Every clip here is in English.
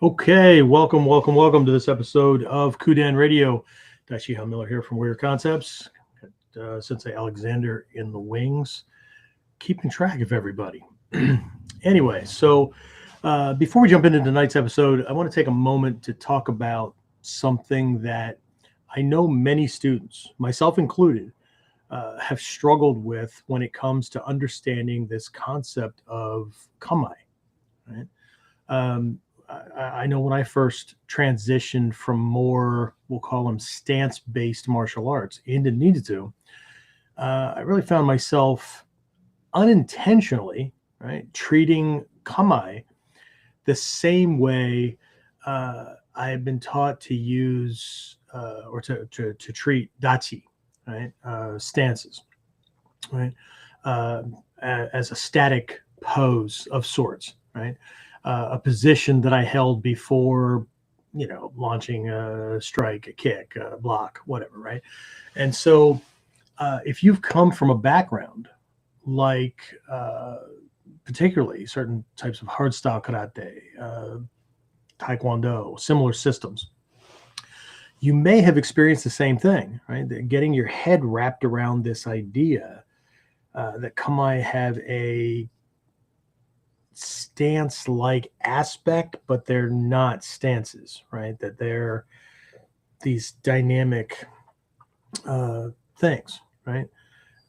Okay, welcome to this episode of KUDEN Radio. Dashi Miller here from Weird Concepts. Got Sensei Alexander in the wings, keeping track of everybody. Anyway, before we jump into tonight's episode, I want to take a moment to talk about something that I know many students, myself included, have struggled with when it comes to understanding this concept of Kamae, right? Um, I know when I first transitioned from more, we'll call them stance-based martial arts into Ninjutsu, I really found myself unintentionally, right, treating Kamae the same way I had been taught to use or to treat Dachi, right, stances, right, as a static pose of sorts, right, a position that I held before, launching a strike, a kick, a block, whatever, right. And so, if you've come from a background like particularly certain types of hardstyle karate, taekwondo, similar systems, you may have experienced the same thing, right? That getting your head wrapped around this idea that Kamae have a stance-like aspect, but they're not stances, right? That they're these dynamic things, right?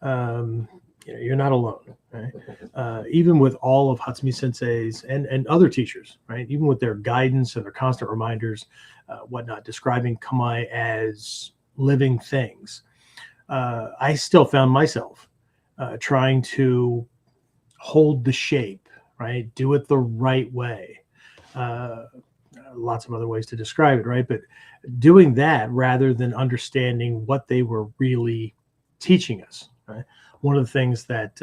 You're not alone, right? Even with all of Hatsumi Sensei's and other teachers, right? Even with their guidance and their constant reminders, whatnot, describing Kamae as living things, I still found myself trying to hold the shape, right? Do it the right way. Lots of other ways to describe it, right? But doing that rather than understanding what they were really teaching us, right? One of the things that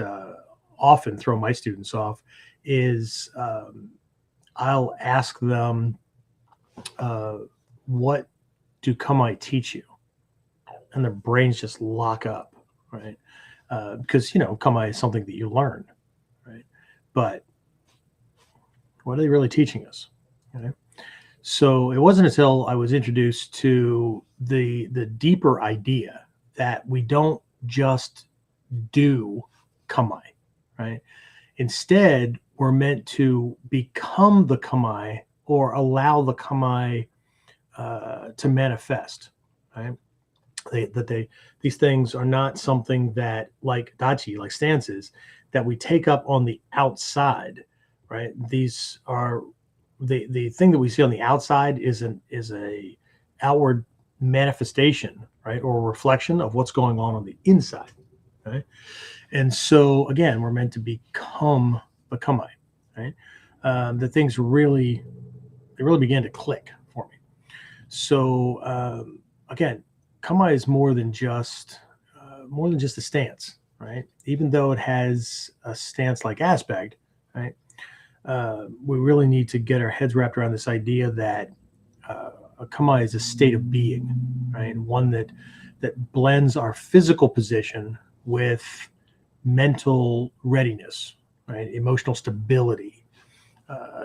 often throw my students off is I'll ask them, what do Kamae teach you? And their brains just lock up, right? Because, Kamae is something that you learn, right? But what are they really teaching us? Okay? So it wasn't until I was introduced to the deeper idea that we don't just do Kamae, right? Instead, we're meant to become the Kamae or allow the Kamae to manifest, right? These things are not something that, like dachi, like stances, that we take up on the outside, right? These are the thing that we see on the outside is a outward manifestation, right, or a reflection of what's going on the inside, right? And so again, we're meant to become the Kamae, right? The things really began to click for me. So again, Kamae is more than just a stance, right? Even though it has a stance-like aspect, right? We really need to get our heads wrapped around this idea that a Kamae is a state of being, right? One that blends our physical position with mental readiness, right? Emotional stability,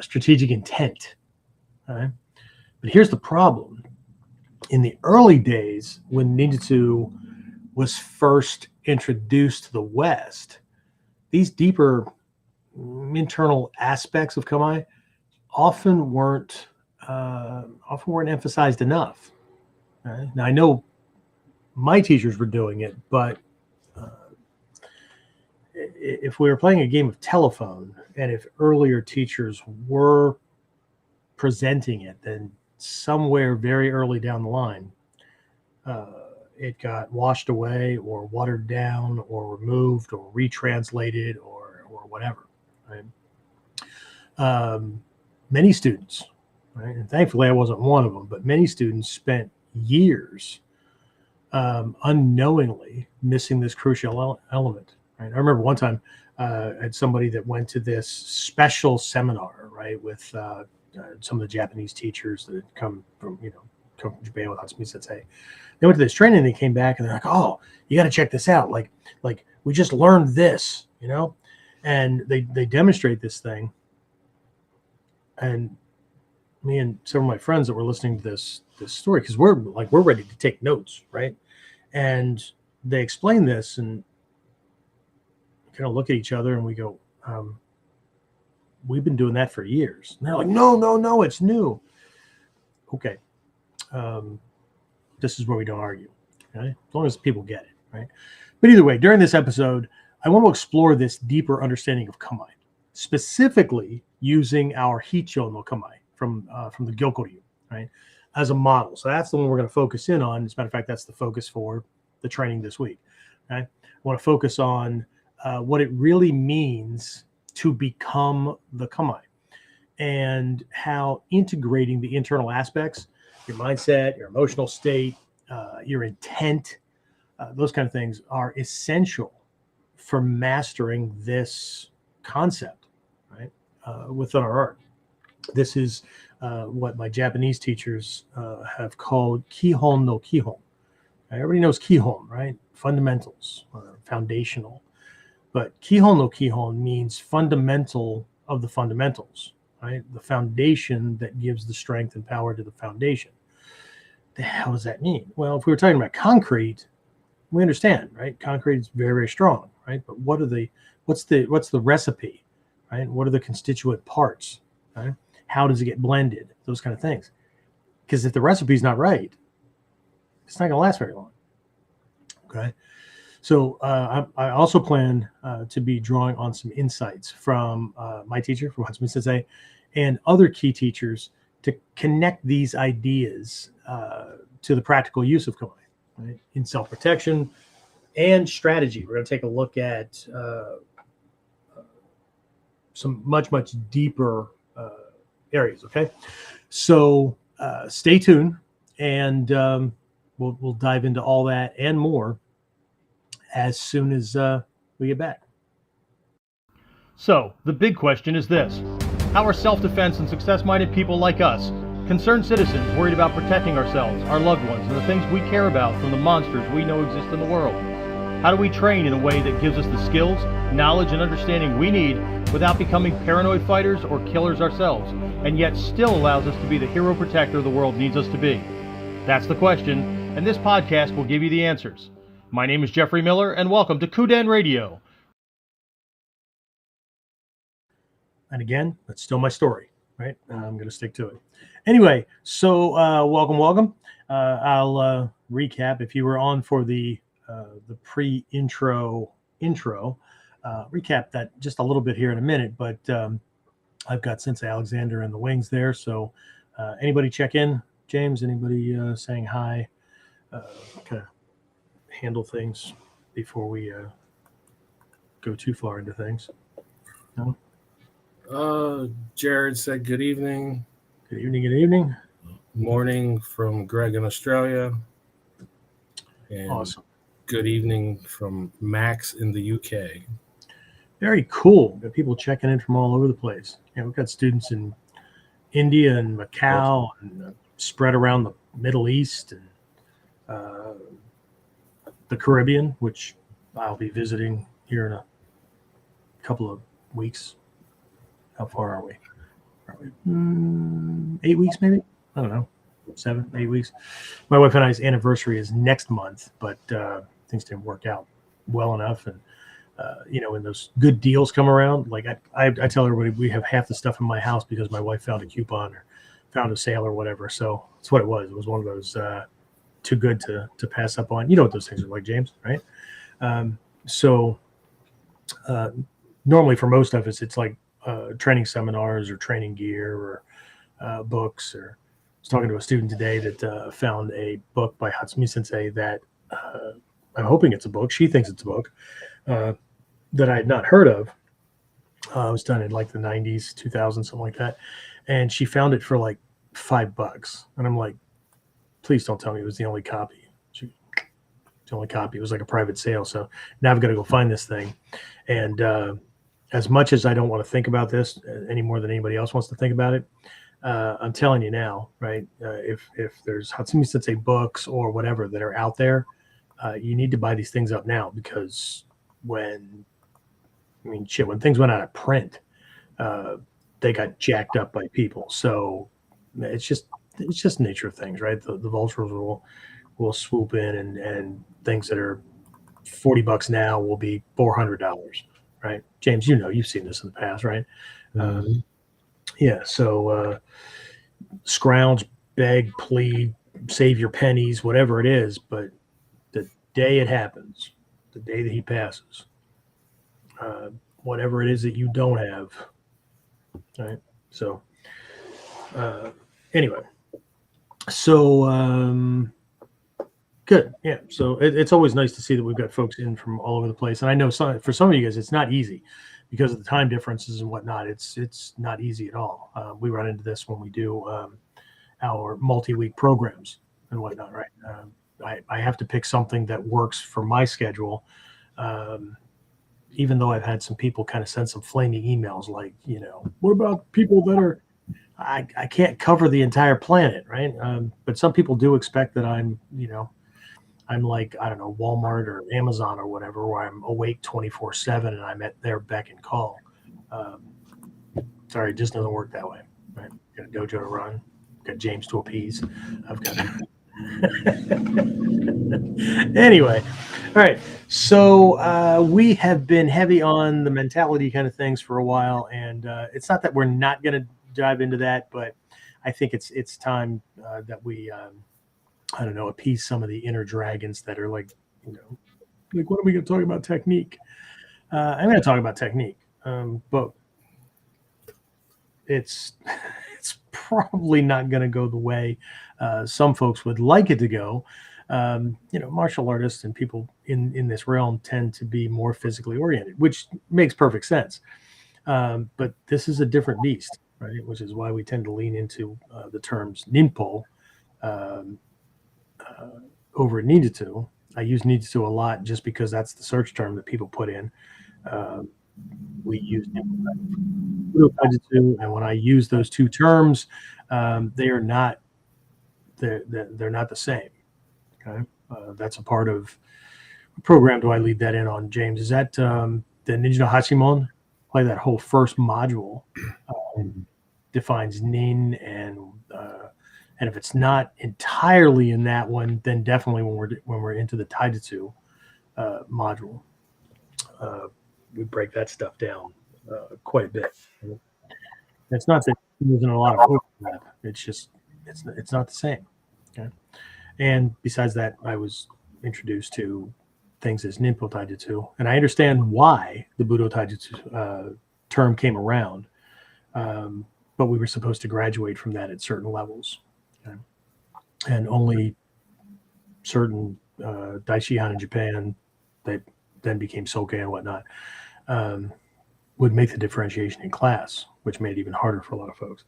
strategic intent, right? But here's the problem. In the early days, when Ninjutsu was first introduced to the West, these deeper internal aspects of Kamae often weren't emphasized enough. Right? Now I know my teachers were doing it, but if we were playing a game of telephone, and if earlier teachers were presenting it, then somewhere very early down the line, it got washed away or watered down or removed or retranslated or whatever. Right? Many students, right, and thankfully I wasn't one of them, but many students spent years unknowingly missing this crucial element. Right? I remember one time I had somebody that went to this special seminar, right, with some of the Japanese teachers that had come from Japan with Hatsumi Sensei. They went to this training and they came back and they're like, "Oh, you got to check this out! Like we just learned this, and they demonstrate this thing, and me and some of my friends that were listening to this story, because we're ready to take notes, right? And they explain this and kind of look at each other and we go, we've been doing that for years. And they're like, no, it's new. Okay. This is where we don't argue, okay? As long as people get it, right? But either way, during this episode, I want to explore this deeper understanding of Kamae, specifically using our Hicho no Kamae from the Gyokoryu, right, as a model. So that's the one we're going to focus in on. As a matter of fact, that's the focus for the training this week. Okay? I want to focus on what it really means to become the Kamae and how integrating the internal aspects, your mindset, your emotional state, your intent, those kind of things are essential for mastering this concept, right, within our art. This is what my Japanese teachers have called Kihon no Kihon. Everybody knows Kihon, right? Fundamentals, foundational. But Kihon no Kihon means fundamental of the fundamentals, right? The foundation that gives the strength and power to the foundation. The hell does that mean? Well, if we were talking about concrete, we understand, right? Concrete is very, very strong, right? But what's the recipe, right? What are the constituent parts, right? How does it get blended? Those kind of things. Because if the recipe is not right, it's not going to last very long. Okay. So I also plan to be drawing on some insights from my teacher, from Hatsumi Sensei, and other key teachers to connect these ideas to the practical use of Kamae, right, in self-protection and strategy. We're going to take a look at some much, much deeper areas. Okay. So stay tuned, and we'll dive into all that and more as soon as we get back. So the big question is this: how are self-defense and success-minded people like us, concerned citizens worried about protecting ourselves, our loved ones, and the things we care about from the monsters we know exist in the world? How do we train in a way that gives us the skills, knowledge, and understanding we need without becoming paranoid fighters or killers ourselves, and yet still allows us to be the hero protector the world needs us to be? That's the question, and this podcast will give you the answers. My name is Jeffrey Miller, and welcome to KUDEN Radio. And again, that's still my story, right? I'm going to stick to it. Anyway, so welcome. I'll recap. If you were on for the pre-intro, recap that just a little bit here in a minute, but I've got Sensei Alexander in the wings there. So anybody check in? James, anybody saying hi? Okay. Handle things before we go too far into things. No? Jared said good evening. Good evening. Morning from Greg in Australia. And awesome. Good evening from Max in the UK. Very cool. Got people checking in from all over the place. We've got students in India and Macau and spread around the Middle East and the Caribbean, which I'll be visiting here in a couple of weeks. How far are we? 8 weeks, maybe? I don't know. 7, 8 weeks. My wife and I's anniversary is next month, but things didn't work out well enough. And, when those good deals come around, like I tell everybody we have half the stuff in my house because my wife found a coupon or found a sale or whatever. So that's what it was. It was one of those too good to pass up on. You know what those things are like, James, right? Normally for most of us, it's like training seminars or training gear or books. Or I was talking to a student today that found a book by Hatsumi Sensei that I'm hoping it's a book. She thinks it's a book that I had not heard of. It was done in like the 90s, 2000, something like that. And she found it for like $5. And I'm like, please don't tell me it was the only copy. The only copy. It was like a private sale. So now I've got to go find this thing. And as much as I don't want to think about this any more than anybody else wants to think about it, I'm telling you now, right? If there's Hatsumi Sensei books or whatever that are out there, you need to buy these things up now, because when things went out of print, they got jacked up by people. So it's just nature of things, right? The vultures will swoop in, and things that are $40 now will be $400, right? James, you've seen this in the past, right? Mhm. Yeah. So scrounge, beg, plead, save your pennies, whatever it is. But the day it happens, the day that he passes, uh, whatever it is that you don't have, right? So uh, anyway, so good, yeah. So it's always nice to see that we've got folks in from all over the place, and I know for some of you guys, it's not easy because of the time differences and whatnot. It's not easy at all. We run into this when we do our multi-week programs and whatnot, right? I have to pick something that works for my schedule. Um, Even though I've had some people kind of send some flaming emails like, what about people that are, I can't cover the entire planet, right? But some people do expect that I'm like, I don't know, Walmart or Amazon or whatever, where I'm awake 24/7 and I'm at their beck and call. Um, Sorry, it just doesn't work that way. Right? Got a dojo to run, got James to appease. I've got. Anyway, all right. So we have been heavy on the mentality kind of things for a while, and it's not that we're not going to dive into that, but I think it's time that we I don't know, appease some of the inner dragons that are like, like, what are we going to talk about technique? I'm going to talk about technique, but it's it's probably not going to go the way some folks would like it to go. Martial artists and people in this realm tend to be more physically oriented, which makes perfect sense. But this is a different beast, right? Which is why we tend to lean into the terms ninpo um, over ninjutsu. I use ninjutsu a lot just because that's the search term that people put in. Um, we use ninjutsu, and when I use those two terms, they are not they're not the same. Okay, that's a part of what program. Do I lead that in on, James? Is that the Ninja no Hachimon? Play that whole first module defines nin, and if it's not entirely in that one, then definitely when we're into the taijutsu module, uh, we break that stuff down quite a bit. It's not that there isn't a lot of overlap. It's just it's not the same. Okay? And besides that, I was introduced to things as Ninpo Taijutsu, and I understand why the Budo Taijutsu term came around. But we were supposed to graduate from that at certain levels, okay? And only certain Daishihan in Japan, that then became Soke and whatnot, um, would make the differentiation in class, which made it even harder for a lot of folks.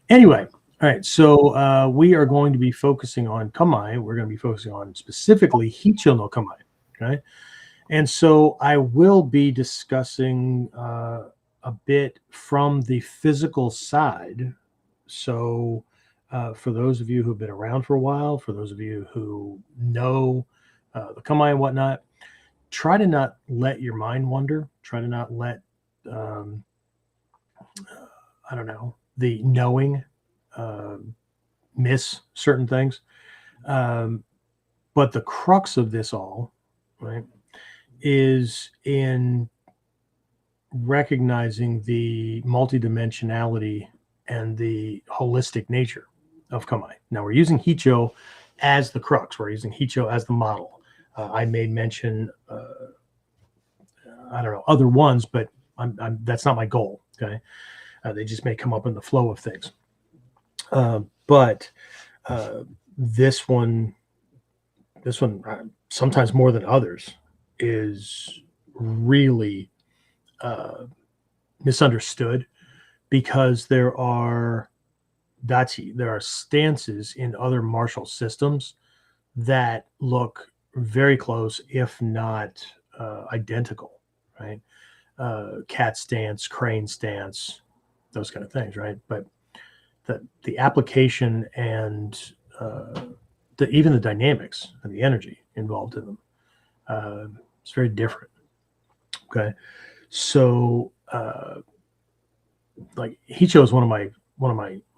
Anyway, all right, so we are going to be focusing on Kamae. We're going to be focusing on specifically Hicho no Kamae, okay? And so I will be discussing a bit from the physical side. So for those of you who've been around for a while, for those of you who know the Kamae and whatnot, try to not let your mind wander. Try to not let, um, I don't know, the knowing uh, miss certain things. Um, but the crux of this all, right, is in recognizing the multidimensionality and the holistic nature of Kamae. Now we're using Hicho as the crux. We're using Hicho as the model. I may mention, I don't know, other ones, but that's not my goal. Okay, they just may come up in the flow of things. But this one, sometimes more than others, is really misunderstood because there are stances in other martial systems that look very close, if not identical, right? Cat stance, crane stance, those kind of things, right? But the application and even the dynamics and the energy involved in them, it's very different. Okay, so like Hicho is one of my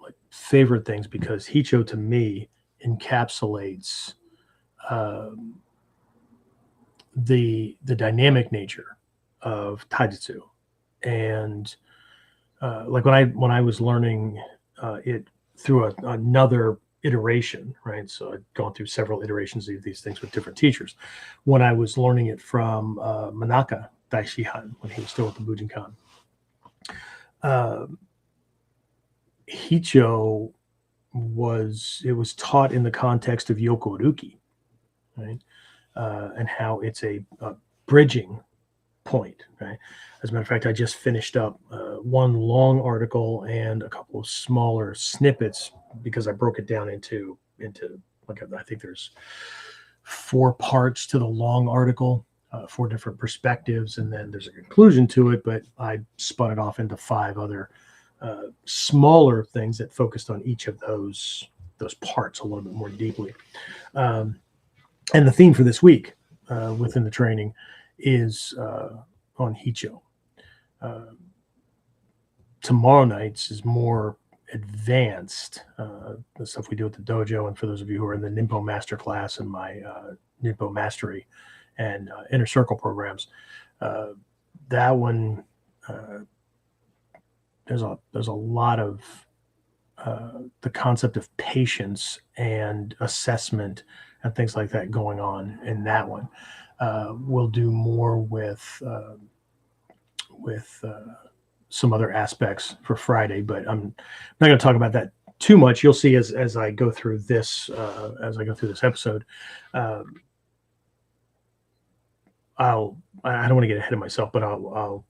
like favorite things because Hicho to me encapsulates the dynamic nature of taijutsu. And like when I was learning it through another iteration, right? So I'd gone through several iterations of these things with different teachers. When I was learning it from Manaka Daishihan, when he was still at the Bujinkan, Hicho was taught in the context of Yoko Uruki, right? And how it's a bridging point, right? As a matter of fact, I just finished up one long article and a couple of smaller snippets because I broke it down into like I think there's 4 parts to the long article, 4 different perspectives, and then there's a conclusion to it. But I spun it off into 5 other smaller things that focused on each of those parts a little bit more deeply. And the theme for this week within the training is on Hicho. Tomorrow night's is more advanced, the stuff we do at the dojo. And for those of you who are in the Ninpo Master class and my Ninpo Mastery and Inner Circle programs, that one, there's a lot of the concept of patience and assessment and things like that going on in that one. We'll do more with some other aspects for Friday, but I'm not going to talk about that too much. You'll see as I go through this episode. I don't want to get ahead of myself, but I'll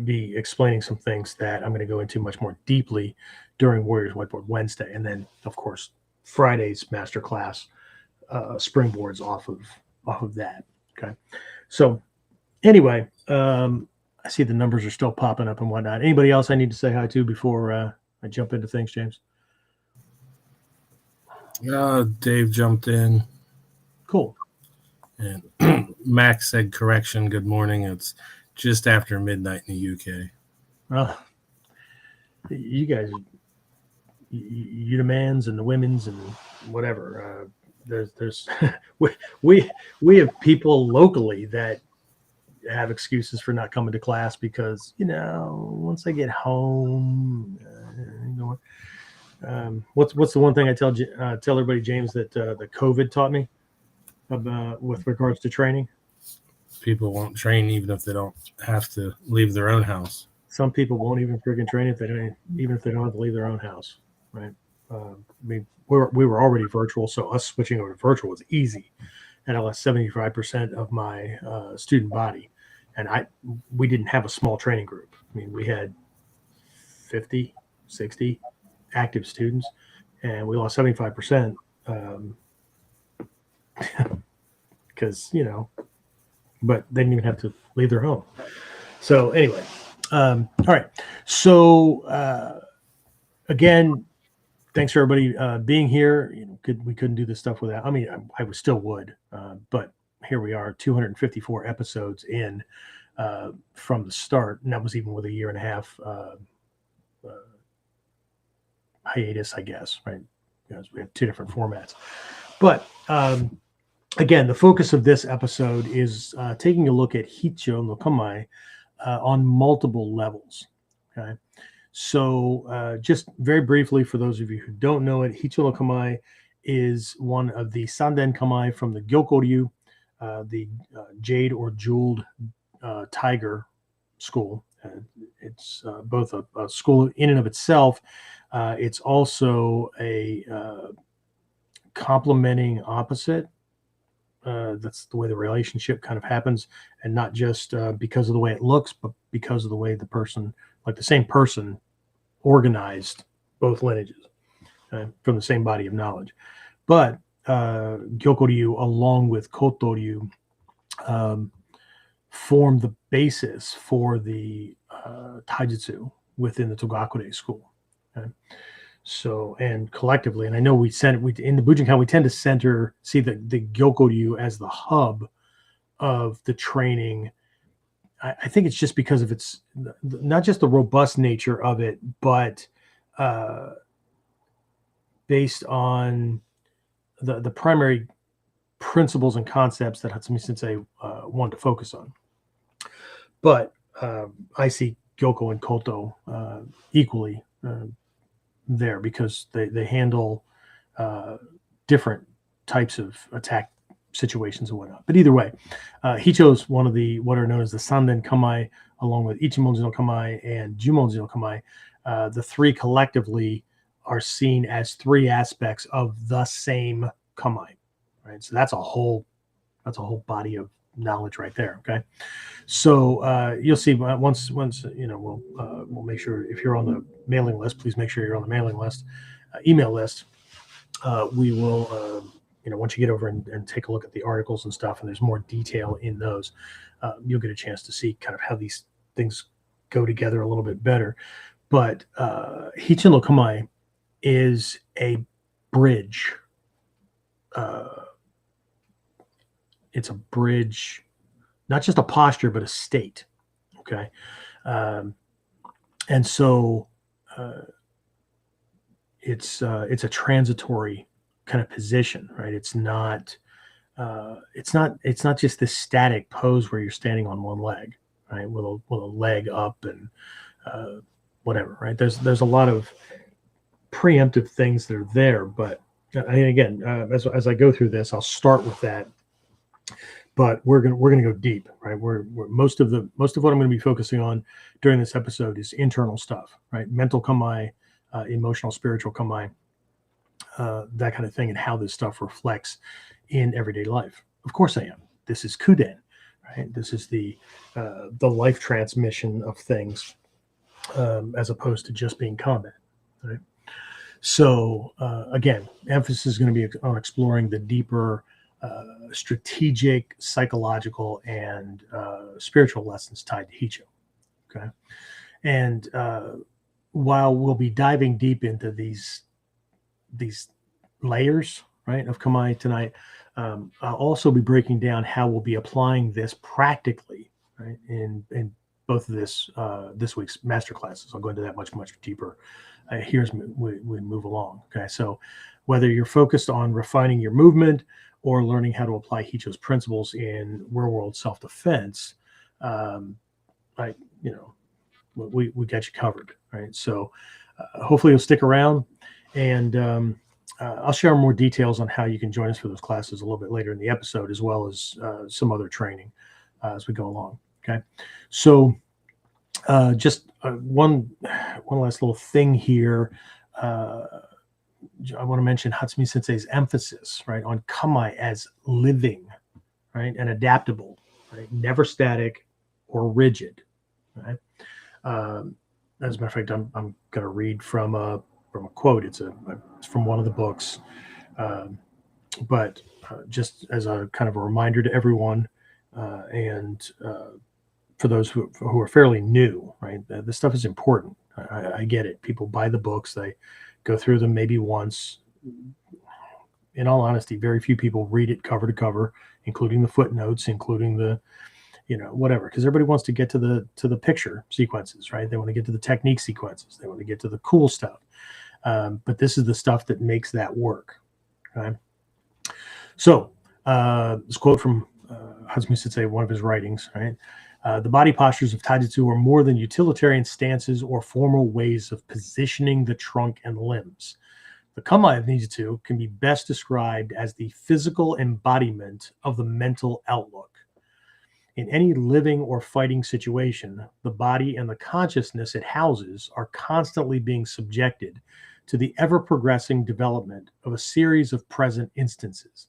be explaining some things that I'm going to go into much more deeply during Warriors Whiteboard Wednesday, and then of course Friday's masterclass springboards off of that. Okay, so anyway, I see the numbers are still popping up and whatnot. Anybody else I need to say hi to before I jump into things, James? Dave jumped in. Cool. And Max said, correction, good morning. It's just after midnight in the UK. Well, you guys, you the mans and the women's and whatever. There's we have people locally that have excuses for not coming to class because once I get home, what's the one thing I tell everybody, James, that the COVID taught me about with regards to training? People won't train even if they don't have to leave their own house. Some people won't even freaking train if they don't have to leave their own house, right? We were already virtual, so us switching over to virtual was easy. And I lost 75% of my student body, and we didn't have a small training group. I mean, we had 50, 60 active students, and we lost 75% because but they didn't even have to leave their home. So anyway, all right. So again, thanks for everybody being here. We couldn't do this stuff without. I mean, I still would, but here we are, 254 episodes in from the start, and that was even with a year and a half hiatus, I guess, right? Because we have 2 different formats. But again, the focus of this episode is taking a look at Hicho no Kamae on multiple levels. Okay. So just very briefly, for those of you who don't know it, Hicho no Kamae is one of the Sanden Kamae from the Gyokoryu, the jade or jeweled tiger school. It's both a school in and of itself. It's also a complementing opposite. That's the way the relationship kind of happens, and not just because of the way it looks, but because of the way the same person organized both lineages from the same body of knowledge. But Gyokoryu along with Kotoryu form the basis for the taijutsu within the Togakure school. Okay? So, and collectively, and I know in the Bujinkan, we tend to see the Gyokoryu as the hub of the training. I think it's just because of its, not just the robust nature of it, but based on the primary principles and concepts that Hatsumi Sensei wanted to focus on. But I see Gyoko and Koto equally there, because they handle different types of attack situations and whatnot. But either way, Hicho's one of what are known as the Sanden Kamae, along with Ichimonji no Kamae and Jumonji no Kamae. The three collectively are seen as three aspects of the same Kamae, right? So that's a whole body of knowledge right there. Okay, so you'll see once we'll make sure, if you're on the mailing list, please make sure you're on the mailing list, email list. We will once you get over and take a look at the articles and stuff, and there's more detail in those, you'll get a chance to see kind of how these things go together a little bit better. But Hicho no Kamae is a bridge. It's a bridge, not just a posture, but a state. Okay. And so it's a transitory kind of position, right? It's not just this static pose where you're standing on one leg, right? With a leg up and whatever, right? There's a lot of preemptive things that are there, but again, as I go through this, I'll start with that. But we're gonna go deep, right? We're most of what I'm going to be focusing on during this episode is internal stuff, right? Mental Kamae, emotional, spiritual Kamae, that kind of thing, and how this stuff reflects in everyday life. Of course, I am. This is KUDEN, right? This is the life transmission of things, as opposed to just being combat, right? So again, emphasis is going to be on exploring the deeper strategic, psychological, and spiritual lessons tied to Hicho. Okay, and while we'll be diving deep into these layers, right, of Kamae tonight, I'll also be breaking down how we'll be applying this practically, right, in both of this week's master classes. I'll go into that much deeper here as we move along. Okay, so whether you're focused on refining your movement or learning how to apply Hicho's principles in real-world self-defense, we got you covered, right? So hopefully you'll stick around, and I'll share more details on how you can join us for those classes a little bit later in the episode, as well as some other training as we go along. Okay, so just one last little thing here. I want to mention Hatsumi Sensei's emphasis, right, on Kamae as living, right, and adaptable, right, never static or rigid, right. As a matter of fact, I'm going to read from a quote. It's from one of the books, but just as a kind of a reminder to everyone, and for those who are fairly new, right, this stuff is important. I get it. People buy the books, they go through them maybe once. In all honesty, very few people read it cover to cover, including the footnotes, including the, whatever, because everybody wants to get to the picture sequences, right? They want to get to the technique sequences. They want to get to the cool stuff. But this is the stuff that makes that work. Okay. So this quote from Hatsumi Sensei, one of his writings, right? The body postures of taijutsu are more than utilitarian stances or formal ways of positioning the trunk and limbs. The Kamae of Ninjutsu can be best described as the physical embodiment of the mental outlook. In any living or fighting situation, the body and the consciousness it houses are constantly being subjected to the ever-progressing development of a series of present instances.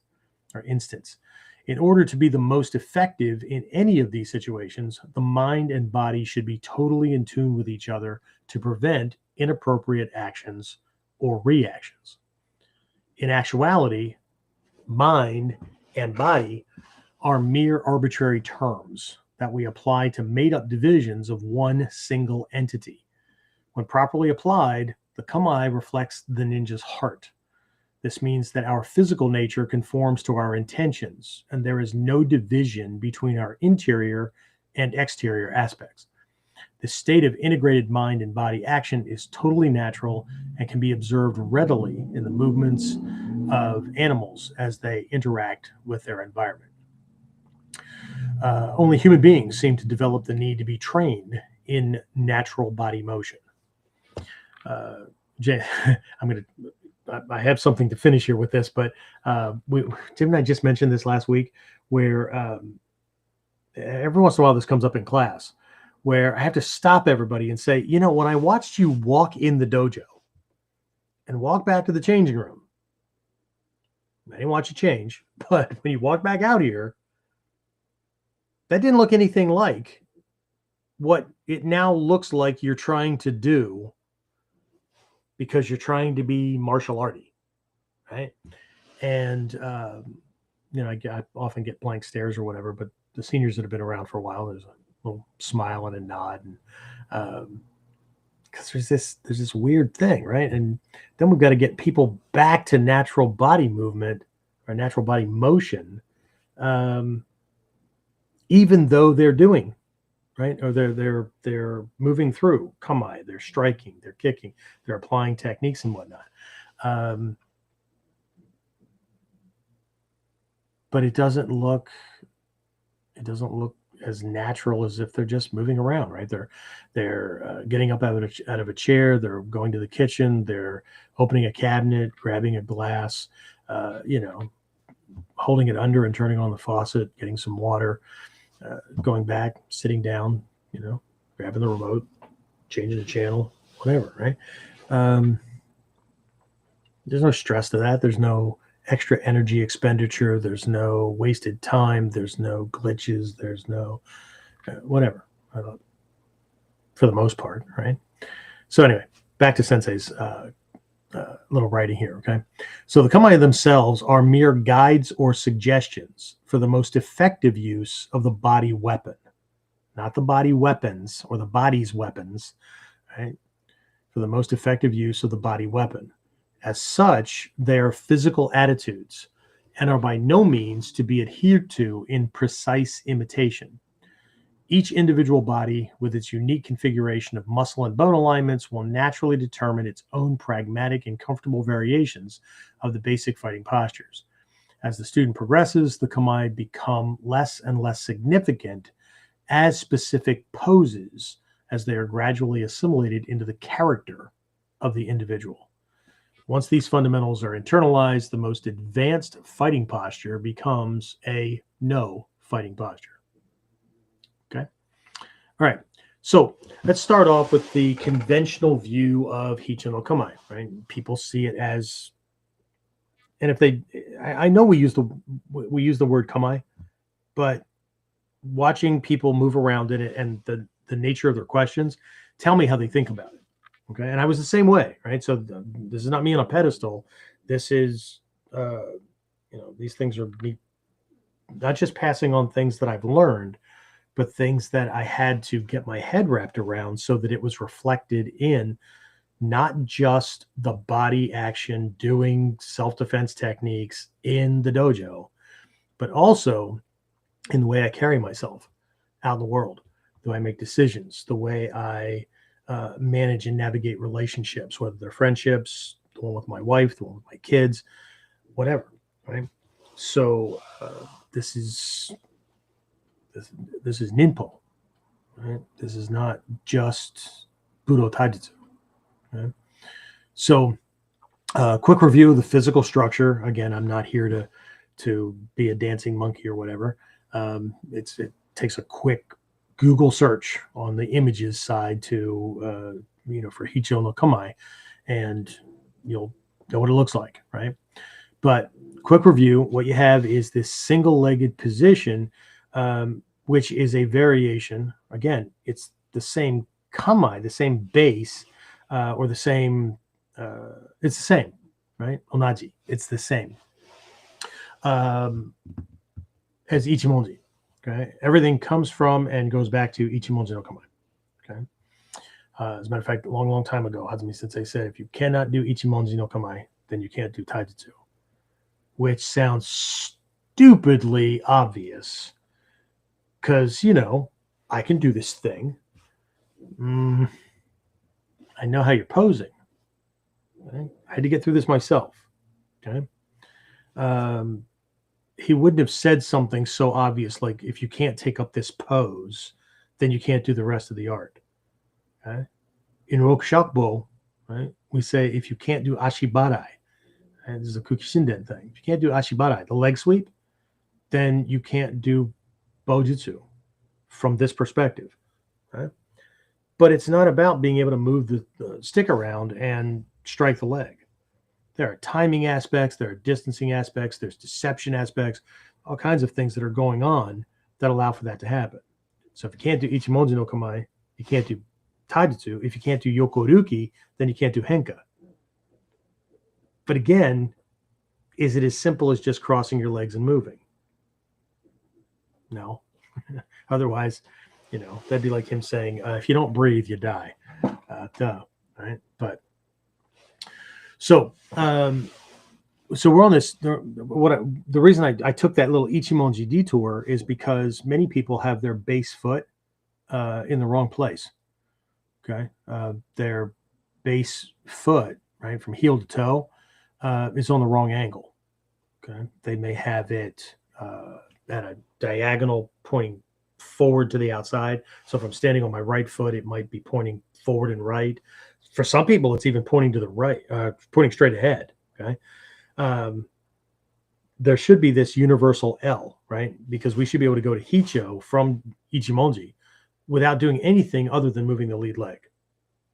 In order to be the most effective in any of these situations, the mind and body should be totally in tune with each other to prevent inappropriate actions or reactions. In actuality, mind and body are mere arbitrary terms that we apply to made-up divisions of one single entity. When properly applied, the Kamae reflects the ninja's heart. This means that our physical nature conforms to our intentions, and there is no division between our interior and exterior aspects. The state of integrated mind and body action is totally natural and can be observed readily in the movements of animals as they interact with their environment. Only human beings seem to develop the need to be trained in natural body motion. Jay, I have something to finish here with this, but Tim and I just mentioned this last week, where every once in a while this comes up in class, where I have to stop everybody and say, when I watched you walk in the dojo and walk back to the changing room, I didn't watch you change, but when you walk back out here, that didn't look anything like what it now looks like you're trying to do, because you're trying to be martial arty, right? And I often get blank stares or whatever, but the seniors that have been around for a while, there's a little smile and a nod, and because there's this weird thing, right? And then we've got to get people back to natural body movement or natural body motion, even though they're doing, right, or they're moving through Kamae, they're striking, they're kicking, they're applying techniques and whatnot. But it doesn't look as natural as if they're just moving around, right? They're getting up out of a chair, they're going to the kitchen, they're opening a cabinet, grabbing a glass, holding it under and turning on the faucet, getting some water, going back, sitting down, grabbing the remote, changing the channel, whatever, right? There's no stress to that. There's no extra energy expenditure. There's no wasted time. There's no glitches. There's no whatever, for the most part, right? So anyway, back to Sensei's little writing here, okay? So the Kamae themselves are mere guides or suggestions for the most effective use of the body weapon, not the body weapons or the body's weapons, right? For the most effective use of the body weapon. As such, they are physical attitudes and are by no means to be adhered to in precise imitation. Each individual body, with its unique configuration of muscle and bone alignments, will naturally determine its own pragmatic and comfortable variations of the basic fighting postures. As the student progresses, the Kamae become less and less significant as specific poses, as they are gradually assimilated into the character of the individual. Once these fundamentals are internalized, the most advanced fighting posture becomes a no fighting posture. Okay. All right. So let's start off with the conventional view of Hicho no Kamae, right? People see it as, and I know we use the word Kamae, but watching people move around in it and the nature of their questions tell me how they think about it. Okay. And I was the same way, right? So this is not me on a pedestal. This is, these things are me not just passing on things that I've learned, but things that I had to get my head wrapped around so that it was reflected in not just the body action, doing self-defense techniques in the dojo, but also in the way I carry myself out in the world, the way I make decisions, the way I manage and navigate relationships, whether they're friendships, the one with my wife, the one with my kids, whatever, right? So this is ninpo, right? This is not just Budo Taijutsu, right? So quick review of the physical structure. Again, I'm not here to be a dancing monkey or whatever. It takes a quick Google search on the images side to, for Hicho no Kamae, and you'll know what it looks like, right? But quick review, what you have is this single-legged position, which is a variation. Again, it's the same Kamae, the same base, or the same, it's the same, right? Onaji, it's the same as Ichimonji. Okay, everything comes from and goes back to Ichimonji no Kamae. Okay, as a matter of fact, a long time ago, Hazumi Sensei said, if you cannot do Ichimonji no Kamae, then you can't do Taijutsu, which sounds stupidly obvious because, I can do this thing, I know how you're posing. Okay? I had to get through this myself. Okay. He wouldn't have said something so obvious like, if you can't take up this pose, then you can't do the rest of the art. Okay. In Rokushakubo, right, we say if you can't do ashibarai, and this is a Kukishinden thing, if you can't do ashibarai, the leg sweep, then you can't do bojutsu from this perspective. Right? But it's not about being able to move the stick around and strike the leg. There are timing aspects, there are distancing aspects, there's deception aspects, all kinds of things that are going on that allow for that to happen. So if you can't do Ichimonji no Kamae, you can't do Taijutsu. If you can't do Yokoruki, then you can't do Henka. But again, is it as simple as just crossing your legs and moving? No. Otherwise, that'd be like him saying, if you don't breathe, you die. Duh, right? But so we're on this. The reason I took that little Ichimonji detour is because many people have their base foot in the wrong place. Okay, their base foot, right, from heel to toe, is on the wrong angle. Okay, they may have it at a diagonal pointing forward to the outside. So if I'm standing on my right foot, it might be pointing forward and right. For some people, it's even pointing to the right, pointing straight ahead. Okay. There should be this universal L, right? Because we should be able to go to Hicho from Ichimonji without doing anything other than moving the lead leg.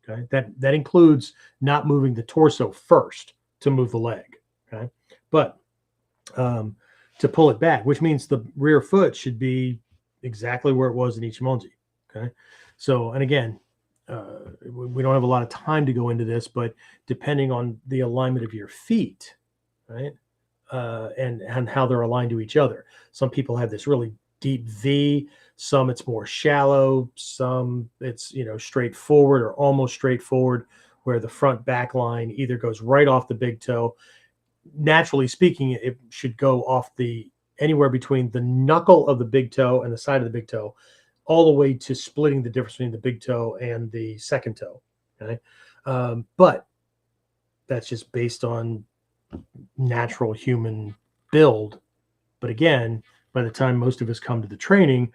Okay. That includes not moving the torso first to move the leg. Okay. But to pull it back, which means the rear foot should be exactly where it was in Ichimonji. Okay. So, and again, we don't have a lot of time to go into this, but depending on the alignment of your feet, right, and how they're aligned to each other. Some people have this really deep V. Some it's more shallow. Some it's straightforward or almost straightforward, where the front back line either goes right off the big toe. Naturally speaking, it should go off anywhere between the knuckle of the big toe and the side of the big toe, all the way to splitting the difference between the big toe and the second toe. Okay. But that's just based on natural human build. But again, by the time most of us come to the training,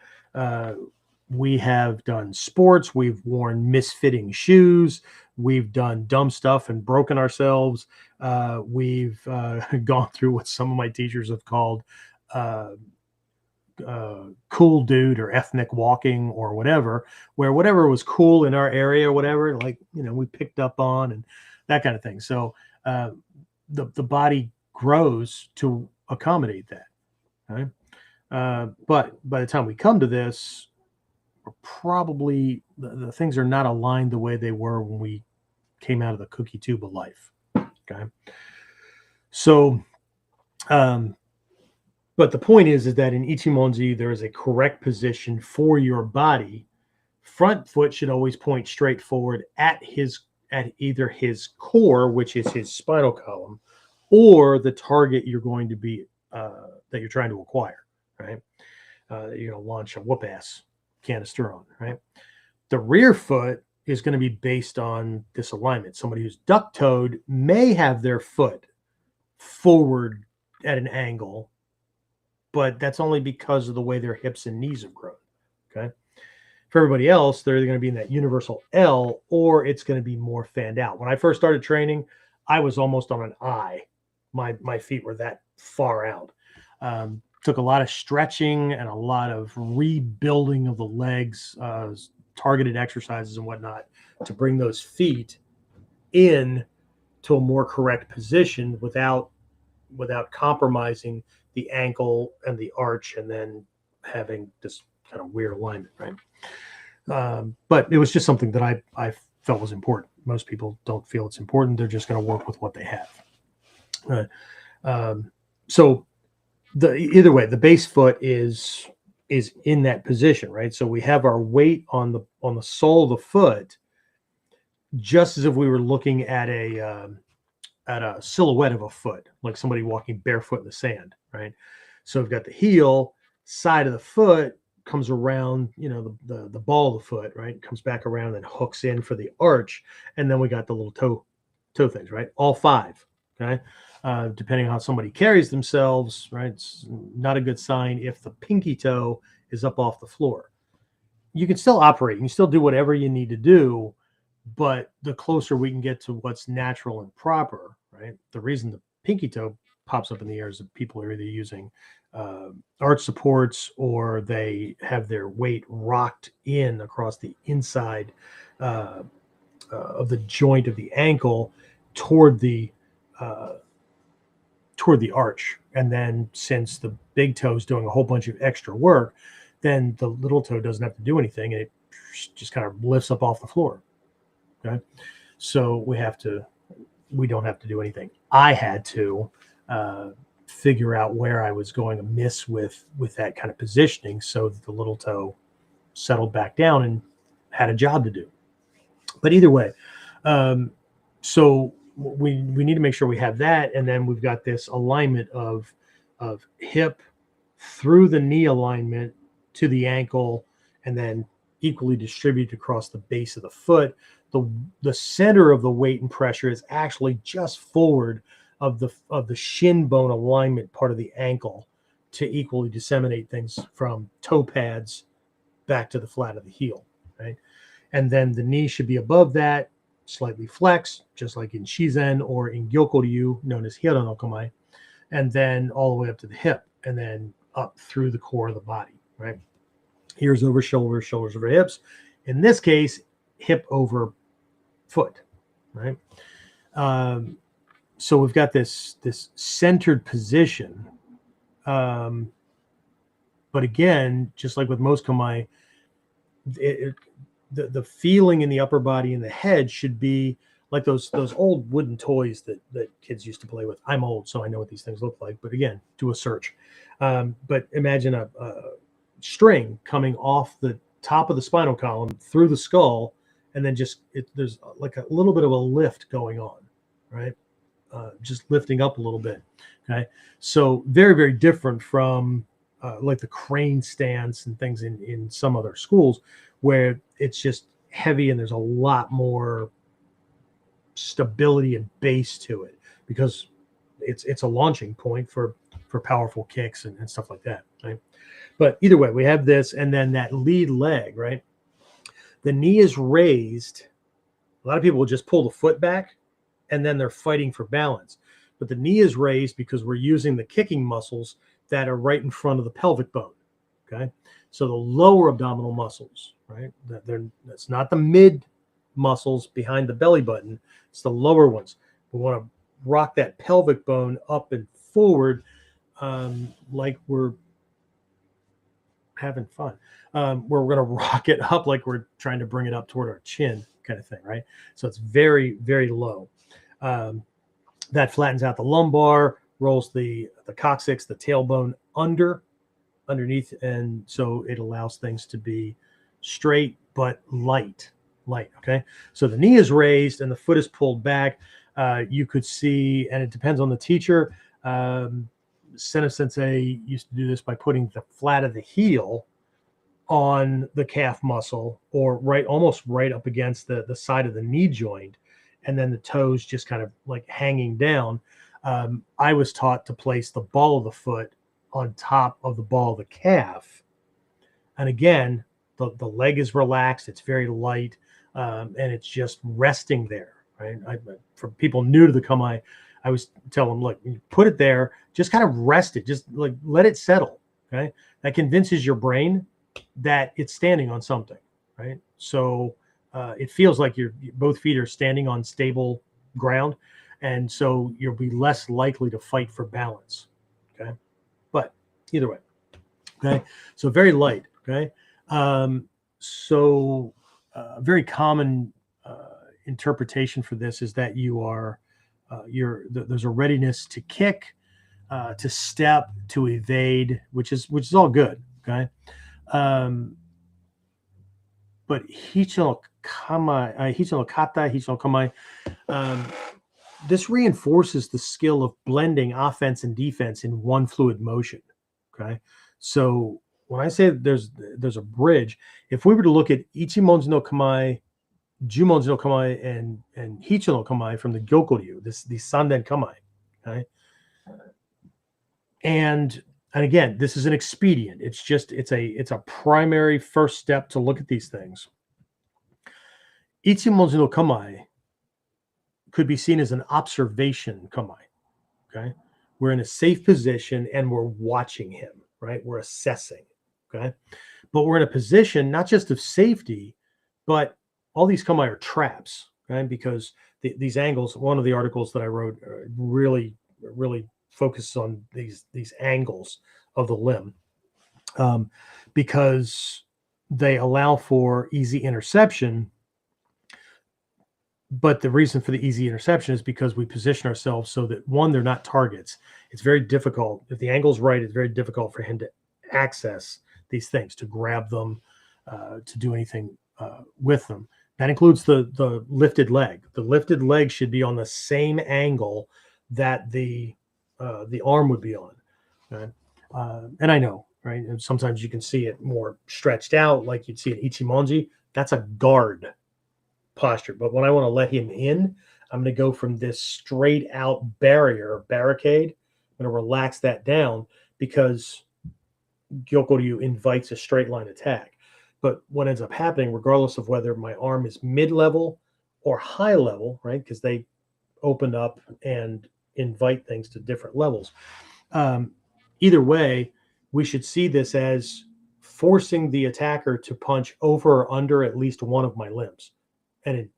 we have done sports, we've worn misfitting shoes, we've done dumb stuff and broken ourselves. We've gone through what some of my teachers have called cool dude or ethnic walking or whatever, where whatever was cool in our area or whatever, like, we picked up on and that kind of thing. So the body grows to accommodate that. Right? But by the time we come to this, we're probably the things are not aligned the way they were when we came out of the cookie tube of life. Okay. So, but the point is that in Ichimonji, there is a correct position for your body. Front foot should always point straight forward at either his core, which is his spinal column, or the target you're going to be that you're trying to acquire, right? You're going to launch a whoop ass canister on, right? The rear foot is going to be based on this alignment. Somebody who's duck-toed may have their foot forward at an angle, but that's only because of the way their hips and knees have grown. Okay. For everybody else, they're either going to be in that universal L or it's going to be more fanned out. When I first started training, I was almost on an I. My feet were that far out. Took a lot of stretching and a lot of rebuilding of the legs, targeted exercises and whatnot to bring those feet in to a more correct position without compromising the ankle and the arch and then having this kind of weird alignment, right? But it was just something that I felt was important. Most people don't feel it's important. They're just going to work with what they have. So either way, the base foot is in that position, right? So we have our weight on the sole of the foot, just as if we were looking at a silhouette of a foot, like somebody walking barefoot in the sand, right? So we've got the heel, side of the foot, comes around, the ball of the foot, right? Comes back around and hooks in for the arch. And then we got the little toe things, right? All 5, okay? Depending on how somebody carries themselves, right? It's not a good sign if the pinky toe is up off the floor. You can still operate. You can still do whatever you need to do, but the closer we can get to what's natural and proper, right? The reason the pinky toe pops up in the air is that people are either using arch supports or they have their weight rocked in across the inside of the joint of the ankle toward the arch. And then since the big toe is doing a whole bunch of extra work, then the little toe doesn't have to do anything, and it just kind of lifts up off the floor. Okay, so we don't have to do anything. I had to figure out where I was going amiss with that kind of positioning so that the little toe settled back down and had a job to do. But either way, so we need to make sure we have that, and then we've got this alignment of hip through the knee alignment to the ankle, and then equally distributed across the base of the foot. The center of the weight and pressure is actually just forward of the shin bone alignment part of the ankle to equally disseminate things from toe pads back to the flat of the heel, right? And then the knee should be above that, slightly flexed, just like in Shizen or in Gyokoryu, known as Hira no Kamae, and then all the way up to the hip, and then up through the core of the body, right? Ears over shoulders, shoulders over hips. In this case, hip over foot, right? So we've got this centered position. But again, just like with most Kamae, the feeling in the upper body and the head should be like those old wooden toys that kids used to play with. I'm old, so I know what these things look like. But again, do a search. But imagine a string coming off the top of the spinal column through the skull, and then there's like a little bit of a lift going on, right? Just lifting up a little bit. Okay, so very, very different from like the crane stance and things in some other schools where it's just heavy and there's a lot more stability and base to it because it's a launching point for powerful kicks and stuff like that, right? But either way, we have this, and then that lead leg, right? The knee is raised. A lot of people will just pull the foot back and then they're fighting for balance. But the knee is raised because we're using the kicking muscles that are right in front of the pelvic bone, okay? So the lower abdominal muscles, right? That's not the mid muscles behind the belly button. It's the lower ones. We want to rock that pelvic bone up and forward like we're having fun. Where we're going to rock it up like we're trying to bring it up toward our chin kind of thing, right? So it's very, very low. That flattens out the lumbar, rolls the coccyx, the tailbone underneath, and so it allows things to be straight but light, okay? So the knee is raised and the foot is pulled back. You could see, and it depends on the teacher, Sena Sensei used to do this by putting the flat of the heel on the calf muscle or almost right up against the side of the knee joint, and then the toes just kind of like hanging down. I was taught to place the ball of the foot on top of the ball of the calf. And again, the leg is relaxed. It's very light, and it's just resting there, right? For people new to the Kamae, I was telling them, look, you put it there, just kind of rest it, just like let it settle, okay? That convinces your brain that it's standing on something, right? So it feels like both feet are standing on stable ground, and so you'll be less likely to fight for balance, okay? But either way, okay? So very light, okay? Very common interpretation for this is that there's a readiness to kick, to step, to evade, which is all good, okay? But Hicho no kata, Hicho no kamae, this reinforces the skill of blending offense and defense in one fluid motion, okay? So when I say there's a bridge, if we were to look at Ichimonji no Kamae, Jumonji no Kamae, and Hicho no Kamae from the Gyokoryu, these Sanden Kamae, okay? And again, this is an expedient. It's a primary first step to look at these things. Ichimonji no Kamae could be seen as an observation Kamae, okay? We're in a safe position and we're watching him, right? We're assessing, okay? But we're in a position not just of safety, but all these Kamae are traps, right? Because these angles, one of the articles that I wrote really focuses on these angles of the limb, because they allow for easy interception. But the reason for the easy interception is because we position ourselves so that, one, they're not targets. It's very difficult. If the angle's right, it's very difficult for him to access these things, to grab them, to do anything with them. That includes the lifted leg. The lifted leg should be on the same angle that the arm would be on. Okay? And I know, right? And sometimes you can see it more stretched out, like you'd see in Ichimonji. That's a guard posture. But when I want to let him in, I'm going to go from this straight out barricade. I'm going to relax that down because Gyokoryu invites a straight line attack. But what ends up happening, regardless of whether my arm is mid-level or high level, right? Because they open up and invite things to different levels. Either way, we should see this as forcing the attacker to punch over or under at least one of my limbs. And in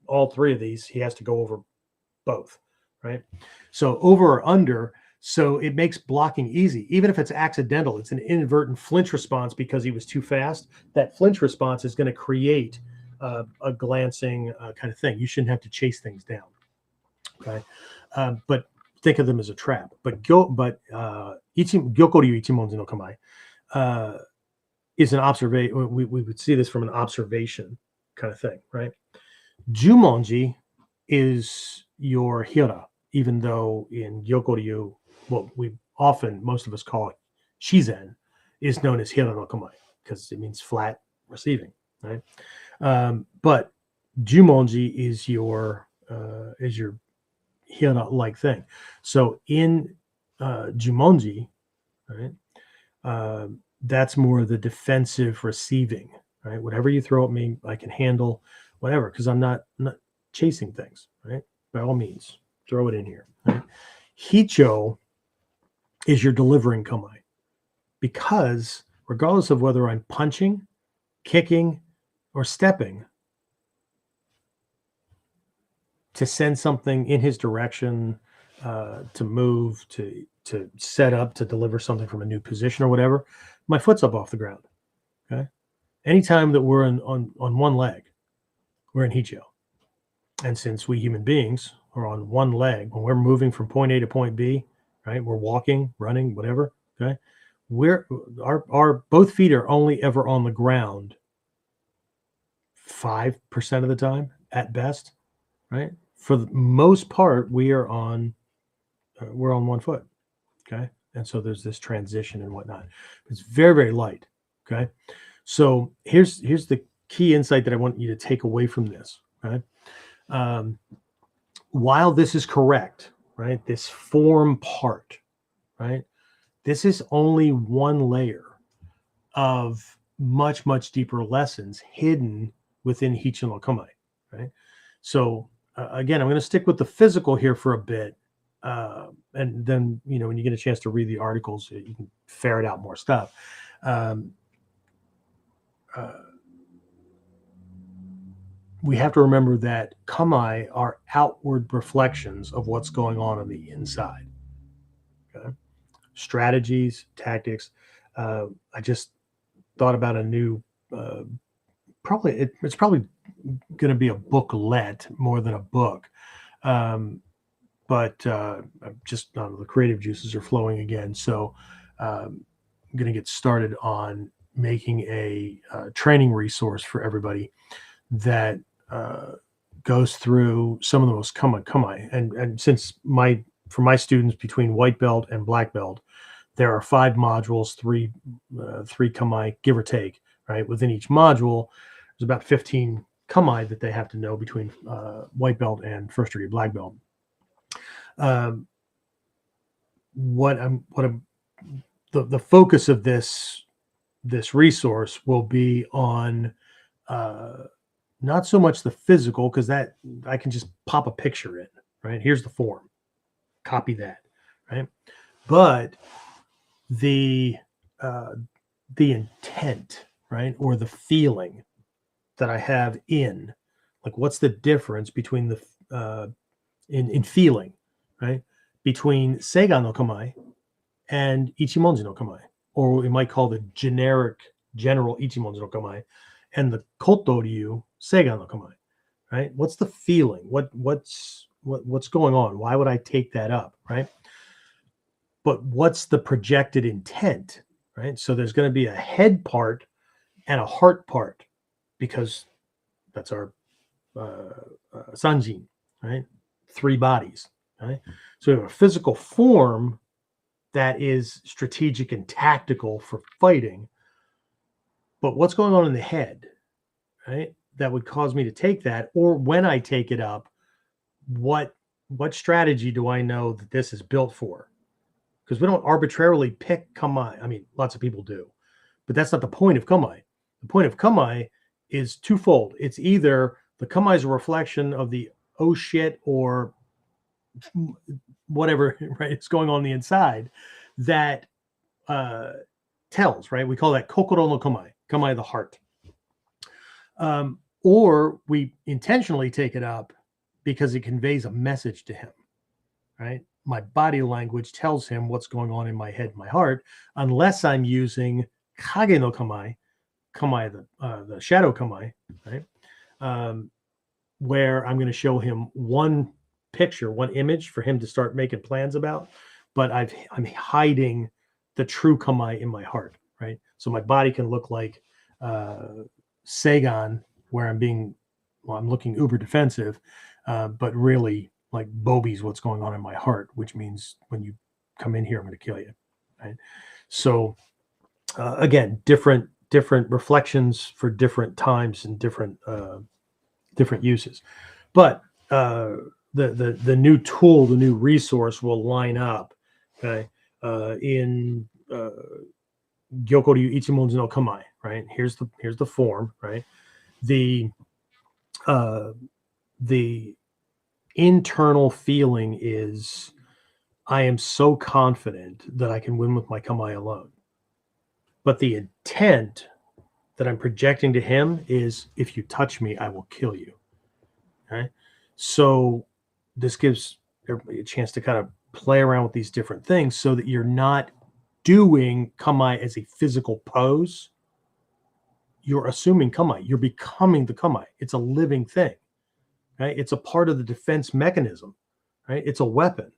all three of these, he has to go over both, right? So over or under, so it makes blocking easy. Even if it's accidental, it's an inadvertent flinch response because he was too fast. That flinch response is going to create a glancing kind of thing. You shouldn't have to chase things down, okay? But think of them as a trap. But Gyokoryu Ichimonji no Kamae is an observation. We would see this from an observation kind of thing, right? Jumonji is your hira, even though in Gyokoryu, what most of us call it shizen, is known as hira no Kamae because it means flat receiving, right? But Jumonji is your hira like thing. So in Jumonji, right, that's more the defensive receiving, right? Whatever you throw at me, I can handle, whatever, because I'm not chasing things, right? By all means, throw it in here. Right? Hicho is your delivering Kamae, because regardless of whether I'm punching, kicking, or stepping, to send something in his direction, to move, to set up, to deliver something from a new position or whatever, my foot's up off the ground. Okay. Anytime that we're on one leg, we're in Hicho. And since we human beings are on one leg, when we're moving from point A to point B, right? We're walking, running, whatever. Okay. Our both feet are only ever on the ground 5% of the time at best, right? For the most part, we're on one foot. Okay. And so there's this transition and whatnot. It's very, very light. Okay. So here's the key insight that I want you to take away from this. Right. While this is correct, right, this form part, right, this is only one layer of much, much deeper lessons hidden within Hicho no Kamae, right? So again, I'm going to stick with the physical here for a bit. And then, when you get a chance to read the articles, you can ferret out more stuff. We have to remember that Kamae are outward reflections of what's going on the inside. Okay? Strategies, tactics. I just thought about a new, it's probably going to be a booklet more than a book. But just the creative juices are flowing again. So I'm going to get started on making a training resource for everybody that goes through some of the most Kamae. And since for my students between white belt and black belt, there are 5 modules, three kamae, give or take, right? Within each module, there's about 15 kamae that they have to know between white belt and first degree black belt. The focus of this resource will be on not so much the physical, because that I can just pop a picture in, right? Here's the form, copy that, right? But the intent, right, or the feeling that I have in, like, what's the difference between the in feeling, right, between Seigan no Kamae and Ichimonji no Kamae, or we might call the general Ichimonji no Kamae and the Koto Ryu Seigan no Kamae, right? What's the feeling? What's going on? Why would I take that up, right? But what's the projected intent, right? So there's going to be a head part and a heart part, because that's our Sanjin, right? 3 bodies, right? So we have a physical form that is strategic and tactical for fighting. But what's going on in the head, right? That would cause me to take that, or when I take it up, what strategy do I know that this is built for? Because we don't arbitrarily pick kamae. I mean, lots of people do, but that's not the point of kamae. The point of kamae is twofold. It's either the kamae is a reflection of the oh shit or whatever, right, it's going on the inside that tells, right? We call that kokoro no kamae the heart. Or we intentionally take it up because it conveys a message to him, right? My body language tells him what's going on in my head and my heart, unless I'm using kage no kamae, the shadow kamae, right? Where I'm going to show him one picture, one image for him to start making plans about, but I'm hiding the true kamae in my heart, right? So my body can look like Seigan, where I'm looking uber defensive, but really like Bobby's what's going on in my heart, which means when you come in here, I'm going to kill you, right? So again, different reflections for different times and different uses. But the new tool, the new resource will line up, okay, in Gyokoryu Ichimonji no Kamae, right? Here's the form, right? The internal feeling is, I am so confident that I can win with my kamae alone. But the intent that I'm projecting to him is, if you touch me, I will kill you. Okay? So this gives everybody a chance to kind of play around with these different things so that you're not doing kamae as a physical pose. You're assuming kamae. You're becoming the kamae. It's a living thing. Right? It's a part of the defense mechanism, right? It's a weapon,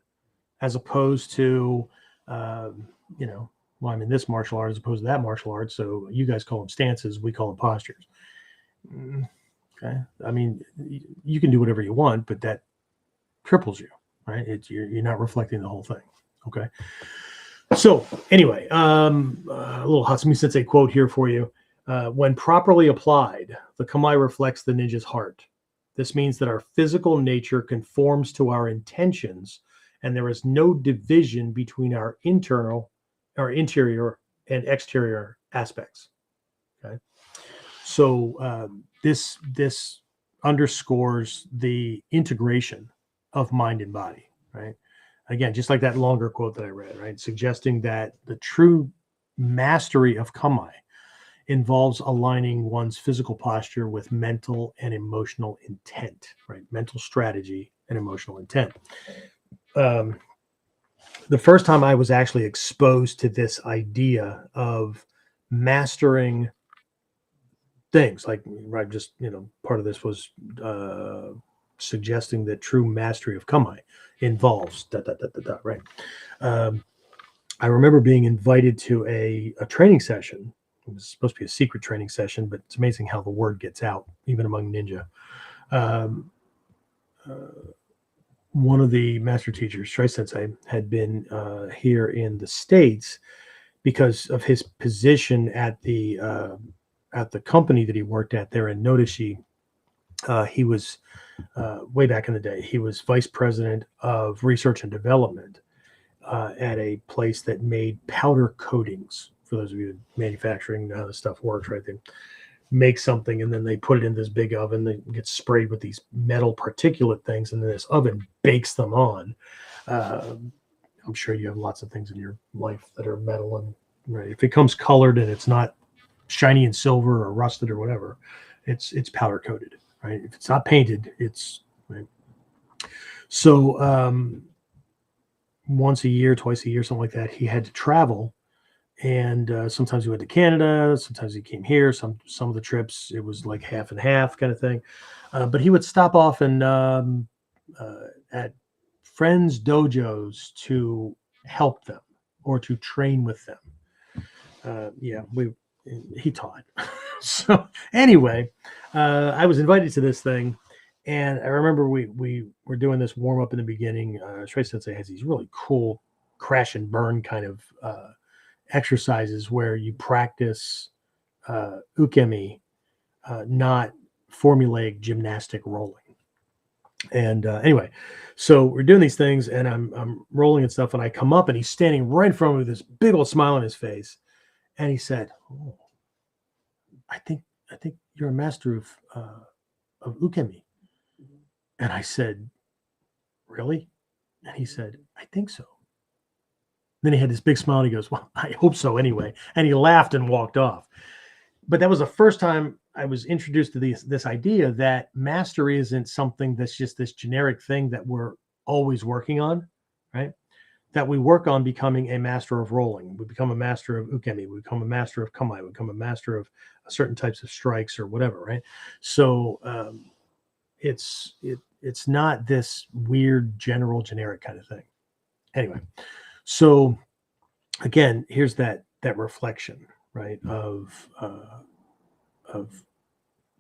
as opposed to, well, I'm in this martial art as opposed to that martial art. So you guys call them stances, we call them postures. Okay, I mean, you can do whatever you want, but that cripples you, right? You're not reflecting the whole thing. Okay. So anyway, a little Hatsumi Sensei quote here for you. When properly applied, the kamae reflects the ninja's heart. This means that our physical nature conforms to our intentions, and there is no division between our interior and exterior aspects. Okay, so this underscores the integration of mind and body. Right, again, just like that longer quote that I read, right, suggesting that the true mastery of kamae involves aligning one's physical posture with mental and emotional intent, right? Mental strategy and emotional intent. The first time I was actually exposed to this idea of mastering things, like, right, just, part of this was suggesting that true mastery of kamae involves right? I remember being invited to a training session. It was supposed to be a secret training session, but it's amazing how the word gets out, even among ninja. one of the master teachers, Shrei Sensei, had been here in the States because of his position at the company that he worked at there in Nodashi. He was way back in the day. He was vice president of research and development at a place that made powder coatings. For those of you manufacturing, how this stuff works, right? They make something and then they put it in this big oven. They get sprayed with these metal particulate things, and then this oven bakes them on. I'm sure you have lots of things in your life that are metal, and right, if it comes colored and it's not shiny and silver or rusted or whatever, it's powder coated, right? If it's not painted, it's right. So once a year, twice a year, something like that, he had to travel. And sometimes he went to Canada, sometimes he came here. Some of the trips it was like half and half kind of thing. But he would stop off and at friends' dojos to help them or to train with them. He taught. So anyway, I was invited to this thing, and I remember we were doing this warm up in the beginning. Shrei Sensei has these really cool crash and burn kind of exercises where you practice ukemi, not formulaic gymnastic rolling. And anyway, so we're doing these things, and I'm rolling and stuff, and I come up, and he's standing right in front of me with this big old smile on his face, and he said, "Oh, I think you're a master of ukemi." And I said, "Really?" And he said, "I think so." Then he had this big smile and he goes, "Well, I hope so anyway." And he laughed and walked off. But that was the first time I was introduced to this idea that mastery isn't something that's just this generic thing that we're always working on, right? That we work on becoming a master of rolling. We become a master of ukemi. We become a master of kamae. We become a master of certain types of strikes or whatever, right? So it's not this weird general generic kind of thing. Anyway. So again, here's that reflection, right, of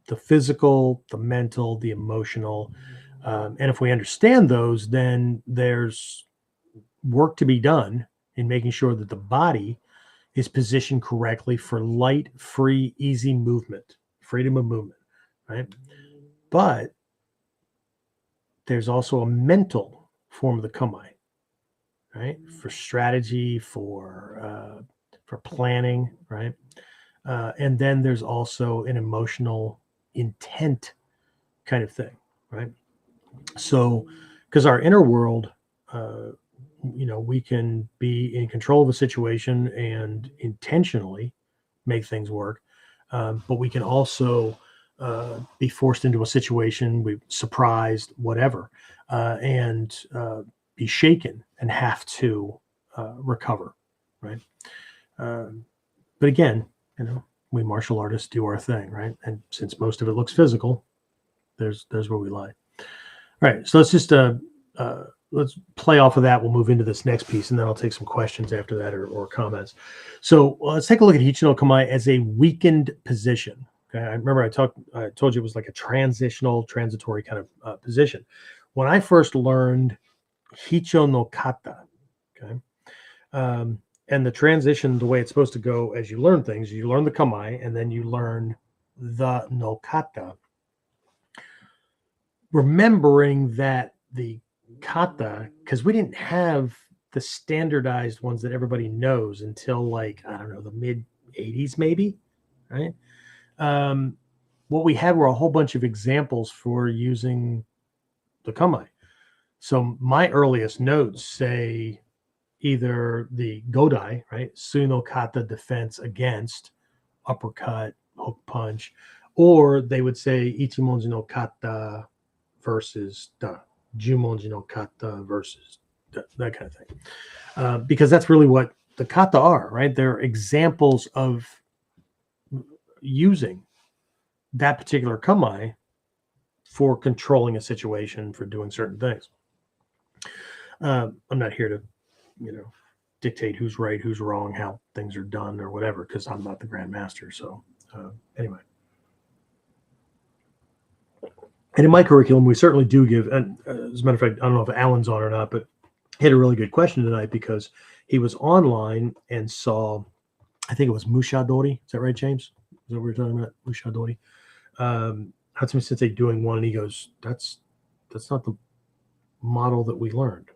the physical, the mental, the emotional, and if we understand those, then there's work to be done in making sure that the body is positioned correctly for light, free, easy movement, freedom of movement, right? But there's also a mental form of the kamae, right? For strategy, for planning, right? And then there's also an emotional intent kind of thing, right? So, because our inner world, we can be in control of a situation and intentionally make things work, but we can also be forced into a situation, we surprised, whatever, and be shaken and have to recover, right? But again, we martial artists do our thing, right? And since most of it looks physical, there's where we lie. All right, so let's just let's play off of that. We'll move into this next piece, and then I'll take some questions after that or comments. So let's take a look at Hicho no Kamae as a weakened position. Okay, I remember I told you it was like a transitory kind of position. When I first learned Hicho no Kata, okay, and the transition, the way it's supposed to go as you learn things, you learn the Kamae, and then you learn the no Kata. Remembering that the kata, because we didn't have the standardized ones that everybody knows until like, I don't know, the mid 80s, maybe, right? What we had were a whole bunch of examples for using the kamae. So my earliest notes say either the godai, right? Suno kata, defense against, uppercut, hook punch, or they would say ichimonji no kata versus the jumonji no kata versus that kind of thing. Because that's really what the kata are, right? They're examples of using that particular kamae for controlling a situation, for doing certain things. I'm not here to, dictate who's right, who's wrong, how things are done or whatever, because I'm not the Grand Master. So anyway. And in my curriculum, we certainly do give, and as a matter of fact, I don't know if Alan's on or not, but he had a really good question tonight because he was online and saw, I think it was Mushadori. Is that right, James? Is that what we were talking about? Mushadori. Hatsumi Sensei doing one, and he goes, that's not the model that we learned.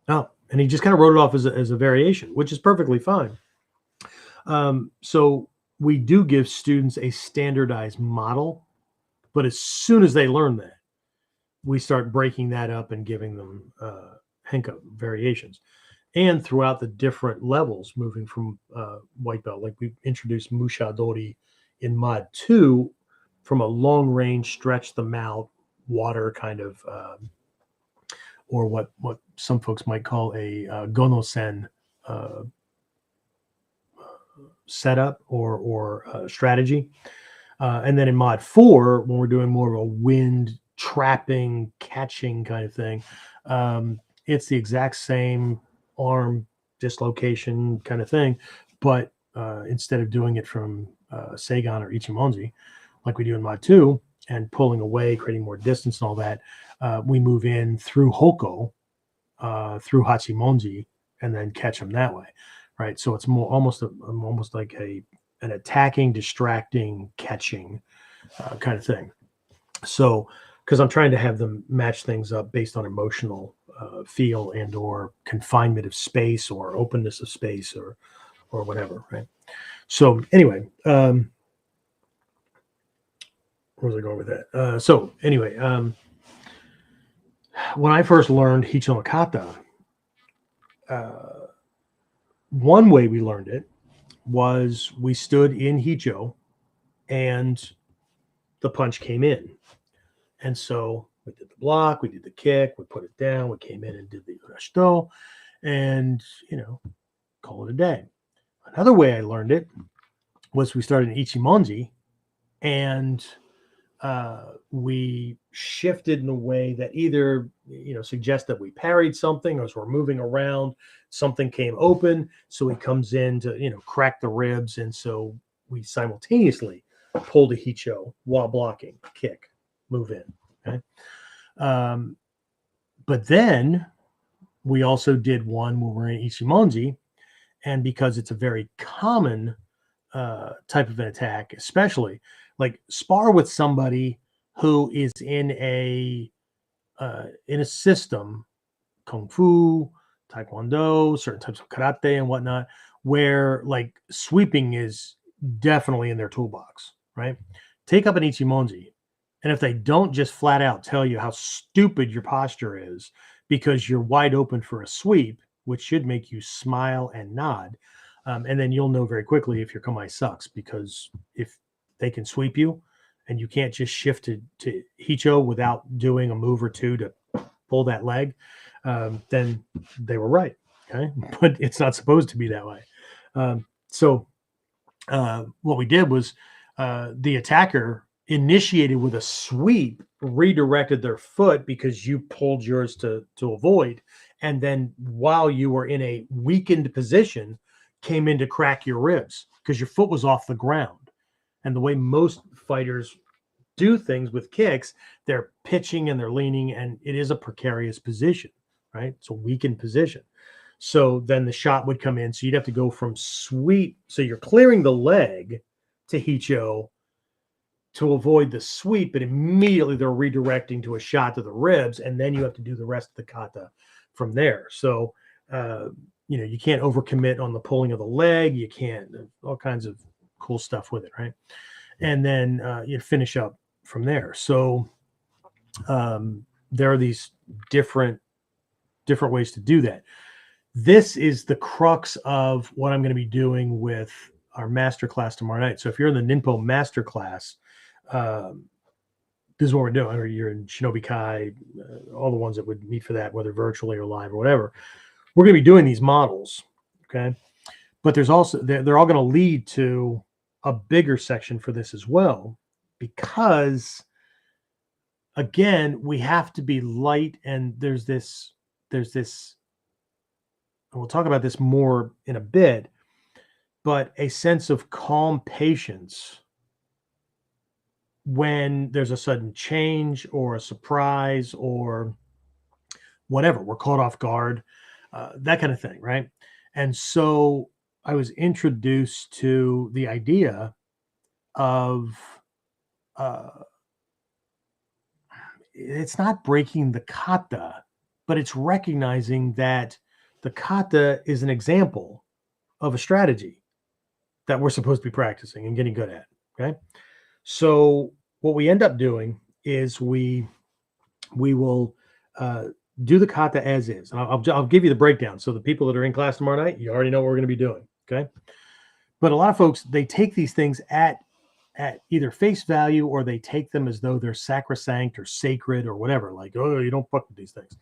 Oh, and he just kind of wrote it off as a variation, which is perfectly fine. So we do give students a standardized model, but as soon as they learn that, we start breaking that up and giving them Henko variations. And throughout the different levels, moving from white belt, like we introduced Mushadori in Mod 2 from a long range, stretch them out, water kind of, or what some folks might call a Gono-sen setup or strategy. And then in Mod 4, when we're doing more of a wind trapping, catching kind of thing, it's the exact same arm dislocation kind of thing, but instead of doing it from Seigan or Ichimonji, like we do in Mod 2, and pulling away, creating more distance and all that, we move in through Hoko, through Hachimonji, and then catch them that way, right? So it's more almost like an attacking, distracting, catching kind of thing. So, because I'm trying to have them match things up based on emotional feel and or confinement of space or openness of space or whatever, right? So anyway, where was I going with that? So anyway, when I first learned Hicho no Kata, one way we learned it was we stood in Hicho and the punch came in. And so we did the block, we did the kick, we put it down, we came in and did the urashito, and, call it a day. Another way I learned it was we started in Ichimonji, and we shifted in a way that either, suggests that we parried something, or as we're moving around, something came open. So he comes in to, crack the ribs. And so we simultaneously pull the Hicho while blocking, kick, move in. Okay. But then we also did one when we're in Ichimonji, and because it's a very common type of an attack, especially like spar with somebody who is in a system, kung fu, taekwondo, certain types of karate and whatnot, where like sweeping is definitely in their toolbox, right? Take up an Ichimonji, and if they don't just flat out tell you how stupid your posture is because you're wide open for a sweep, which should make you smile and nod, and then you'll know very quickly if your Kamae sucks, because if they can sweep you and you can't just shift to Hicho without doing a move or two to pull that leg, then they were right. Okay. But it's not supposed to be that way. So what we did was the attacker initiated with a sweep, redirected their foot because you pulled yours to avoid. And then while you were in a weakened position, came in to crack your ribs because your foot was off the ground. And the way most fighters do things with kicks, they're pitching and they're leaning, and it is a precarious position, right? It's a weakened position. So then the shot would come in. So you'd have to go from sweep. So you're clearing the leg to Hicho to avoid the sweep, but immediately they're redirecting to a shot to the ribs, and then you have to do the rest of the kata from there. So, you can't overcommit on the pulling of the leg. You can't, all kinds of cool stuff with it, right? And then you finish up from there. So there are these different ways to do that. This is the crux of what I'm going to be doing with our masterclass tomorrow night. So if you're in the Ninpo masterclass, this is what we're doing, or you're in Shinobi Kai, all the ones that would meet for that, whether virtually or live or whatever, we're going to be doing these models. Okay. But there's also, they're all going to lead to a bigger section for this as well, because again, we have to be light. And there's this, and we'll talk about this more in a bit, but a sense of calm patience when there's a sudden change or a surprise or whatever, we're caught off guard, that kind of thing, right? And so I was introduced to the idea of uh, it's not breaking the kata, but it's recognizing that the kata is an example of a strategy that we're supposed to be practicing and getting good at. Okay. So what we end up doing is we will do the kata as is. And I'll give you the breakdown. So the people that are in class tomorrow night, you already know what we're going to be doing. Okay. But a lot of folks, they take these things at either face value or they take them as though they're sacrosanct or sacred or whatever. Like, oh, you don't fuck with these things.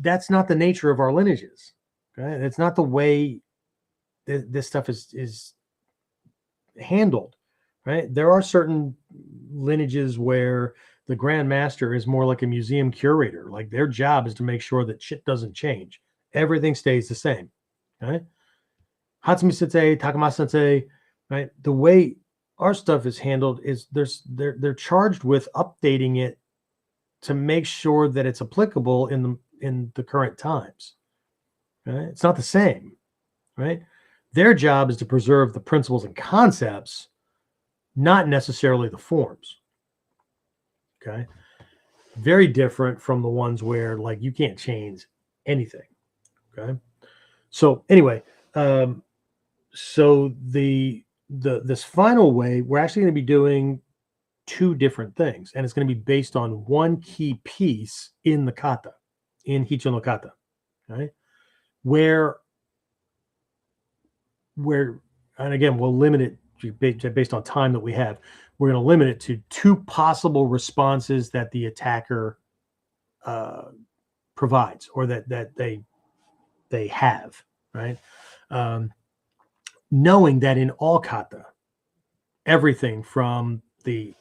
That's not the nature of our lineages. Okay. That's not the way this stuff is handled. Right. There are certain lineages where the Grand Master is more like a museum curator. Like their job is to make sure that shit doesn't change. Everything stays the same. Right. Hatsumi Sensei, Takama Sensei, right? The way our stuff is handled is they're charged with updating it to make sure that it's applicable in the current times. Right? It's not the same, right? Their job is to preserve the principles and concepts, not necessarily the forms. Okay. Very different from the ones where like you can't change anything. Okay. So anyway, so this final way, we're actually going to be doing two different things, and it's going to be based on one key piece in the kata, in Hicho no kata, right? Where, and again, we'll limit it based on time that we have. We're going to limit it to two possible responses that the attacker provides, or that they have, right? Knowing that in all kata, everything from the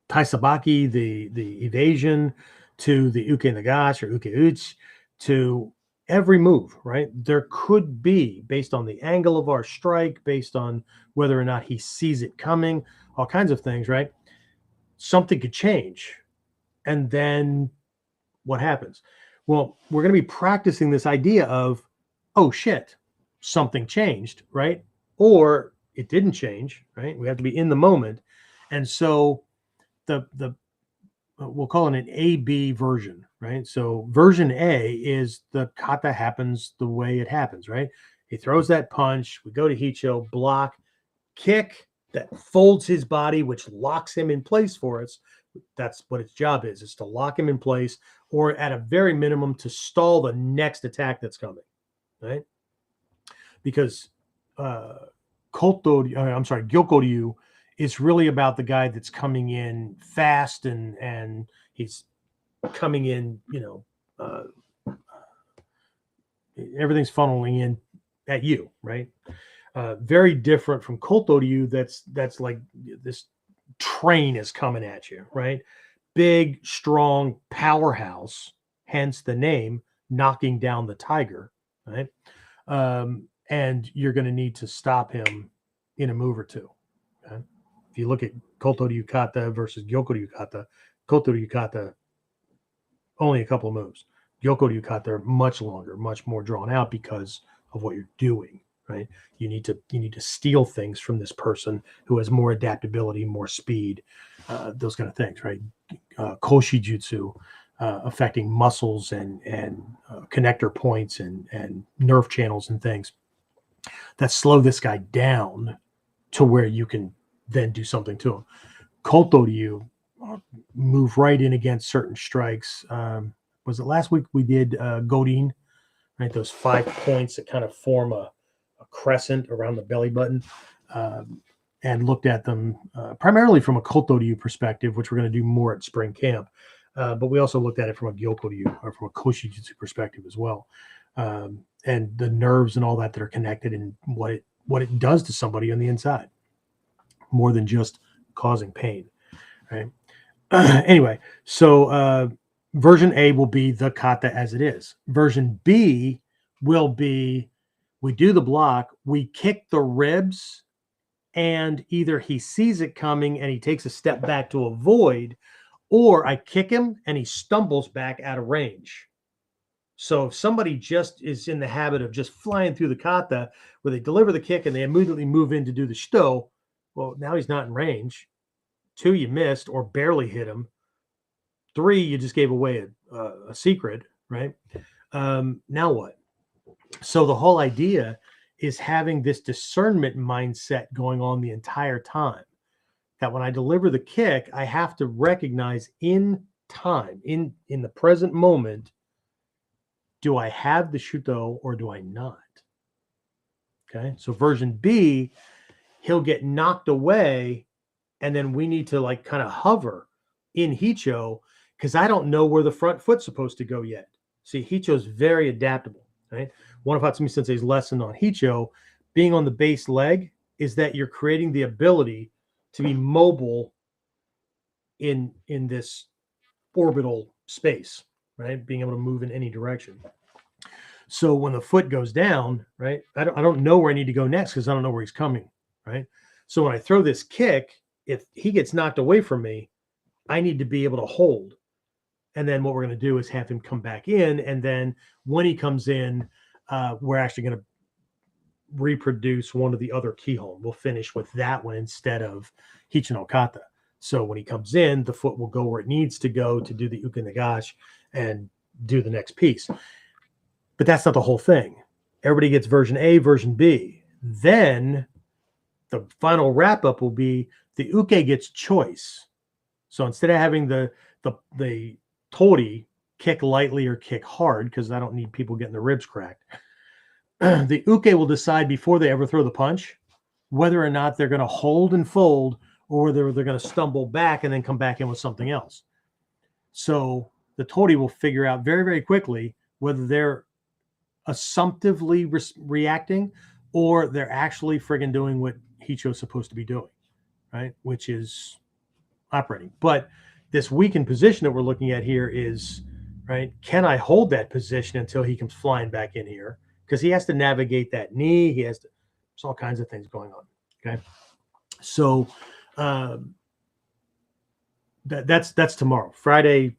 taisabaki, the evasion, to the uke nagash or uke uchi, to every move, right? There could be, based on the angle of our strike, based on whether or not he sees it coming, all kinds of things, right? Something could change. And then what happens? Well, we're going to be practicing this idea of, oh shit, something changed, right? Or it didn't change, right? We have to be in the moment. And so the we'll call it an A-B version, right? So version A is the kata happens the way it happens, right? He throws that punch, we go to Hicho, block, kick, that folds his body, which locks him in place for us. That's what its job is to lock him in place, or at a very minimum to stall the next attack that's coming, right? Because Gyokoryu is really about the guy that's coming in fast and he's coming in, everything's funneling in at you, right? Very different from Kotoryu, that's like this train is coming at you, right? Big, strong powerhouse, hence the name, knocking down the tiger, right? And you're going to need to stop him in a move or two. Okay? If you look at Kotoryu kata versus Gyokoryu kata, Kotoryu kata, only a couple of moves. Gyokoryu kata are much longer, much more drawn out because of what you're doing, right? You need to steal things from this person who has more adaptability, more speed, those kind of things, right? Koshi jutsu, affecting muscles and connector points and nerve channels and things that slow this guy down to where you can then do something to him. Kotoryu move right in against certain strikes. Was it last week we did Godin, right? Those 5 points that kind of form a crescent around the belly button, and looked at them primarily from a Kotoryu perspective, which we're going to do more at spring camp. But we also looked at it from a Gyokoryu or from a Koshijutsu perspective as well. And the nerves and all that are connected and what it does to somebody on the inside, more than just causing pain, right? Anyway, so version A will be the kata as it is. Version B will be, we do the block, we kick the ribs, and either he sees it coming and he takes a step back to avoid, or I kick him and he stumbles back out of range. So if somebody just is in the habit of just flying through the kata, where they deliver the kick and they immediately move in to do the shito, well, now he's not in range. 2, you missed or barely hit him. 3, you just gave away a secret, right? Now what? So the whole idea is having this discernment mindset going on the entire time, that when I deliver the kick, I have to recognize in time, in the present moment, do I have the shuto or do I not? Okay, so version B, he'll get knocked away, and then we need to like kind of hover in Hicho, because I don't know where the front foot's supposed to go yet. See, Hicho's very adaptable, right? One of Hatsumi Sensei's lesson on Hicho, being on the base leg, is that you're creating the ability to be mobile in this orbital space, right? Being able to move in any direction. So when the foot goes down, right, I don't know where I need to go next because I don't know where he's coming, right? So when I throw this kick, if he gets knocked away from me, I need to be able to hold. And then what we're going to do is have him come back in. And then when he comes in, we're actually going to reproduce one of the other kihon. We'll finish with that one instead of Hicho no Kata. So when he comes in, the foot will go where it needs to go to do the uke nagashi and do the next piece. But that's not the whole thing. Everybody gets version A, version B. Then the final wrap-up will be the uke gets choice. So instead of having the tori kick lightly or kick hard, because I don't need people getting their ribs cracked, the uke will decide before they ever throw the punch whether or not they're going to hold and fold, or whether they're going to stumble back and then come back in with something else. So the tori will figure out very, very quickly whether they're assumptively reacting or they're actually friggin' doing what Hicho's supposed to be doing, right? Which is operating. But this weakened position that we're looking at here is, right, can I hold that position until he comes flying back in here? Because he has to navigate that knee. He has to, there's all kinds of things going on, okay? So that's tomorrow. Friday,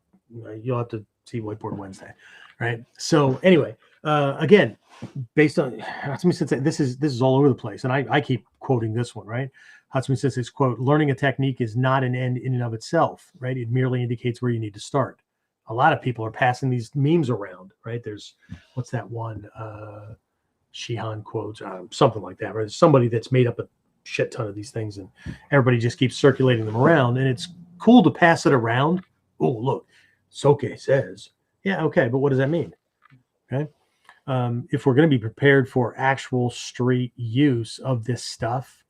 you'll have to see Whiteboard Wednesday, right? So anyway, again, based on Hatsumi Sensei, this is all over the place, and I keep quoting this one, right? Hatsumi Sensei's quote: "Learning a technique is not an end in and of itself, right? It merely indicates where you need to start." A lot of people are passing these memes around, right? There's what's that one? Shihan quotes, something like that, right? There's somebody that's made up a shit ton of these things, and everybody just keeps circulating them around, and it's cool to pass it around. Oh, look, Soke says, yeah, okay, but what does that mean? Okay. If we're going to be prepared for actual street use of this stuff,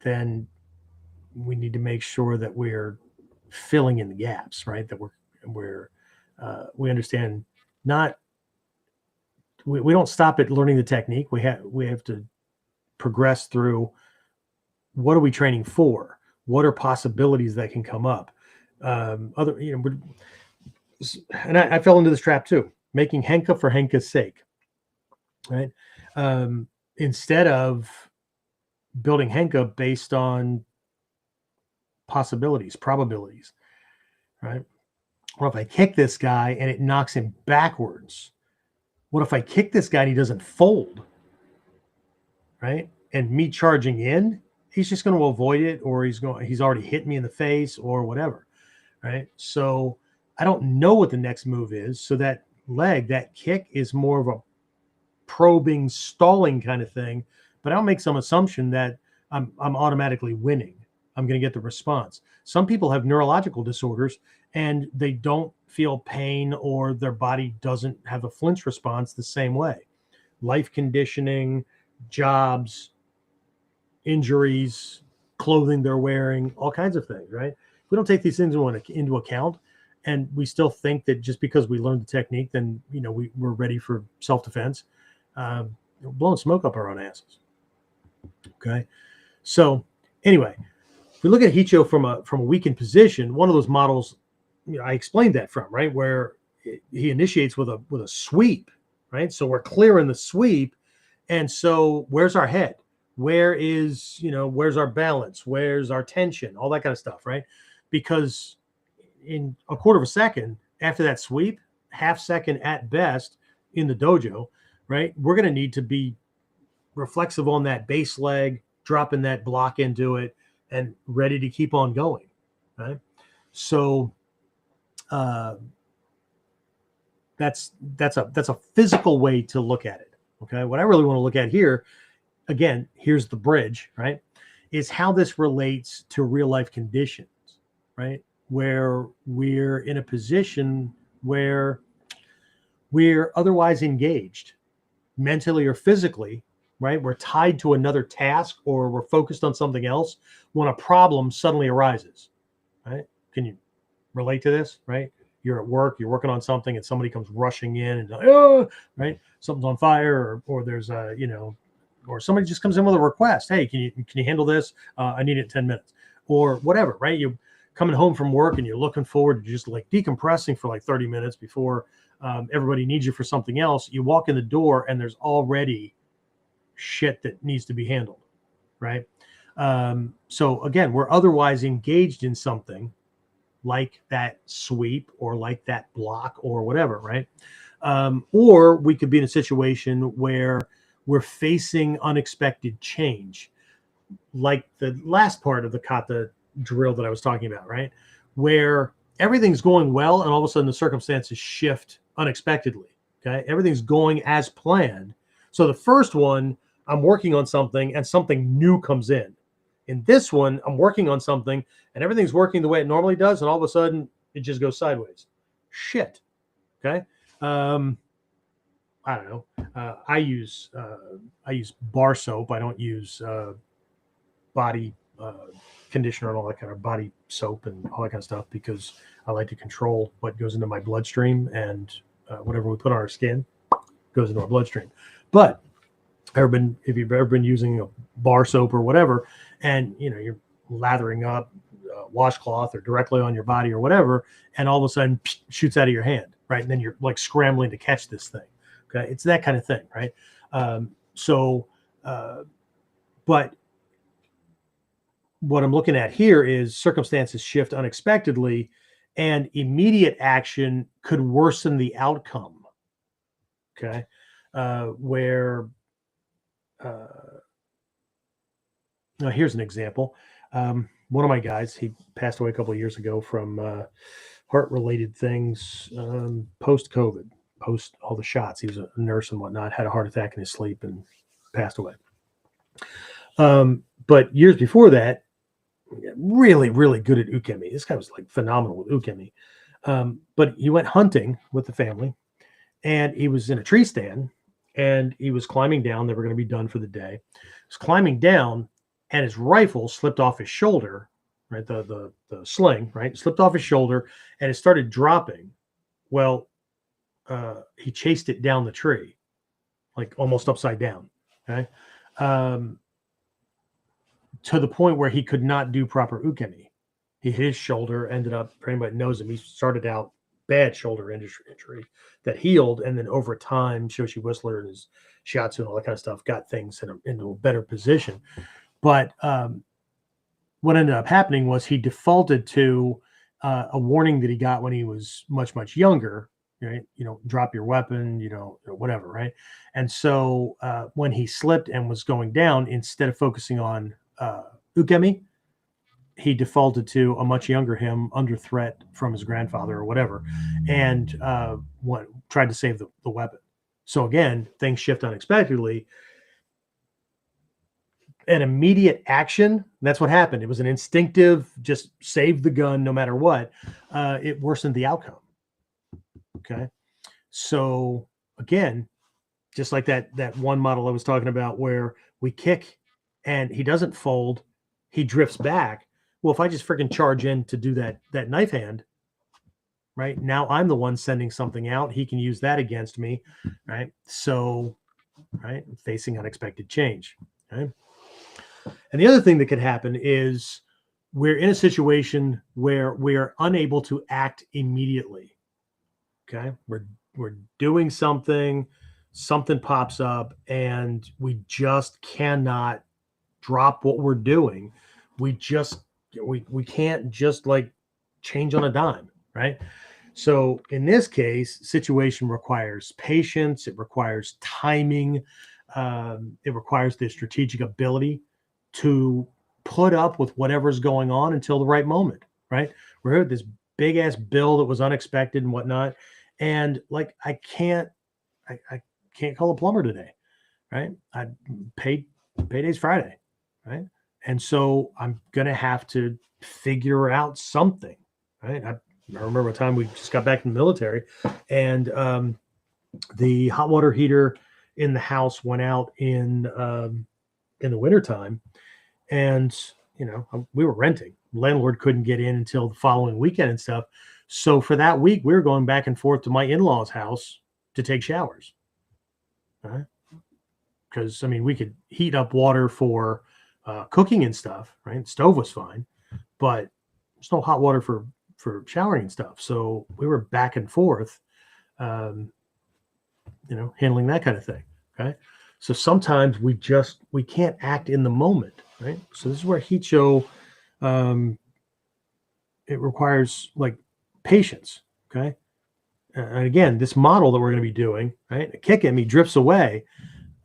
then we need to make sure that we're filling in the gaps, right? That we understand we don't stop at learning the technique. We have to progress through what are we training for? What are possibilities that can come up? And I fell into this trap too, making henka for henka's sake, right? Instead of building henka based on possibilities, probabilities, right? What if I kick this guy and it knocks him backwards? What if I kick this guy and he doesn't fold, right? And me charging in, he's just going to avoid it, or he's already hit me in the face or whatever, right? So I don't know what the next move is. So that leg, that kick is more of a probing, stalling kind of thing, but I'll make some assumption that I'm automatically winning. I'm going to get the response. Some people have neurological disorders and they don't feel pain, or their body doesn't have a flinch response the same way. Life conditioning, jobs, injuries, clothing they're wearing, all kinds of things, right? If we don't take these things into account, and we still think that just because we learned the technique, then we're ready for self-defense, blowing smoke up our own asses. Okay, so anyway, if we look at Hicho from a weakened position, one of those models, I explained that from, right, where he initiates with a sweep, right? So we're clearing the sweep, and so where's our head? where's our balance, where's our tension, all that kind of stuff, right? Because in a quarter of a second after that sweep, half second at best in the dojo, right, we're going to need to be reflexive on that base leg, dropping that block into it, and ready to keep on going, right? So that's a physical way to look at it. Okay, what I really want to look at here, again, here's the bridge, right, is how this relates to real life conditions, right, where we're in a position where we're otherwise engaged mentally or physically, right? We're tied to another task or we're focused on something else when a problem suddenly arises, right? Can you relate to this, right? You're at work, you're working on something, and somebody comes rushing in and like, oh, right, something's on fire, or there's a, or somebody just comes in with a request. Hey, can you handle this? I need it in 10 minutes, or whatever, right? You coming home from work and you're looking forward to just like decompressing for like 30 minutes before everybody needs you for something else. You walk in the door and there's already shit that needs to be handled, right? So again, we're otherwise engaged in something like that sweep or like that block or whatever, right? Or we could be in a situation where we're facing unexpected change, like the last part of the kata drill that I was talking about, right? Where everything's going well and all of a sudden the circumstances shift unexpectedly. Okay, everything's going as planned. So the first one, I'm working on something and something new comes in. In this one, I'm working on something and everything's working the way it normally does, and all of a sudden it just goes sideways. Shit. Okay. I don't know. I use bar soap. I don't use body conditioner and all that kind of body soap and all that kind of stuff, because I like to control what goes into my bloodstream, and whatever we put on our skin goes into our bloodstream. But if you've ever been using a bar soap or whatever, and you're lathering up a washcloth or directly on your body or whatever, and all of a sudden shoots out of your hand, right? And then you're like scrambling to catch this thing. Okay, it's that kind of thing, right? But what I'm looking at here is circumstances shift unexpectedly, and immediate action could worsen the outcome. Okay, where now here's an example. One of my guys, he passed away a couple of years ago from heart-related things, post-COVID, post all the shots. He was a nurse and whatnot, had a heart attack in his sleep and passed away. But years before that, really, really good at ukemi. This guy was like phenomenal with ukemi. But he went hunting with the family, and he was in a tree stand, and he was climbing down. They were going to be done for the day. He was climbing down, and his rifle slipped off his shoulder, right? The sling, right? Slipped off his shoulder, and it started dropping. Well, he chased it down the tree, like almost upside down. Okay. To the point where he could not do proper ukemi. He hit his shoulder, ended up, for anybody that knows him, he started out bad shoulder injury that healed, and then over time, Shoshi Whistler and his shiatsu and all that kind of stuff got things into a better position. But what ended up happening was he defaulted to a warning that he got when he was much, much younger, right? Drop your weapon, whatever, right? And so when he slipped and was going down, instead of focusing on ukemi, he defaulted to a much younger him under threat from his grandfather or whatever, and tried to save the weapon. So again, things shift unexpectedly. An immediate action, that's what happened. It was an instinctive, just save the gun no matter what. It worsened the outcome. Okay. So again, just like that one model I was talking about where we kick and he doesn't fold, he drifts back. Well, if I just freaking charge in to do that knife hand, right? Now I'm the one sending something out. He can use that against me, right? So, right, facing unexpected change. Okay. And the other thing that could happen is we're in a situation where we are unable to act immediately. Okay. We're doing something pops up and we just cannot drop what we're doing. We can't just like change on a dime, right? So in this case, situation requires patience. It requires timing. It requires the strategic ability to put up with whatever's going on until the right moment, right? We're here with this big ass bill that was unexpected and whatnot. And like, I can't call a plumber today, right? I payday's Friday, right? And so I'm going to have to figure out something, right? I remember a time we just got back from the military, and the hot water heater in the house went out in the wintertime, and we were renting. Landlord couldn't get in until the following weekend and stuff. So for that week, we were going back and forth to my in-laws' house to take showers, right? Because we could heat up water for cooking and stuff, right? Stove was fine, but there's no hot water for showering and stuff. So we were back and forth, handling that kind of thing. Okay. So sometimes we can't act in the moment, right? So this is where Hicho, it requires like patience. Okay. And again, this model that we're going to be doing, right? A kick at me drifts away.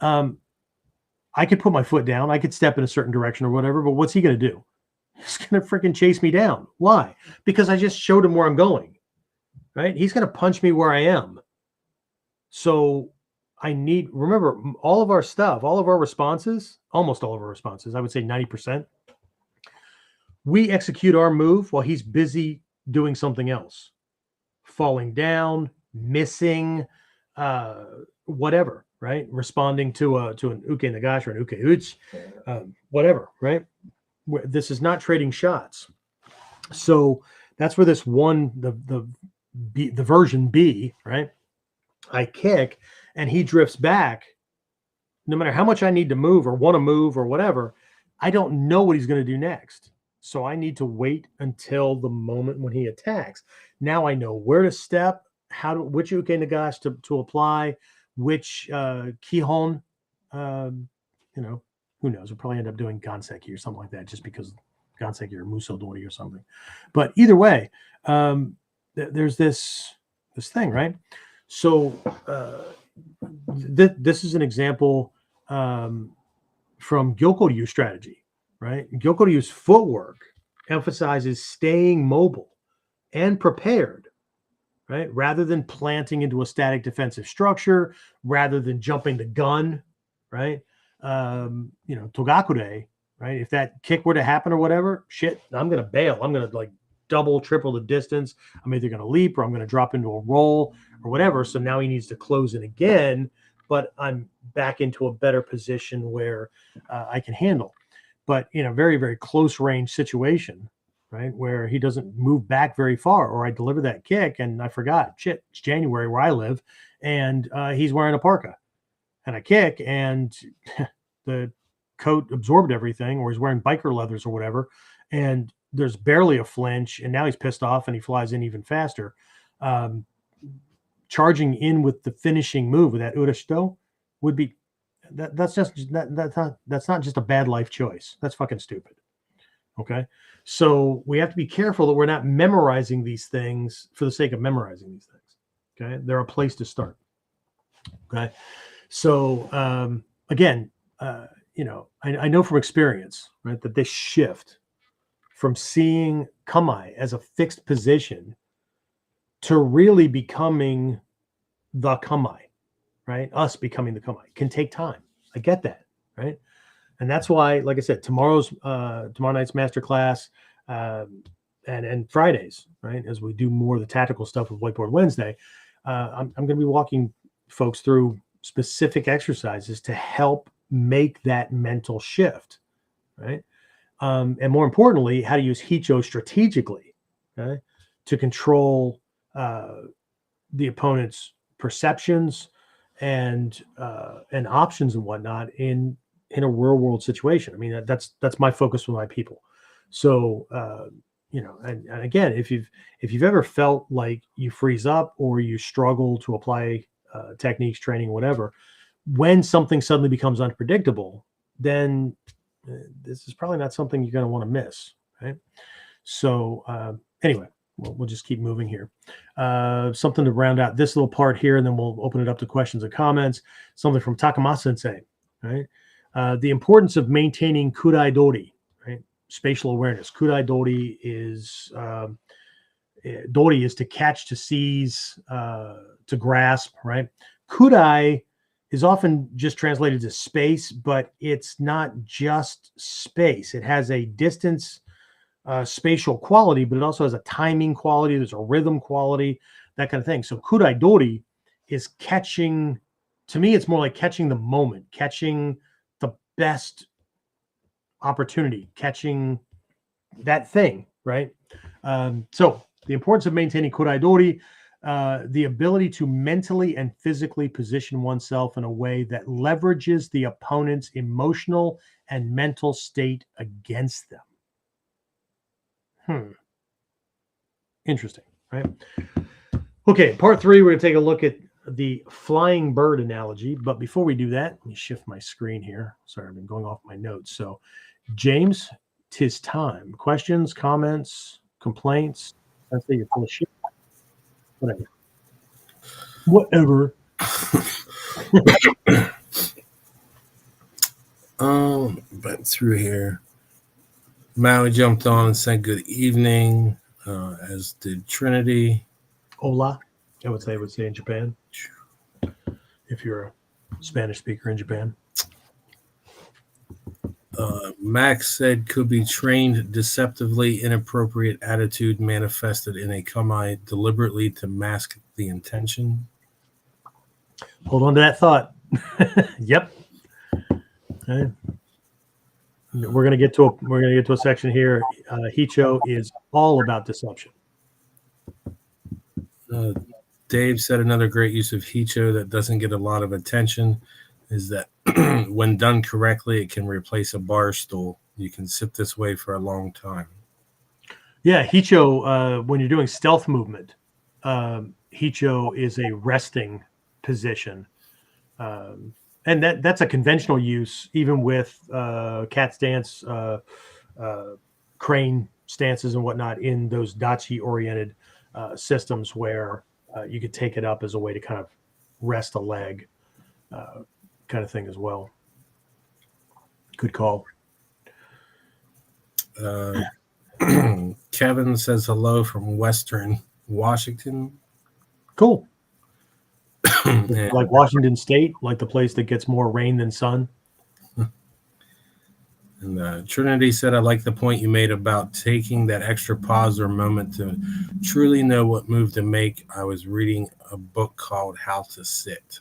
I could put my foot down. I could step in a certain direction or whatever, but what's he going to do? He's going to freaking chase me down. Why? Because I just showed him where I'm going, right? He's going to punch me where I am. So remember, all of our stuff, all of our responses, almost all of our responses, I would say 90%, we execute our move while he's busy doing something else, falling down, missing, whatever, right? Responding to an uke nagashi or an uke uchi, whatever, right? This is not trading shots. So that's where this one, the version B, right? I kick and he drifts back. No matter how much I need to move or want to move or whatever, I don't know what he's going to do next. So I need to wait until the moment when he attacks. Now I know where to step, which uke nagashi to apply, which kihon, who knows? We'll probably end up doing ganseki or something like that, just because ganseki or muso dori or something. But either way, there's this thing, right? So this is an example from Gyokoryu strategy, right? Gyokoryu's footwork emphasizes staying mobile and prepared, right? Rather than planting into a static defensive structure, rather than jumping the gun, right? Togakure, right? If that kick were to happen or whatever, shit, I'm going to bail. I'm going to like double, triple the distance. I'm either going to leap or I'm going to drop into a roll or whatever. So now he needs to close in again, but I'm back into a better position where I can handle. But in a very, very close range situation, right, where he doesn't move back very far, or I deliver that kick and I forgot, shit, it's January where I live, and he's wearing a parka. And I kick and the coat absorbed everything, or he's wearing biker leathers or whatever, and there's barely a flinch, and now he's pissed off and he flies in even faster. Charging in with the finishing move with that urashito would be that's not just a bad life choice. That's fucking stupid. Okay, so we have to be careful that we're not memorizing these things for the sake of memorizing these things. Okay, they're a place to start. Okay. So again, I know from experience, right, that this shift from seeing Kamae as a fixed position to really becoming the Kamae, right? Us becoming the Kamae can take time. I get that, right? And that's why, like I said, tomorrow night's masterclass and Fridays, right, as we do more of the tactical stuff with Whiteboard Wednesday, I'm going to be walking folks through specific exercises to help make that mental shift, right? And more importantly, how to use Hicho strategically, okay, to control the opponent's perceptions and options and whatnot in a real world situation. I mean, that's my focus with my people. So and again, if you've ever felt like you freeze up or you struggle to apply techniques, training, whatever, when something suddenly becomes unpredictable, then this is probably not something you're going to want to miss, right? So anyway, we'll just keep moving here. Something to round out this little part here, and then we'll open it up to questions and comments. Something from Takama Sensei, right? The importance of maintaining kudai dori, right? Spatial awareness. Kudai dori is to catch, to seize, to grasp, right? Kudai is often just translated to space, but it's not just space. It has a distance spatial quality, but it also has a timing quality. There's a rhythm quality, that kind of thing. So kudai dori is catching, to me, it's more like catching the moment, catching the best opportunity, catching that thing, right? So the importance of maintaining kudai dori, the ability to mentally and physically position oneself in a way that leverages the opponent's emotional and mental state against them. Interesting, right? Okay, part 3, we're going to take a look at the flying bird analogy. But before we do that, let me shift my screen here. Sorry, I've been going off my notes. So, James, 'tis time. Questions, comments, complaints? I say you're full of shit. Whatever. But through here, Maui jumped on and said good evening, as did Trinity. Hola, I would say in Japan, if you're a Spanish speaker in Japan. Max said could be trained deceptively inappropriate attitude manifested in a kamae deliberately to mask the intention. Hold on to that thought. Yep. Okay. We're gonna get to a section here. Hicho is all about deception. Dave said another great use of Hicho that doesn't get a lot of attention is that when done correctly, it can replace a bar stool. You can sit this way for a long time. Yeah, Hicho, when you're doing stealth movement, Hicho is a resting position. And that's a conventional use, even with cat stance, crane stances and whatnot in those dachi-oriented systems where you could take it up as a way to kind of rest a leg kind of thing as well. Good call. Kevin says hello from Western Washington. Cool. Like Washington State, like the place that gets more rain than sun. And Trinity said, I like the point you made about taking that extra pause or moment to truly know what move to make. I was reading a book called How to Sit.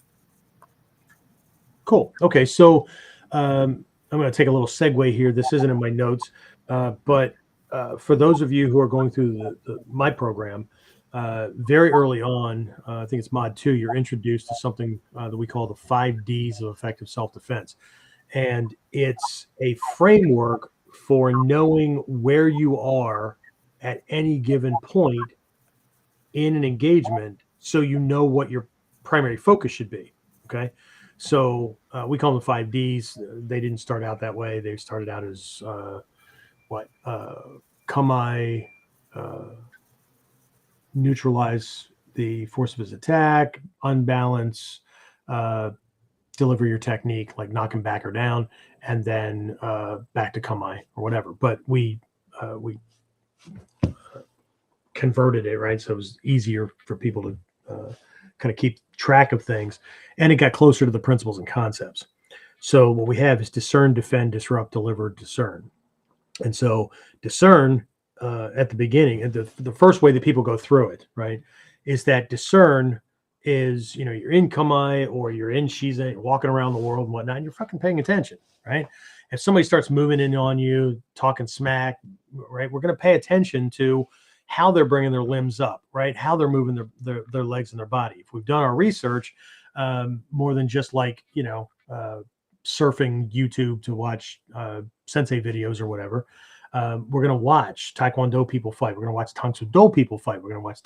Cool. Okay, so I'm going to take a little segue here. This isn't in my notes, but for those of you who are going through my program, very early on, I think it's Mod 2, you're introduced to something that we call the 5 Ds of effective self-defense. And it's a framework for knowing where you are at any given point in an engagement so you know what your primary focus should be, okay? So we call them the 5 Ds. They didn't start out that way. They started out as Kamae, neutralize the force of his attack, unbalance, deliver your technique, like knock him back or down, and then back to Kamae or whatever. But we converted it, right? So it was easier for people to kind of keep track of things, and it got closer to the principles and concepts. So what we have is discern, defend, disrupt, deliver, discern. And so discern at the beginning, and the first way that people go through it, right, is that discern is, you're in Kamae or you're in Shizen, walking around the world and whatnot, and you're fucking paying attention, right? If somebody starts moving in on you, talking smack, right, we're going to pay attention to how they're bringing their limbs up, right? How they're moving their legs and their body. If we've done our research, more than just like, surfing YouTube to watch sensei videos or whatever, we're going to watch Taekwondo people fight. We're going to watch Tang Soo Do people fight. We're going to watch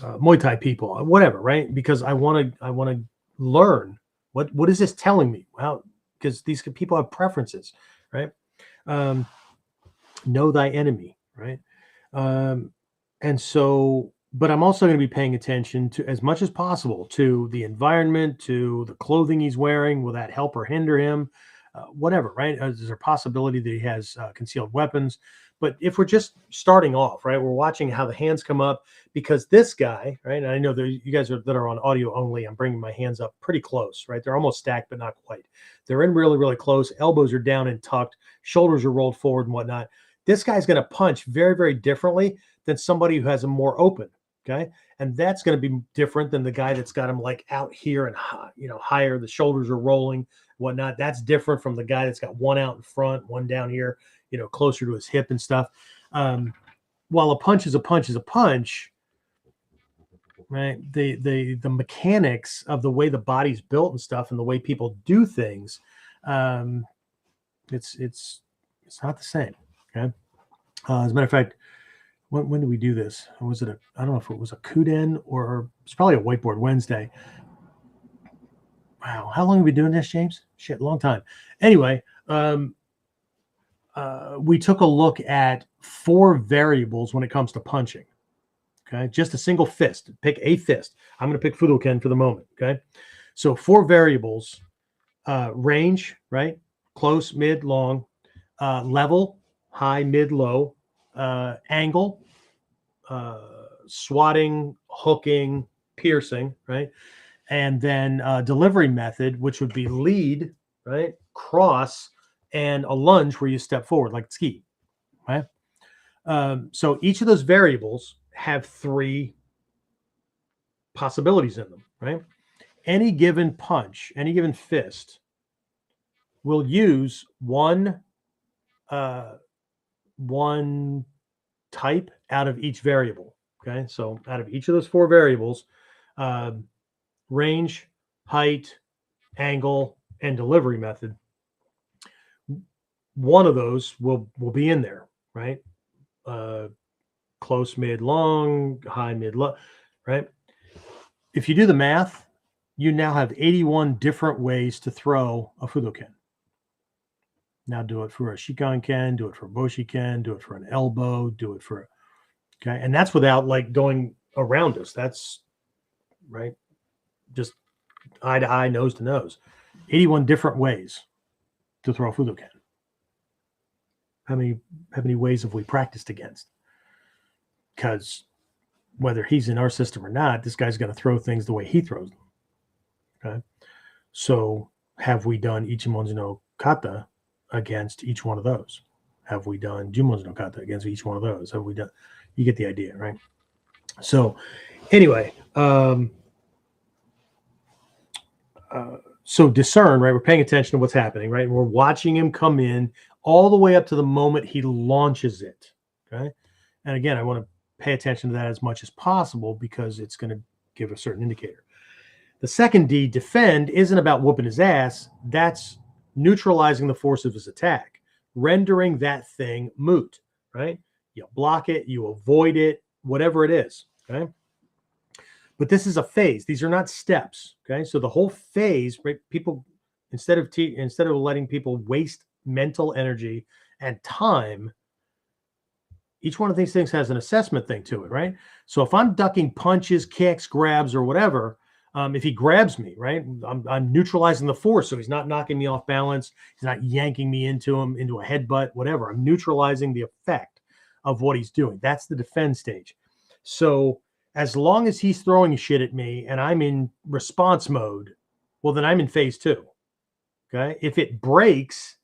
Muay Thai people, whatever, right? Because I want to learn what is this telling me? Well, because these people have preferences, right? Know thy enemy, right? And so, but I'm also going to be paying attention to, as much as possible, to the environment, to the clothing he's wearing. Will that help or hinder him? Whatever, right? Is there a possibility that he has concealed weapons? But if we're just starting off, right, we're watching how the hands come up, because this guy, right, and I know that you guys that are on audio only, I'm bringing my hands up pretty close, right? They're almost stacked, but not quite. They're in really, really close. Elbows are down and tucked. Shoulders are rolled forward and whatnot. This guy's going to punch very, very differently than somebody who has them more open, okay? And that's going to be different than the guy that's got him like out here and higher. The shoulders are rolling, whatnot. That's different from the guy that's got one out in front, one down here, closer to his hip and stuff. While a punch is a punch is a punch, right? The mechanics of the way the body's built and stuff, and the way people do things, it's not the same. Okay. As a matter of fact, when did we do this? Was it I don't know if it was a KUDEN or it's probably a Whiteboard Wednesday. Wow. How long have we been doing this, James? Shit, long time. Anyway, we took a look at 4 variables when it comes to punching. Okay. Just a single fist. Pick a fist. I'm going to pick Fudoken for the moment. Okay. So 4 variables, range, right? Close, mid, long, level, high, mid, low, angle, swatting, hooking, piercing, right? And then delivery method, which would be lead, right? Cross, and a lunge where you step forward like ski, right? So each of those variables have 3 possibilities in them, right? Any given punch, any given fist will use one type out of each variable. Okay, so out of each of those 4 variables, range, height, angle, and delivery method, one of those will be in there, right? Close, mid, long, high, mid, low, right? If you do the math, you now have 81 different ways to throw a Fudoken. Now do it for a Shikanken, do it for a Boshiken, do it for an elbow, do it for, okay? And that's without like going around us. That's, right, just eye to eye, nose to nose. 81 different ways to throw a Fudoken. How many ways have we practiced against? Because whether he's in our system or not, this guy's going to throw things the way he throws them. Okay. So have we done Ichimonji no Kata against each one of those? Have we done Jumonji no Kata against each one of those? Have we done, you get the idea, right? So anyway, so discern, right? We're paying attention to what's happening, right? And we're watching him come in all the way up to the moment he launches it. Okay. And again, I want to pay attention to that as much as possible because it's going to give a certain indicator. The second D, defend, isn't about whooping his ass. That's neutralizing the force of his attack, rendering that thing moot, right? You block it, you avoid it, whatever it is, okay? But this is a phase. These are not steps, okay? So the whole phase, right? People, instead of letting people waste mental energy and time, each one of these things has an assessment thing to it, right? So if I'm ducking punches, kicks, grabs, or whatever, if he grabs me, right, I'm neutralizing the force, so he's not knocking me off balance. He's not yanking me into a headbutt, whatever. I'm neutralizing the effect of what he's doing. That's the defend stage. So as long as he's throwing shit at me and I'm in response mode, well, then I'm in phase 2. Okay. If it breaks,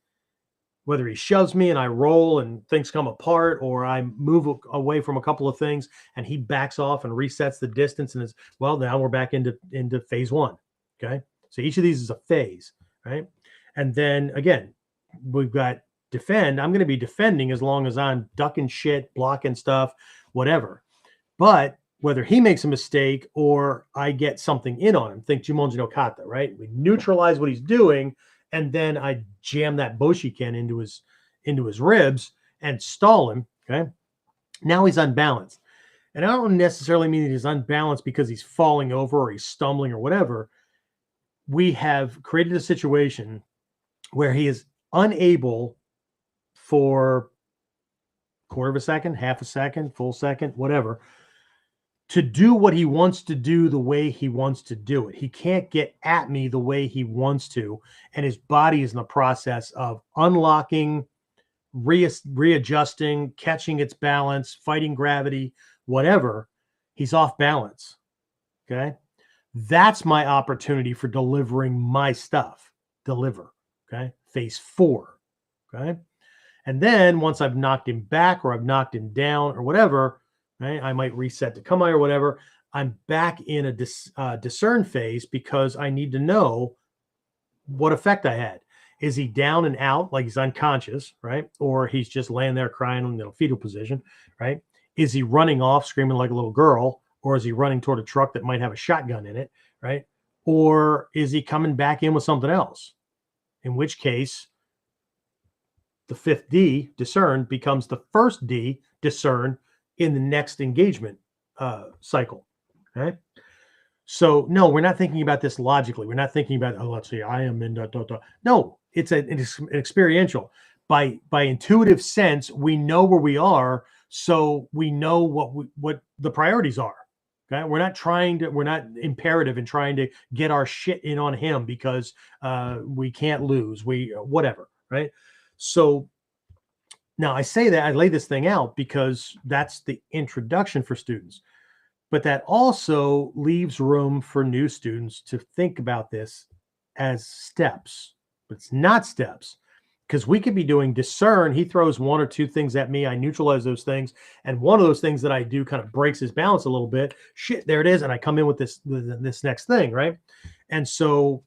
whether he shoves me and I roll and things come apart, or I move away from a couple of things and he backs off and resets the distance, and well, now we're back into phase 1. Okay. So each of these is a phase, right? And then again, we've got defend. I'm going to be defending as long as I'm ducking shit, blocking stuff, whatever. But whether he makes a mistake or I get something in on him, think Jumonji no Kata, right? We neutralize what he's doing, and then I jam that Boshiken into his ribs and stall him. Okay. Now he's unbalanced. And I don't necessarily mean that he's unbalanced because he's falling over or he's stumbling or whatever. We have created a situation where he is unable for quarter of a second, half a second, full second, whatever, to do what he wants to do the way he wants to do it. He can't get at me the way he wants to. And his body is in the process of unlocking, readjusting, catching its balance, fighting gravity, whatever. He's off balance. Okay. That's my opportunity for delivering my stuff. Deliver. Okay. Phase 4. Okay. And then once I've knocked him back or I've knocked him down or whatever, right, I might reset to Kamae or whatever. I'm back in a discern phase because I need to know what effect I had. Is he down and out, like he's unconscious, right? Or he's just laying there crying in the fetal position, right? Is he running off screaming like a little girl? Or is he running toward a truck that might have a shotgun in it, right? Or is he coming back in with something else? In which case, the 5th D, discern, becomes the 1st D, discern, in the next engagement cycle. Okay. So no, we're not thinking about this logically. We're not thinking about, oh, let's see, I am in No, it's an experiential. By intuitive sense, we know where we are, so we know what the priorities are. Okay, we're not imperative in trying to get our shit in on him because we can't lose. Whatever, right? So now I say that I lay this thing out because that's the introduction for students. But that also leaves room for new students to think about this as steps. But it's not steps, because we could be doing discern. He throws 1 or 2 things at me. I neutralize those things. And one of those things that I do kind of breaks his balance a little bit. Shit, there it is. And I come in with this next thing, right? And so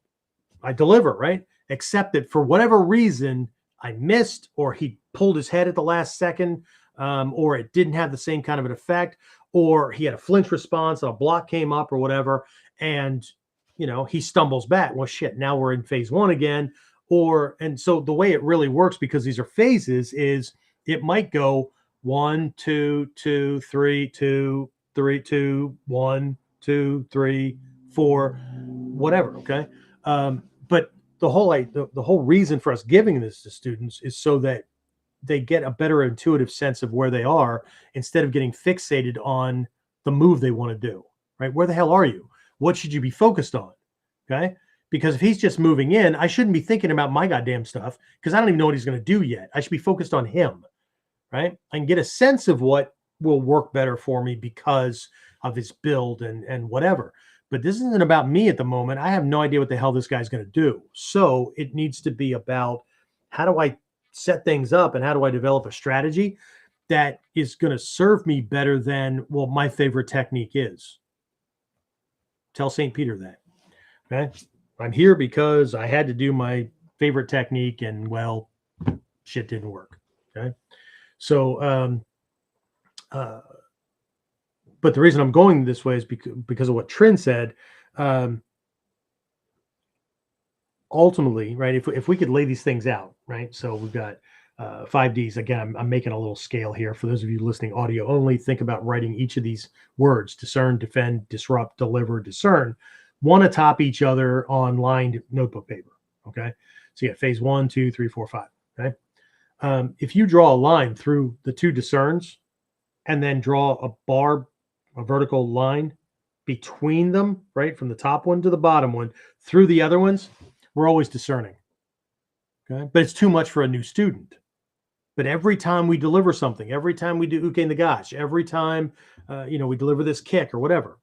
I deliver, right? Except that for whatever reason, I missed, or he pulled his head at the last second, or it didn't have the same kind of an effect, or he had a flinch response, a block came up or whatever, and he stumbles back. Well, shit, now we're in phase 1 again. And so the way it really works, because these are phases, is it might go 1, 2, 2, 3, 2, 3, 2, 1, 2, 3, 4, whatever. Okay. But the whole reason for us giving this to students is so that they get a better intuitive sense of where they are, instead of getting fixated on the move they want to do, right? Where the hell are you? What should you be focused on? Okay. Because if he's just moving in, I shouldn't be thinking about my goddamn stuff, because I don't even know what he's going to do yet. I should be focused on him, right? I can get a sense of what will work better for me because of his build and whatever. But this isn't about me at the moment. I have no idea what the hell this guy's going to do. So it needs to be about, how do I set things up and how do I develop a strategy that is going to serve me better than, well, my favorite technique is. Tell St. Peter that. Okay. I'm here because I had to do my favorite technique, and well, shit didn't work. Okay. So, but the reason I'm going this way is because of what Trin said. Ultimately, right, if we could lay these things out, right? So we've got 5 Ds. Again, I'm making a little scale here. For those of you listening audio only, think about writing each of these words: discern, defend, disrupt, deliver, discern, one atop each other on lined notebook paper. Okay. So you got phase 1, 2, 3, 4, 5. Okay. If you draw a line through the 2 discerns and then draw a vertical line between them, right, from the top one to the bottom one through the other ones, we're always discerning. Okay. But it's too much for a new student. But every time we deliver something, every time we do uke nagash, every time, we deliver this kick or whatever,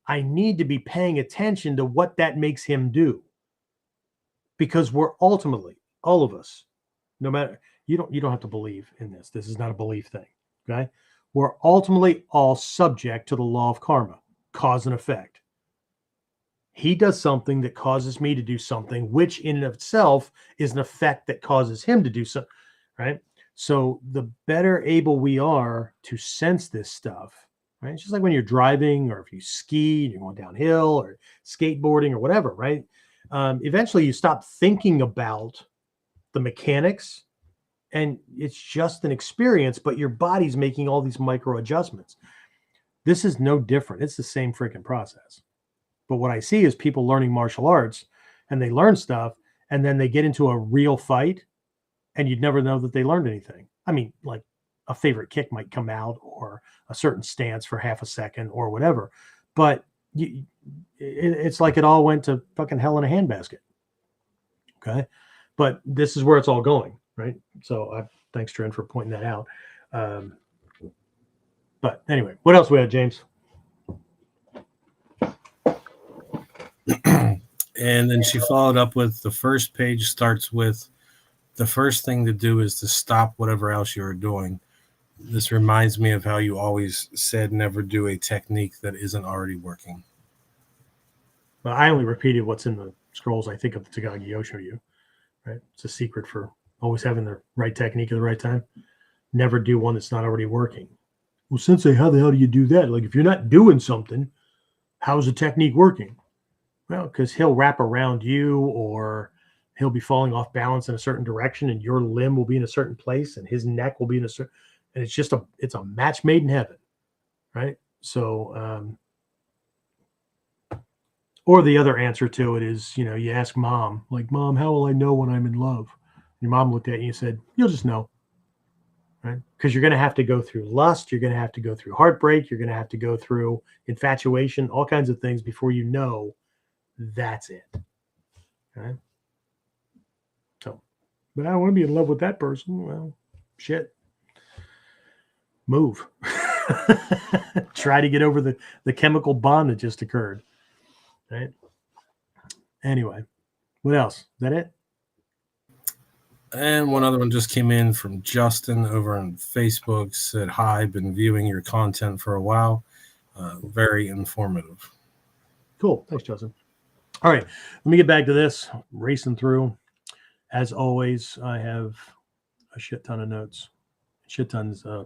I need to be paying attention to what that makes him do. Because we're ultimately, all of us, no matter, you don't have to believe in this. This is not a belief thing. Okay. We're ultimately all subject to the law of karma, cause and effect. He does something that causes me to do something, which in and of itself is an effect that causes him to do something, right? So the better able we are to sense this stuff, right? It's just like when you're driving, or if you ski and you're going downhill, or skateboarding or whatever, right? Eventually you stop thinking about the mechanics, and it's just an experience, but your body's making all these micro adjustments. This is no different. It's the same freaking process. But what I see is people learning martial arts, and they learn stuff, and then they get into a real fight, and you'd never know that they learned anything. I mean, like a favorite kick might come out, or a certain stance for half a second, or whatever. But it's like it all went to fucking hell in a handbasket. Okay, but this is where it's all going, right? So thanks, Trent, for pointing that out. But anyway, what else we had, James? And then she followed up with the first page starts with the first thing to do is to stop whatever else you are doing. This reminds me of how you always said never do a technique that isn't already working. Well, I only repeated what's in the scrolls, I think, of the Tagagi Yosho-ryu, right? It's a secret for always having the right technique at the right time. Never do one that's not already working. Well, Sensei, how the hell do you do that? Like, if you're not doing something, how's the technique working? Well, because he'll wrap around you, or he'll be falling off balance in a certain direction, and your limb will be in a certain place, and his neck will be in a certain, and it's a match made in heaven, right? So, or the other answer to it is, you ask mom, like, Mom, how will I know when I'm in love? Your mom looked at you and said, you'll just know, right? Because you're going to have to go through lust, you're going to have to go through heartbreak, you're going to have to go through infatuation, all kinds of things before you know that's it. Okay. So, but I don't want to be in love with that person. Well, shit. Move. Try to get over the chemical bond that just occurred. Right. Anyway, what else? Is that it? And one other one just came in from Justin over on Facebook. Said, hi, been viewing your content for a while. Very informative. Cool. Thanks, Justin. All right, let me get back to this. Racing through. As always, I have a shit ton of notes. Shit ton's a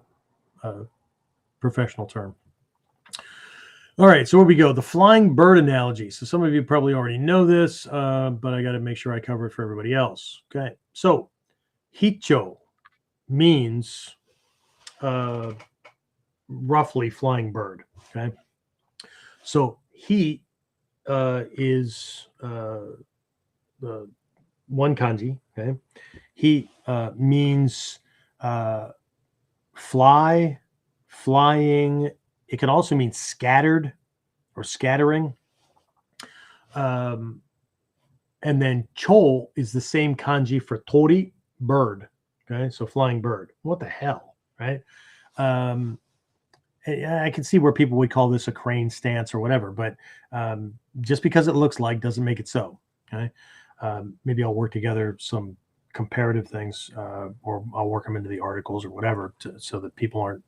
professional term. All right, so where we go. The flying bird analogy. So some of you probably already know this, but I got to make sure I cover it for everybody else. Okay, so Hicho means roughly flying bird. Okay, so he is the one kanji. Okay, he means fly, flying. It can also mean scattered or scattering. And then chol is the same kanji for tori, bird. Okay, so flying bird. What the hell, right? I can see where people would call this a crane stance or whatever, but just because it looks like doesn't make it so. Okay, maybe I'll work together some comparative things, or I'll work them into the articles or whatever, so that people aren't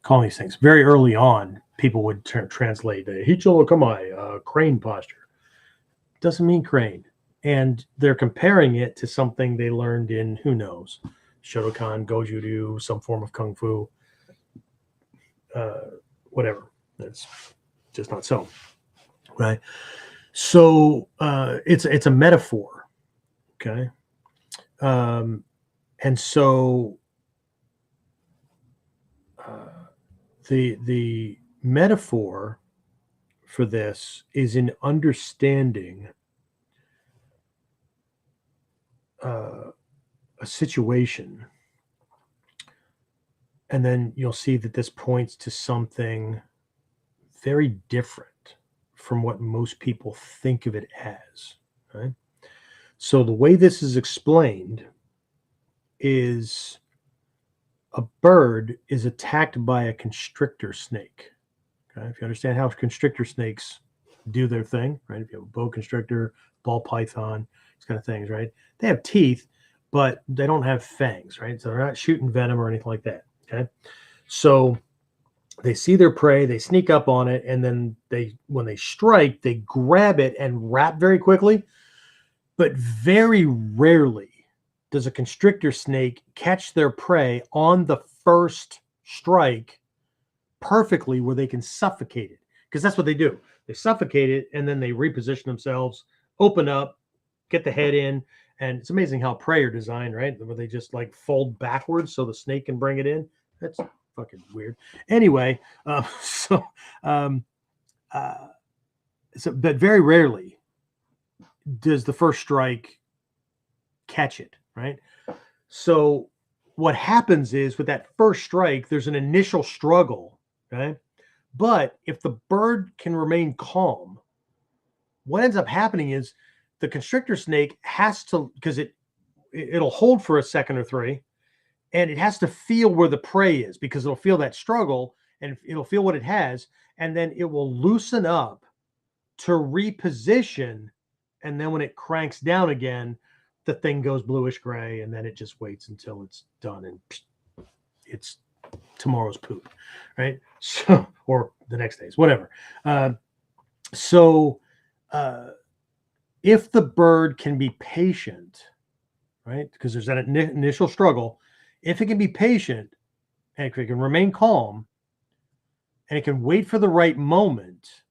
calling these things. Very early on, people would translate Hicho Kamae, crane posture. Doesn't mean crane, and they're comparing it to something they learned in, who knows, Shotokan, Goju-ryu, some form of kung fu. Whatever. That's just not so, right? So it's a metaphor, okay? And so the metaphor for this is in understanding a situation. And then you'll see that this points to something very different from what most people think of it as. Right? So the way this is explained is a bird is attacked by a constrictor snake. Okay? If you understand how constrictor snakes do their thing, right? If you have a boa constrictor, ball python, these kind of things, right? They have teeth, but they don't have fangs, right? So they're not shooting venom or anything like that. Okay, so they see their prey, they sneak up on it, and then when they strike, they grab it and wrap very quickly. But very rarely does a constrictor snake catch their prey on the first strike perfectly where they can suffocate it, because that's what they do. They suffocate it, and then they reposition themselves, open up, get the head in. And it's amazing how prey are designed, right? Where they just like fold backwards so the snake can bring it in. That's fucking weird. Anyway, but very rarely does the first strike catch it, right? So what happens is with that first strike, there's an initial struggle, okay? But if the bird can remain calm, what ends up happening is the constrictor snake has to, because it'll hold for a second or three, and it has to feel where the prey is, because it'll feel that struggle and it'll feel what it has, and then it will loosen up to reposition. And then when it cranks down again, the thing goes bluish gray, and then it just waits until it's done, and it's tomorrow's poop, right? So, or the next day's, whatever. If the bird can be patient, right, because there's that initial struggle, if it can be patient and if it can remain calm and it can wait for the right moment,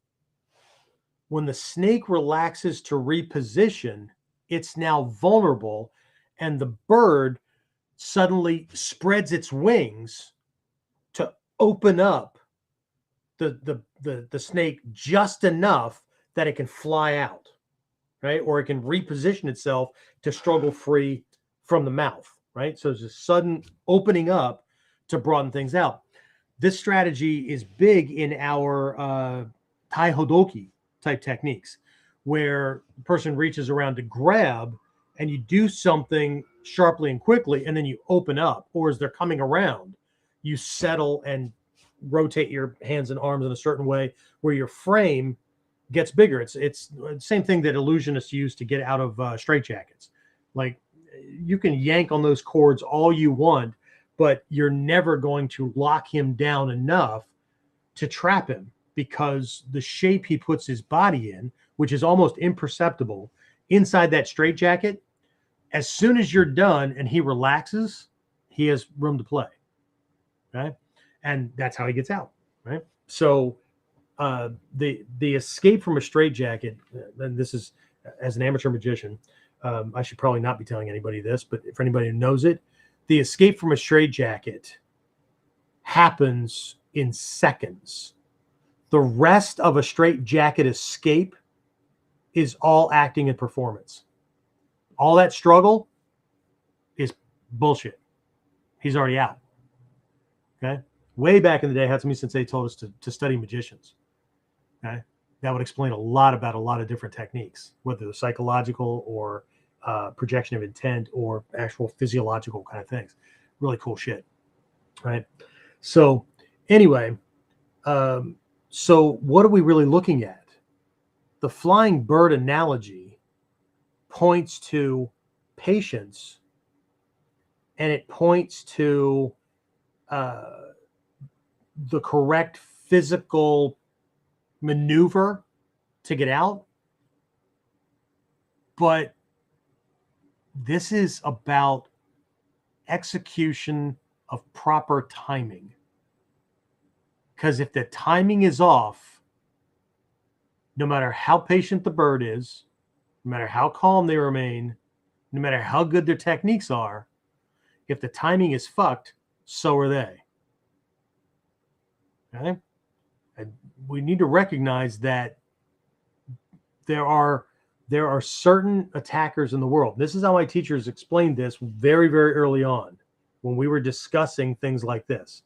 when the snake relaxes to reposition, it's now vulnerable, and the bird suddenly spreads its wings to open up the snake just enough that it can fly out, right? Or it can reposition itself to struggle free from the mouth, right? So there's a sudden opening up to broaden things out. This strategy is big in our Tai Hodoki type techniques, where the person reaches around to grab and you do something sharply and quickly, and then you open up, or as they're coming around, you settle and rotate your hands and arms in a certain way where your frame gets bigger. It's the same thing that illusionists use to get out of straitjackets. Like, you can yank on those cords all you want, but you're never going to lock him down enough to trap him, because the shape he puts his body in, which is almost imperceptible inside that straitjacket, as soon as you're done and he relaxes, he has room to play. Okay. And that's how he gets out. Right. So the escape from a straitjacket, and this is, as an amateur magician, I should probably not be telling anybody this, but for anybody who knows it, the escape from a straitjacket happens in seconds. The rest of a straitjacket escape is all acting and performance. All that struggle is bullshit. He's already out. Okay. Way back in the day, Hatsumi Sensei told us to study magicians. Okay. That would explain a lot about a lot of different techniques, whether they're psychological or projection of intent or actual physiological kind of things. Really cool shit. Right. So anyway, so what are we really looking at? The flying bird analogy points to patience, and it points to the correct physical maneuver to get out. But this is about execution of proper timing. Because if the timing is off, no matter how patient the bird is, no matter how calm they remain, no matter how good their techniques are, if the timing is fucked, so are they. Okay? And we need to recognize that there are certain attackers in the world. This is how my teachers explained this very, very early on when we were discussing things like this.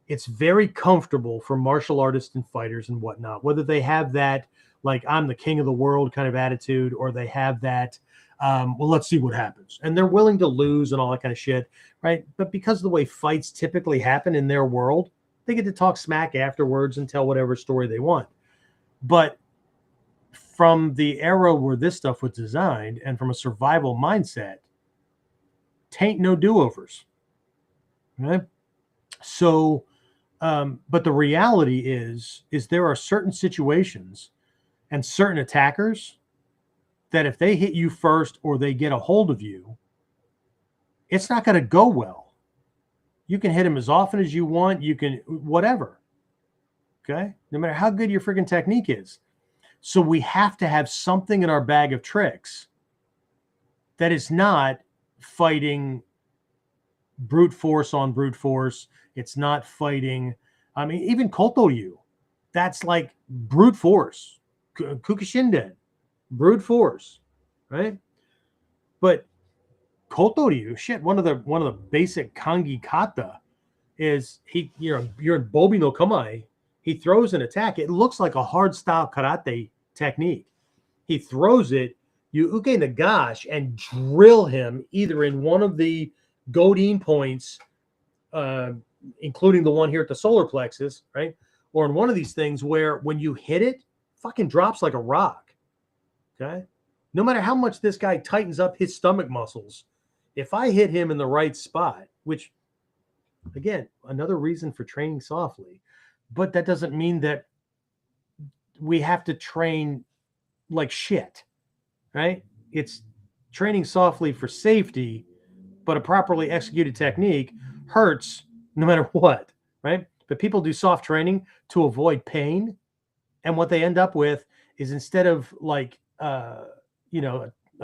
It's very comfortable for martial artists and fighters and whatnot, whether they have that, like, I'm the king of the world kind of attitude, or they have that, well, let's see what happens. And they're willing to lose and all that kind of shit, right? But because of the way fights typically happen in their world, they get to talk smack afterwards and tell whatever story they want. But from the era where this stuff was designed and from a survival mindset, tain't no do-overs. Right? So, but the reality is there are certain situations and certain attackers that if they hit you first or they get a hold of you, it's not going to go well. You can hit them as often as you want. You can whatever. Okay? No matter how good your freaking technique is. So we have to have something in our bag of tricks that is not fighting brute force on brute force. It's not fighting, I mean, even Kotoryu, that's like brute force. Kukushinden, brute force, right? But Kotoryu, shit, one of the basic kangi kata is you're in Bobi no Kamae. He throws an attack. It looks like a hard style karate technique. He throws it, you uke nagash and drill him either in one of the Godin points, including the one here at the solar plexus, right? Or in one of these things where when you hit it, fucking drops like a rock. Okay. No matter how much this guy tightens up his stomach muscles, if I hit him in the right spot, which again, another reason for training softly, but that doesn't mean that we have to train like shit, right? It's training softly for safety, but a properly executed technique hurts no matter what, right? But people do soft training to avoid pain. And what they end up with is instead of like, a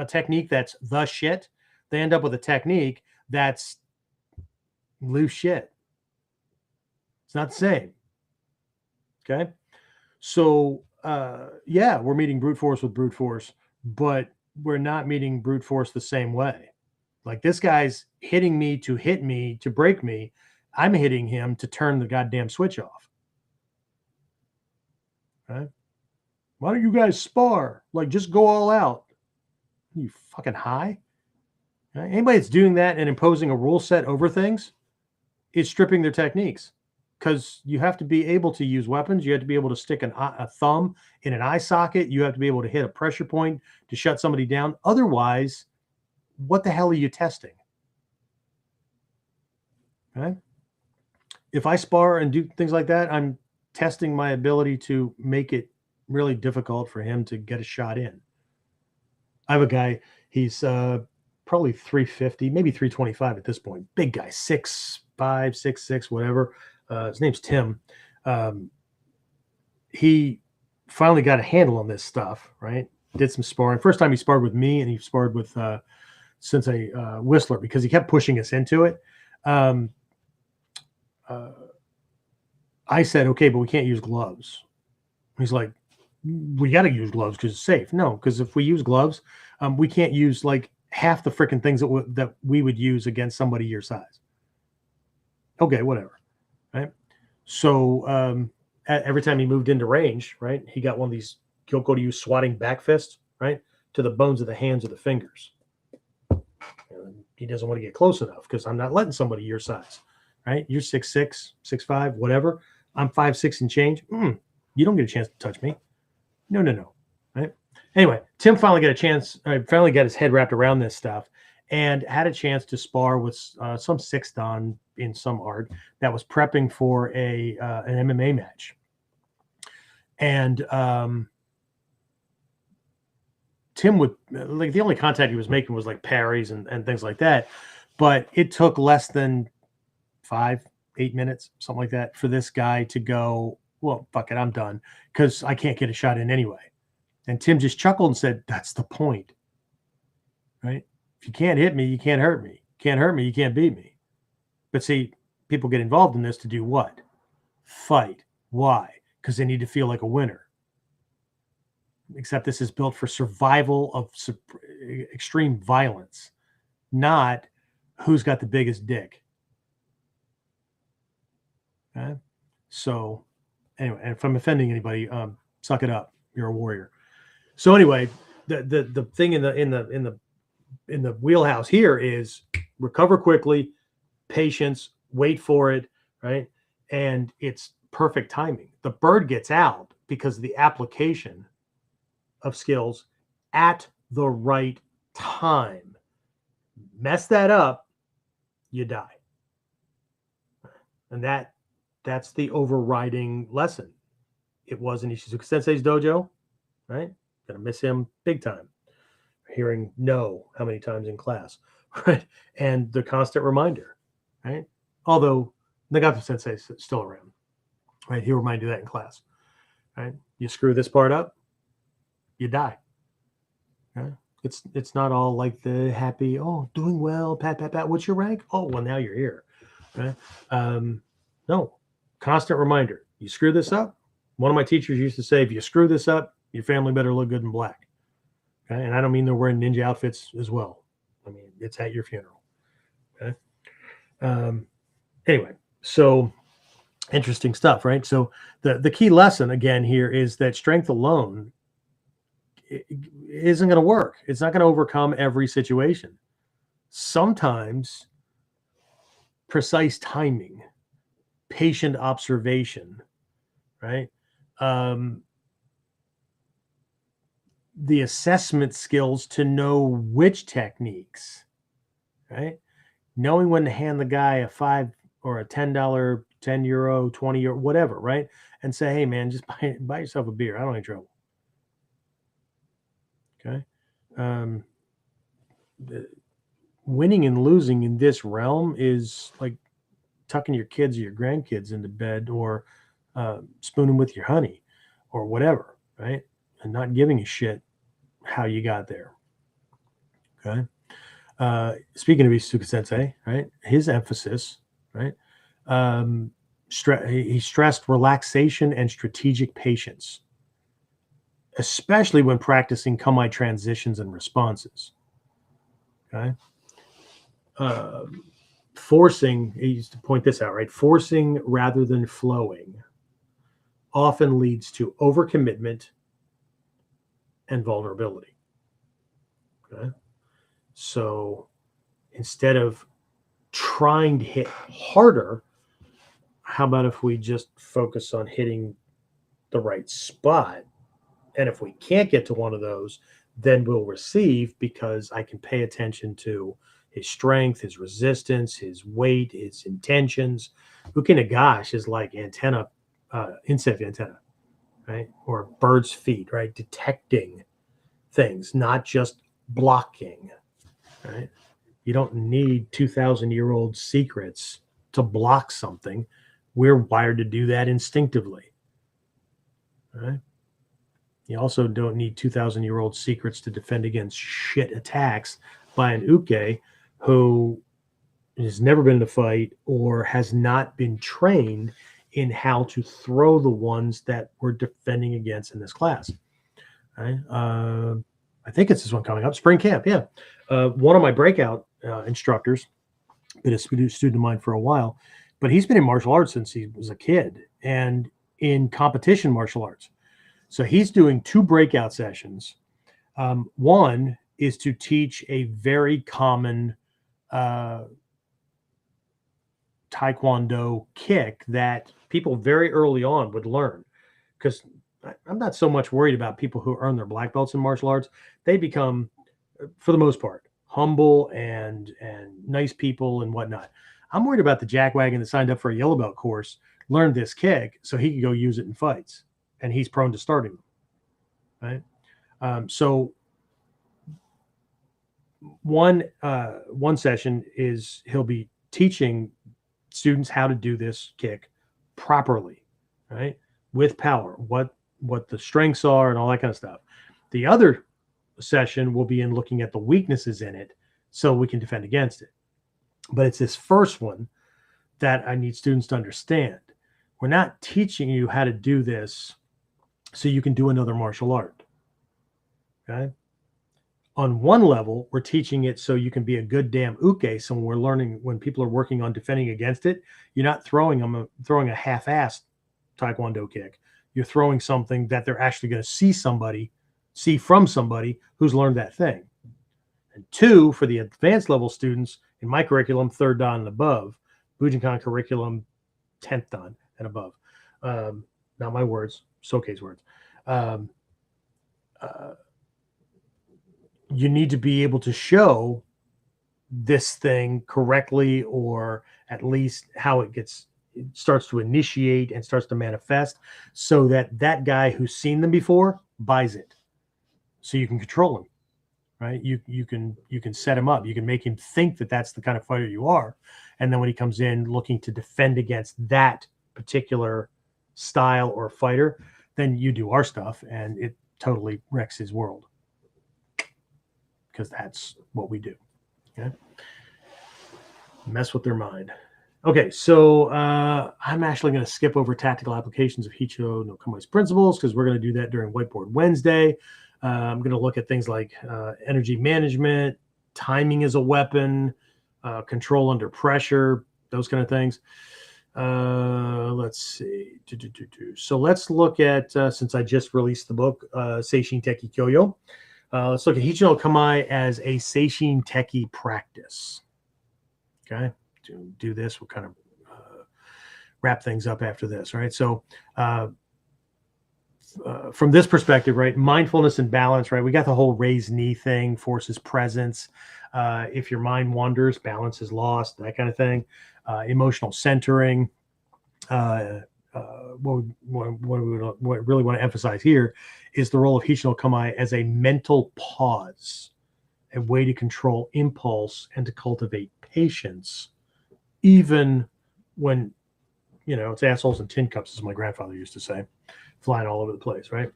technique that's the shit, they end up with a technique that's loose shit. It's not the same. Okay. So, yeah, we're meeting brute force with brute force, but we're not meeting brute force the same way. Like this guy's hitting me to hit me to break me. I'm hitting him to turn the goddamn switch off. Right? Why don't you guys spar? Like, just go all out. Are you fucking high? Right? Anybody that's doing that and imposing a rule set over things is stripping their techniques, because you have to be able to use weapons. You have to be able to stick a thumb in an eye socket. You have to be able to hit a pressure point to shut somebody down. Otherwise, what the hell are you testing? Okay? If I spar and do things like that, I'm testing my ability to make it really difficult for him to get a shot in. I have a guy, he's probably 350, maybe 325 at this point. Big guy, 6'5", 6'6", whatever. His name's Tim. He finally got a handle on this stuff, right? Did some sparring. First time he sparred with me, and he sparred with Sensei Whistler, because he kept pushing us into it. I said, okay, but we can't use gloves. He's like, we got to use gloves because it's safe. No, because if we use gloves, we can't use like half the freaking things that we would use against somebody your size. Okay, whatever. Right. So every time he moved into range, right, he got one of these Kyokoryu swatting back fists, right, to the bones of the hands or the fingers. And he doesn't want to get close enough because I'm not letting somebody your size, right? You're 6'6", 6'5", whatever. I'm 5'6" and change. You don't get a chance to touch me. No. Right. Anyway, Tim finally got his head wrapped around this stuff and had a chance to spar with some sixth dan in some art that was prepping for an MMA match. And Tim would, like, the only contact he was making was like parries and things like that. But it took less than 5-8 minutes, something like that, for this guy to go, well, fuck it, I'm done, because I can't get a shot in anyway. And Tim just chuckled and said, that's the point, right? If you can't hit me, you can't hurt me. Can't hurt me, you can't beat me. But see, people get involved in this to do what? Fight. Why? Because they need to feel like a winner. Except this is built for survival of extreme violence, not who's got the biggest dick. Okay? So anyway, and if I'm offending anybody, suck it up. You're a warrior. So anyway, the thing in the wheelhouse here is recover quickly, patience, wait for it, right? And it's perfect timing. The bird gets out because of the application of skills at the right time. Mess that up, you die. And that's the overriding lesson. It was in Ishizuka Sensei's dojo, right? Gonna miss him big time. Hearing no how many times in class, right? And the constant reminder, right? Although Nagato Sensei is still around, right? He'll remind you that in class, right? You screw this part up, you die. Right? It's not all like the happy, oh, doing well, pat, pat, pat. What's your rank? Oh, well, now you're here, right? No, constant reminder. You screw this up. One of my teachers used to say, if you screw this up, your family better look good in black. Okay? And I don't mean they're wearing ninja outfits as well. I mean, it's at your funeral. Okay. Anyway, so interesting stuff, right? So the key lesson again here is that strength alone isn't going to work. It's not going to overcome every situation. Sometimes precise timing, patient observation, right? The assessment skills to know which techniques, right? Knowing when to hand the guy a $5 or a $10, €10, 20 or whatever, right? And say, hey man, just buy yourself a beer. I don't need trouble. Okay. Winning and losing in this realm is like tucking your kids or your grandkids into bed, or spooning with your honey or whatever, right? And not giving a shit how you got there. Okay. Speaking of Isuka Sensei, right? His emphasis, right? He stressed relaxation and strategic patience, especially when practicing Kamae transitions and responses. Okay. Forcing, he used to point this out, right? Forcing rather than flowing often leads to overcommitment and vulnerability. Okay. So instead of trying to hit harder, how about if we just focus on hitting the right spot? And if we can't get to one of those, then we'll receive, because I can pay attention to his strength, his resistance, his weight, his intentions. Uke Nagash is like antenna, insect antenna, right? Or bird's feet, right? Detecting things, not just blocking, right? You don't need 2,000-year-old secrets to block something. We're wired to do that instinctively, right? You also don't need 2,000-year-old secrets to defend against shit attacks by an uke who has never been in a fight or has not been trained in how to throw the ones that we're defending against in this class. Right? I think it's this one coming up, spring camp. Yeah. One of my breakout instructors, been a student of mine for a while, but he's been in martial arts since he was a kid and in competition martial arts. So he's doing 2 breakout sessions. One is to teach a very common Taekwondo kick that people very early on would learn, because I'm not so much worried about people who earn their black belts in martial arts. They become, for the most part, humble and nice people and whatnot. I'm worried about the jackwagon that signed up for a yellow belt course, learned this kick so he could go use it in fights, and he's prone to starting them, right? So one session is he'll be teaching students how to do this kick properly, right? With power, what the strengths are and all that kind of stuff. The other session will be in looking at the weaknesses in it so we can defend against it. But it's this first one that I need students to understand. We're not teaching you how to do this so you can do another martial art. Okay? On one level, we're teaching it so you can be a good damn uke. So when we're learning, when people are working on defending against it, you're not throwing a half-assed Taekwondo kick. You're throwing something that they're actually going to see from somebody who's learned that thing. And 2, for the advanced level students in my curriculum, 3rd Dan and above, Bujinkan curriculum, 10th Dan and above. Not my words, Soke's words. You need to be able to show this thing correctly, or at least how it starts to initiate and starts to manifest, so that that guy who's seen them before buys it, so you can control him, right? You can set him up. You can make him think that that's the kind of fighter you are, and then when he comes in looking to defend against that particular style or fighter, then you do our stuff and it totally wrecks his world, because that's what we do. Okay? Mess with their mind. Okay, so I'm actually going to skip over tactical applications of Hicho no Kamae's principles, because we're going to do that during Whiteboard Wednesday. I'm going to look at things like energy management, timing as a weapon, control under pressure, those kind of things. Let's see. So let's look at, since I just released the book, Seishin Teki Kyoyo, let's look at Hicho no Kamae as a Seishin Teki practice. Okay. To do this, we'll kind of wrap things up after this, right? So from this perspective, right, mindfulness and balance, right, we got the whole raised knee thing, forces presence. If your mind wanders, balance is lost, that kind of thing. Emotional centering. What we really want to emphasize here is the role of Hicho no Kamae as a mental pause, a way to control impulse and to cultivate patience, even when, it's assholes and tin cups, as my grandfather used to say, flying all over the place, right?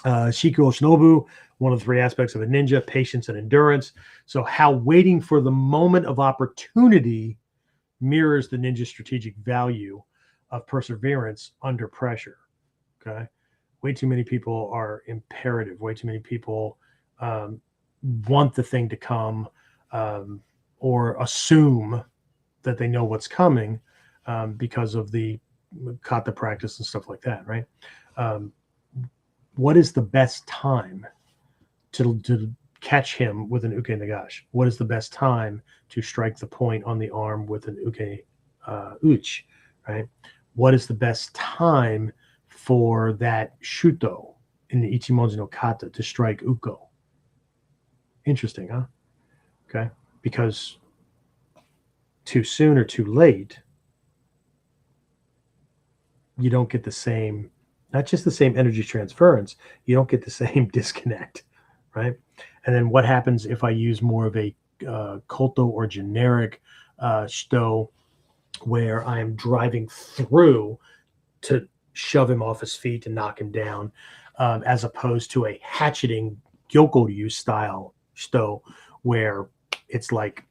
Shiku Oshinobu, one of the three aspects of a ninja, patience and endurance. So how waiting for the moment of opportunity mirrors the ninja strategic value of perseverance under pressure. Okay. Way too many people are imperative. Way too many people want the thing to come or assume that they know what's coming because of the kata practice and stuff like that, right? What is the best time to catch him with an uke nagash? What is the best time to strike the point on the arm with an uke uch, right? What is the best time for that shuto in the ichimonji no kata to strike uko? Interesting, huh? Okay, because too soon or too late, you don't get the same, not just the same energy transference, you don't get the same disconnect, right? And then what happens if I use more of a koto or generic shito, where I am driving through to shove him off his feet and knock him down, as opposed to a hatcheting Gyokoryu style shito, where it's like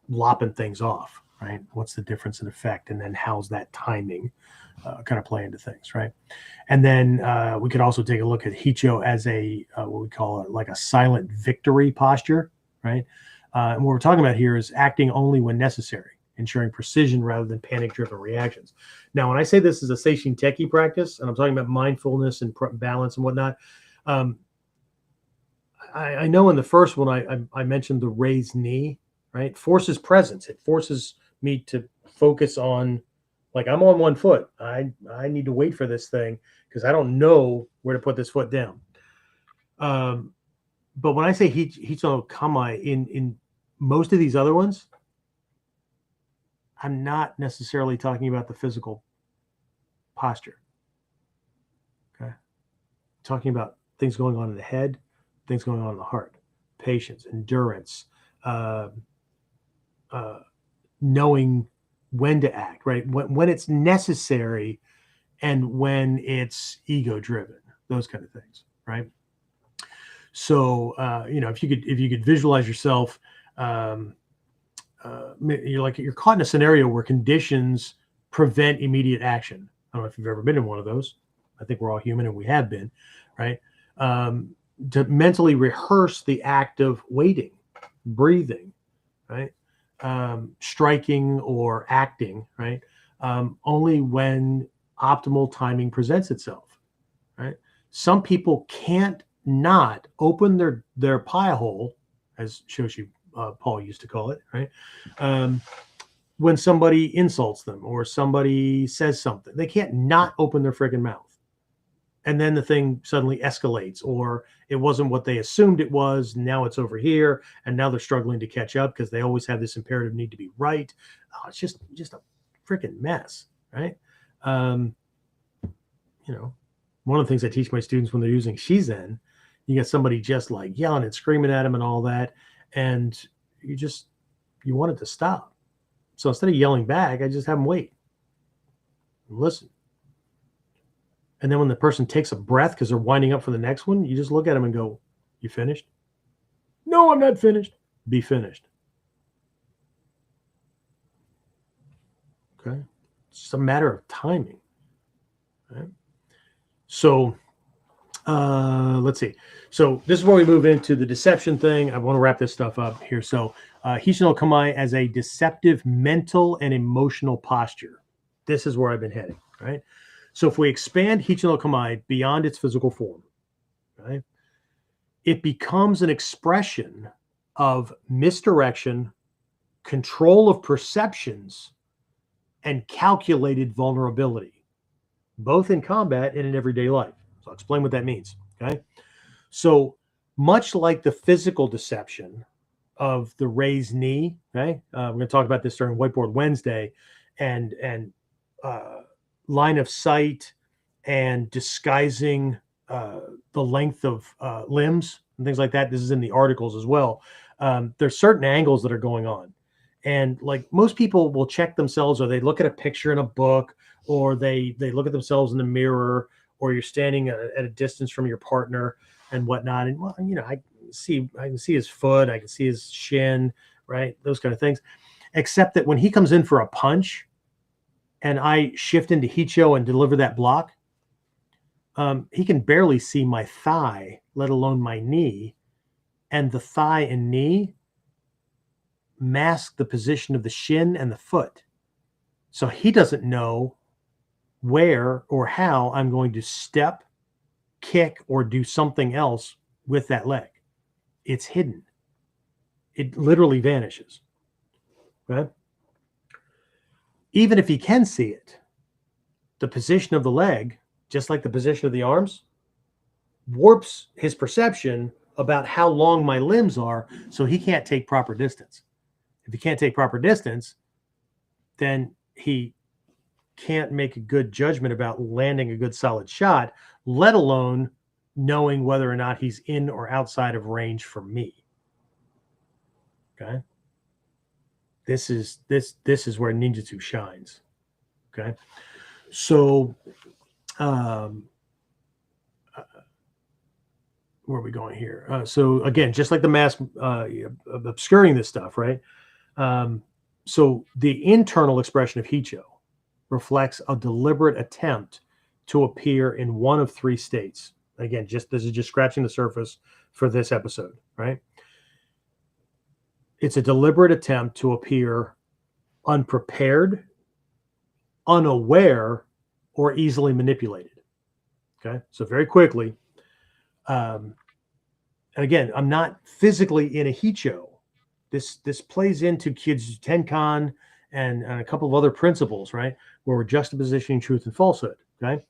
lopping things off, right? What's the difference in effect? And then how's that timing kind of play into things, right? And then we could also take a look at Hicho as a, what we call it, like a silent victory posture, right? And what we're talking about here is acting only when necessary, ensuring precision rather than panic-driven reactions. Now, when I say this is a Seishin Teki practice, and I'm talking about mindfulness and balance and whatnot, I know in the first one I mentioned the raised knee, right? Forces presence. It forces me to focus on, like, I'm on one foot. I need to wait for this thing because I don't know where to put this foot down. But when I say Hicho no Kamae in most of these other ones, I'm not necessarily talking about the physical posture. Okay. I'm talking about things going on in the head, things going on in the heart, patience, endurance, knowing when to act, right? When it's necessary and when it's ego driven, those kind of things, right? So, if you could visualize yourself, you're caught in a scenario where conditions prevent immediate action. I don't know if you've ever been in one of those. I think we're all human and we have been, right? To mentally rehearse the act of waiting, breathing, right? Striking or acting, right? Only when optimal timing presents itself, right? Some people can't not open their pie hole, as Shoshi Paul used to call it, right? When somebody insults them or somebody says something, they can't not open their friggin' mouth. And then the thing suddenly escalates, or it wasn't what they assumed it was. Now it's over here, and now they're struggling to catch up because they always have this imperative need to be right. Oh, it's just a freaking mess, right? One of the things I teach my students when they're using Shizen, you get somebody just like yelling and screaming at them and all that, and you want it to stop. So instead of yelling back, I just have them wait and listen. And then when the person takes a breath because they're winding up for the next one, you just look at them and go, "You finished?" "No, I'm not finished." "Be finished." Okay. It's just a matter of timing. Right? So Let's see. So this is where we move into the deception thing. I want to wrap this stuff up here. So Hicho no Kamae as a deceptive mental and emotional posture. This is where I've been heading, right? So if we expand Hicho no Kamae beyond its physical form, right, it becomes an expression of misdirection, control of perceptions, and calculated vulnerability, both in combat and in everyday life. So I'll explain what that means, okay? So much like the physical deception of the raised knee, okay? We're going to talk about this during Whiteboard Wednesday, and line of sight and disguising the length of limbs and things like that. This is in the articles as well. There's certain angles that are going on. And like most people will check themselves, or they look at a picture in a book, or they look at themselves in the mirror, or you're standing at a distance from your partner and whatnot. And well, you know, I can see his foot, I can see his shin, right? Those kind of things. Except that when he comes in for a punch and I shift into Hicho and deliver that block, he can barely see my thigh, let alone my knee. And the thigh and knee mask the position of the shin and the foot. So he doesn't know where or how I'm going to step, kick, or do something else with that leg. It's hidden. It literally vanishes. Right? Even if he can see it, the position of the leg, just like the position of the arms, warps his perception about how long my limbs are, so he can't take proper distance. If he can't take proper distance, then he can't make a good judgment about landing a good solid shot, let alone knowing whether or not he's in or outside of range for me. Okay. This is where ninjutsu shines. Okay. So where are we going here? So again, just like the mask obscuring this stuff, right? So the internal expression of Hicho reflects a deliberate attempt to appear in one of three states. Again, this is just scratching the surface for this episode, right? It's a deliberate attempt to appear unprepared, unaware, or easily manipulated. Okay, so very quickly, and again, I'm not physically in a Hicho. This plays into Kyujutsu Tenkan and a couple of other principles, right? Where we're juxtapositioning truth and falsehood. Okay,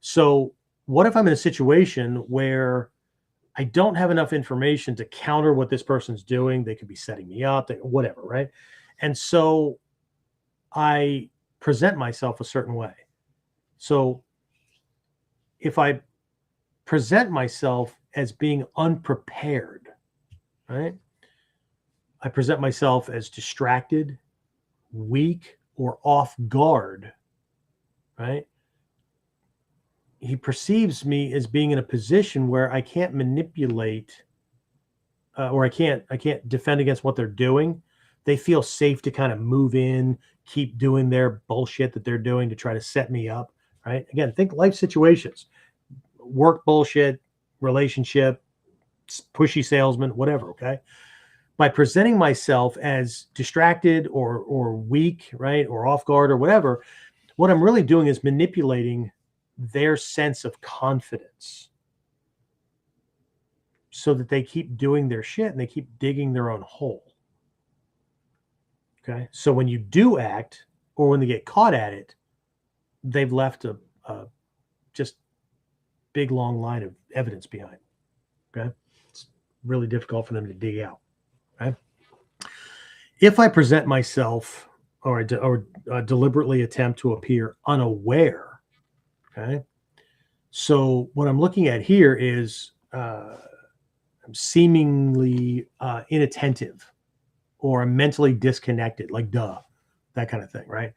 so what if I'm in a situation where I don't have enough information to counter what this person's doing? They could be setting me up, whatever, right? And so I present myself a certain way. So if I present myself as being unprepared, right? I present myself as distracted, weak, or off guard, right? He perceives me as being in a position where I can't manipulate or I can't defend against what they're doing. They feel safe to kind of move in, keep doing their bullshit that they're doing to try to set me up, right? Again, think life situations, work bullshit, relationship, pushy salesman, whatever, okay? By presenting myself as distracted or weak, right, or off guard or whatever, what I'm really doing is manipulating their sense of confidence so that they keep doing their shit and they keep digging their own hole. Okay. So when you do act or when they get caught at it, they've left a just big, long line of evidence behind. Okay. It's really difficult for them to dig out. Okay. If I present myself or deliberately attempt to appear unaware, okay, so what I'm looking at here is I'm seemingly inattentive or I'm mentally disconnected, like that kind of thing, right?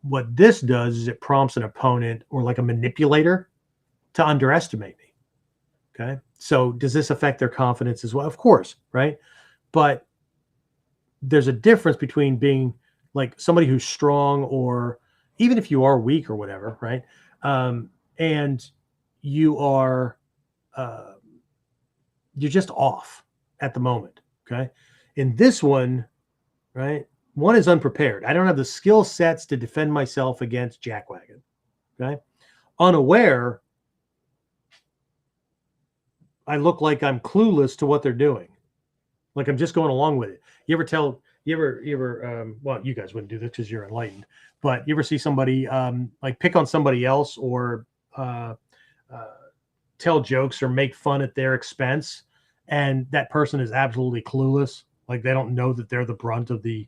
What this does is it prompts an opponent or like a manipulator to underestimate me. Okay. So does this affect their confidence as well? Of course, right? But there's a difference between being like somebody who's strong or even if you are weak or whatever, right? And you are you're just off at the moment. Okay. In this one, right? One is unprepared. I don't have the skill sets to defend myself against jackwagon. Okay. Unaware, I look like I'm clueless to what they're doing. Like I'm just going along with it. You ever, well, you guys wouldn't do this because you're enlightened, but you ever see somebody like pick on somebody else or tell jokes or make fun at their expense, and that person is absolutely clueless, like they don't know that they're the brunt of the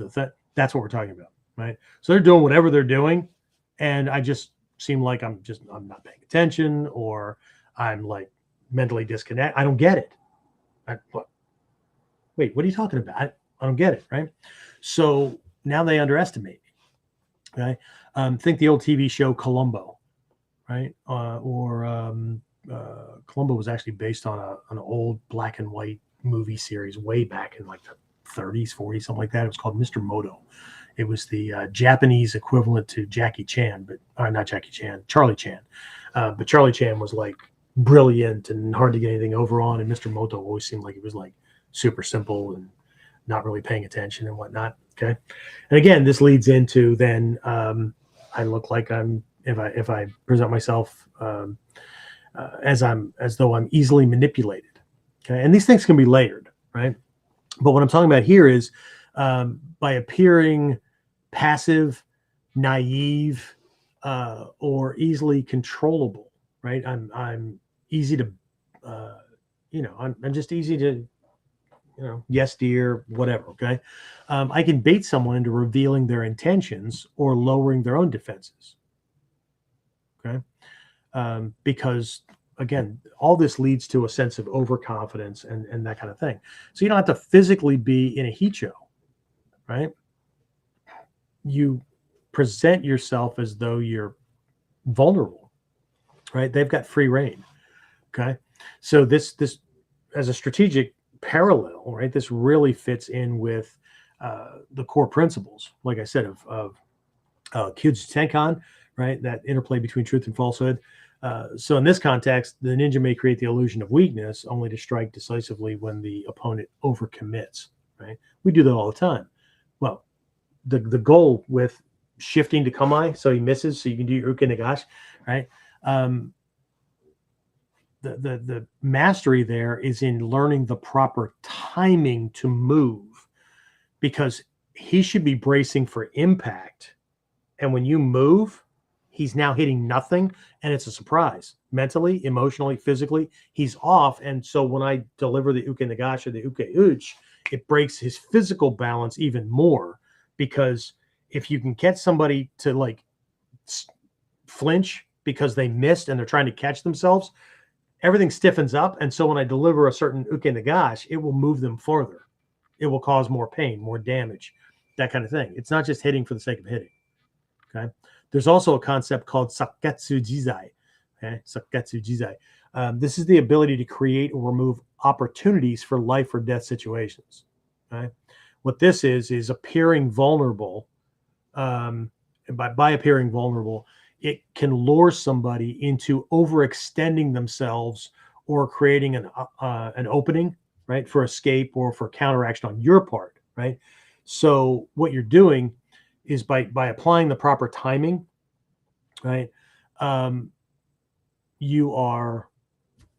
thing. That's what we're talking about, right? So they're doing whatever they're doing, and I just seem like I'm not paying attention, or I'm like mentally disconnected. I don't get it. Wait, what are you talking about? I don't get it, right? So now they underestimate me. Okay, think the old TV show Columbo, right? Columbo was actually based on an old black and white movie series way back in like the 30s, 40s, something like that. It was called Mr. Moto. It was the Japanese equivalent to Jackie Chan, but not Jackie Chan, Charlie Chan. But Charlie Chan was like brilliant and hard to get anything over on, and Mr. Moto always seemed like he was like super simple and not really paying attention and whatnot. Okay, and again, this leads into then I look like I'm if I present myself as though I'm easily manipulated. Okay, and these things can be layered, right? But what I'm talking about here is by appearing passive, naive, or easily controllable, right? I'm easy to, I'm just easy to, yes, dear, whatever. Okay, I can bait someone into revealing their intentions or lowering their own defenses. Okay, because again, all this leads to a sense of overconfidence and that kind of thing. So you don't have to physically be in a Hicho, right? You present yourself as though you're vulnerable, right? They've got free reign. Okay, so this as a strategic parallel, right? This really fits in with the core principles, like I said, of Kyuju Tenkan, right? That interplay between truth and falsehood. So in this context, the ninja may create the illusion of weakness only to strike decisively when the opponent overcommits, right? We do that all the time. Well, the goal with shifting to Kamae so he misses, so you can do your uke nagashi, right? The mastery there is in learning the proper timing to move, because he should be bracing for impact. And when you move, he's now hitting nothing, and it's a surprise. Mentally, emotionally, physically, he's off. And so when I deliver the uke nagashi or the uke uch, it breaks his physical balance even more, because if you can get somebody to like flinch because they missed and they're trying to catch themselves, everything stiffens up. And so when I deliver a certain uke nagashi, it will move them further. It will cause more pain, more damage, that kind of thing. It's not just hitting for the sake of hitting. Okay. There's also a concept called Saketsu Jizai. Okay. Saketsu Jizai. This is the ability to create or remove opportunities for life or death situations. Okay. What this is appearing vulnerable. By appearing vulnerable, it can lure somebody into overextending themselves or creating an opening, right, for escape or for counteraction on your part, right? So what you're doing is by applying the proper timing, right, you are,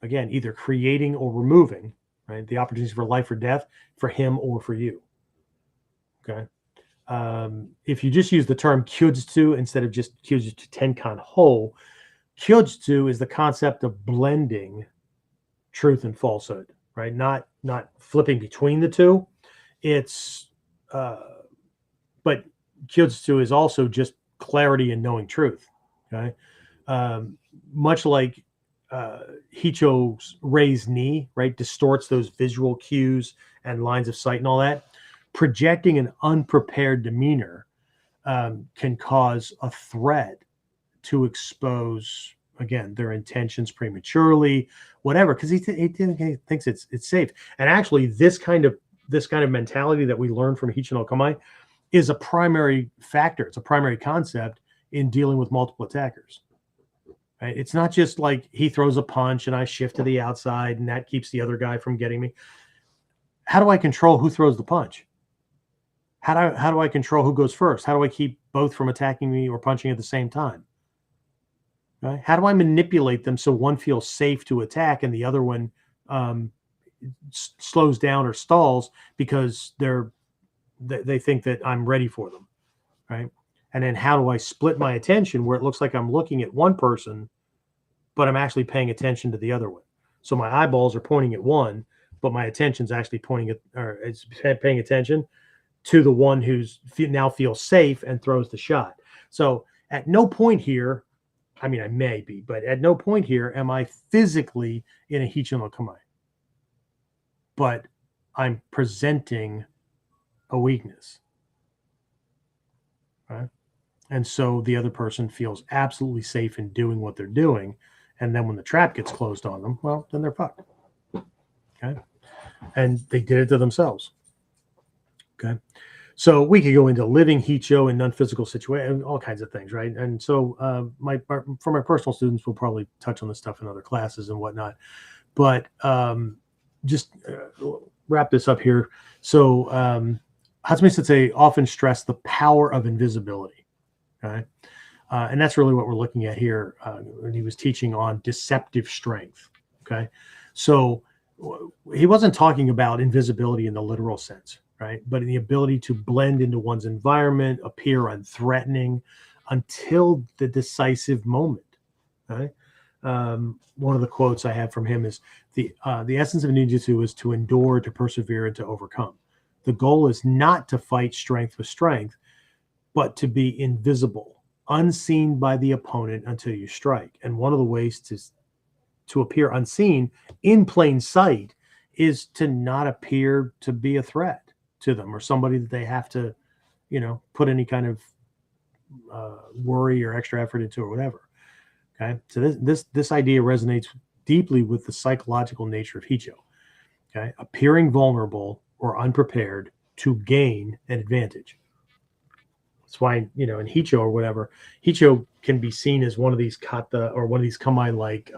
again, either creating or removing, right, the opportunities for life or death for him or for you. Okay. If you just use the term Kyujutsu instead of just Kyujutsu Tenkan Ho, Kyujutsu is the concept of blending truth and falsehood, right? Not flipping between the two. It's but Kyujutsu is also just clarity and knowing truth. Okay, much like Hicho's raised knee, right, distorts those visual cues and lines of sight and all that. Projecting an unprepared demeanor can cause a threat to expose, again, their intentions prematurely, whatever, because he thinks it's safe. And actually, this kind of mentality that we learn from Hicho no Kamae is a primary factor. It's a primary concept in dealing with multiple attackers. right? It's not just like he throws a punch and I shift to the outside and that keeps the other guy from getting me. How do I control who throws the punch? How do I control who goes first? How do I keep both from attacking me or punching at the same time? Right? How do I manipulate them so one feels safe to attack and the other one um, slows down or stalls because they think that I'm ready for them, right? And then how do I split my attention where it looks like I'm looking at one person, but I'm actually paying attention to the other one. So my eyeballs are pointing at one, but my attention's actually pointing at or it's paying attention to the one who's now feels safe and throws the shot. So at no point here, I mean, I may be, but at no point here am I physically in a Hicho no Kamae. But I'm presenting a weakness. Right? And so the other person feels absolutely safe in doing what they're doing. And then when the trap gets closed on them, well, then they're fucked. Okay. And they did it to themselves. Okay. So we could go into living Hicho in non-physical situations, all kinds of things, right? And so for my personal students, we'll probably touch on this stuff in other classes and whatnot. But just wrap this up here. So Hatsumi Sensei often stressed the power of invisibility. Okay. And that's really what we're looking at here when he was teaching on deceptive strength. Okay. So he wasn't talking about invisibility in the literal sense, right? But in the ability to blend into one's environment, appear unthreatening until the decisive moment. Right? One of the quotes I have from him is the essence of ninjutsu is to endure, to persevere, and to overcome. The goal is not to fight strength with strength, but to be invisible, unseen by the opponent until you strike. And one of the ways to appear unseen in plain sight is to not appear to be a threat to them or somebody that they have to, put any kind of worry or extra effort into or whatever. Okay. So this idea resonates deeply with the psychological nature of Hicho. Okay. Appearing vulnerable or unprepared to gain an advantage. That's why, in Hicho or whatever, Hicho can be seen as one of these kata or one of these kamae like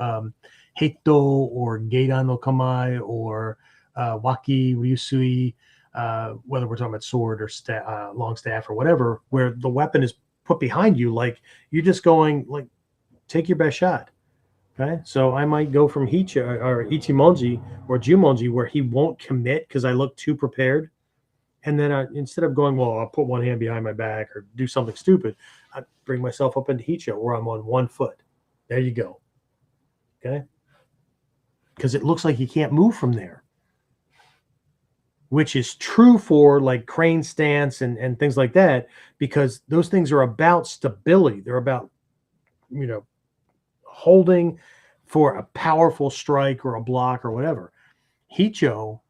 Heito or Geidan no Kamae or Waki, Ryusui, whether we're talking about sword or long staff or whatever, where the weapon is put behind you, like you're just going like, take your best shot. Okay. So I might go from Hicho or Ichimonji or Jumonji where he won't commit because I look too prepared. And then instead of going, well, I'll put one hand behind my back or do something stupid, I bring myself up into Hicho where I'm on one foot. There you go. Okay. Because it looks like you can't move from there, which is true for like crane stance and things like that, because those things are about stability. They're about, holding for a powerful strike or a block or whatever. Hicho,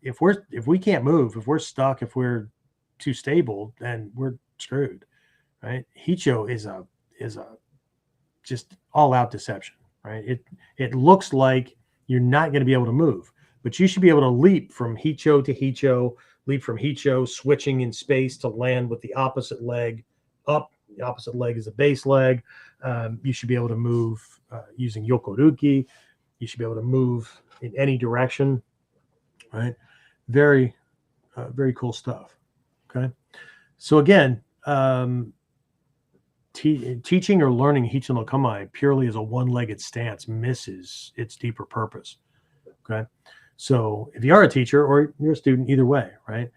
if we can't move, if we're stuck, if we're too stable, then we're screwed, right? Hicho is a just all out deception, right? It looks like you're not going to be able to move, but you should be able to leap from Hicho to Hicho, leap from Hicho, switching in space to land with the opposite leg up. The opposite leg is a base leg. You should be able to move using yokoruki. You should be able to move in any direction, right? Very, very cool stuff. Okay. So again, teaching or learning Hicho no Kamae purely as a one-legged stance misses its deeper purpose. Okay. So if you are a teacher or you're a student, either way, right?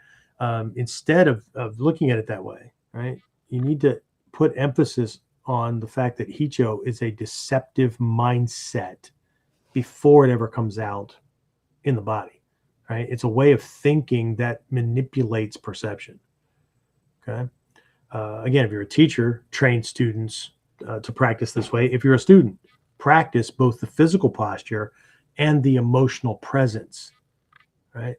Instead of looking at it that way, right? You need to put emphasis on the fact that Hicho is a deceptive mindset before it ever comes out in the body, right? It's a way of thinking that manipulates perception. Okay. Again, if you're a teacher, train students to practice this way. If you're a student, practice both the physical posture and the emotional presence, right?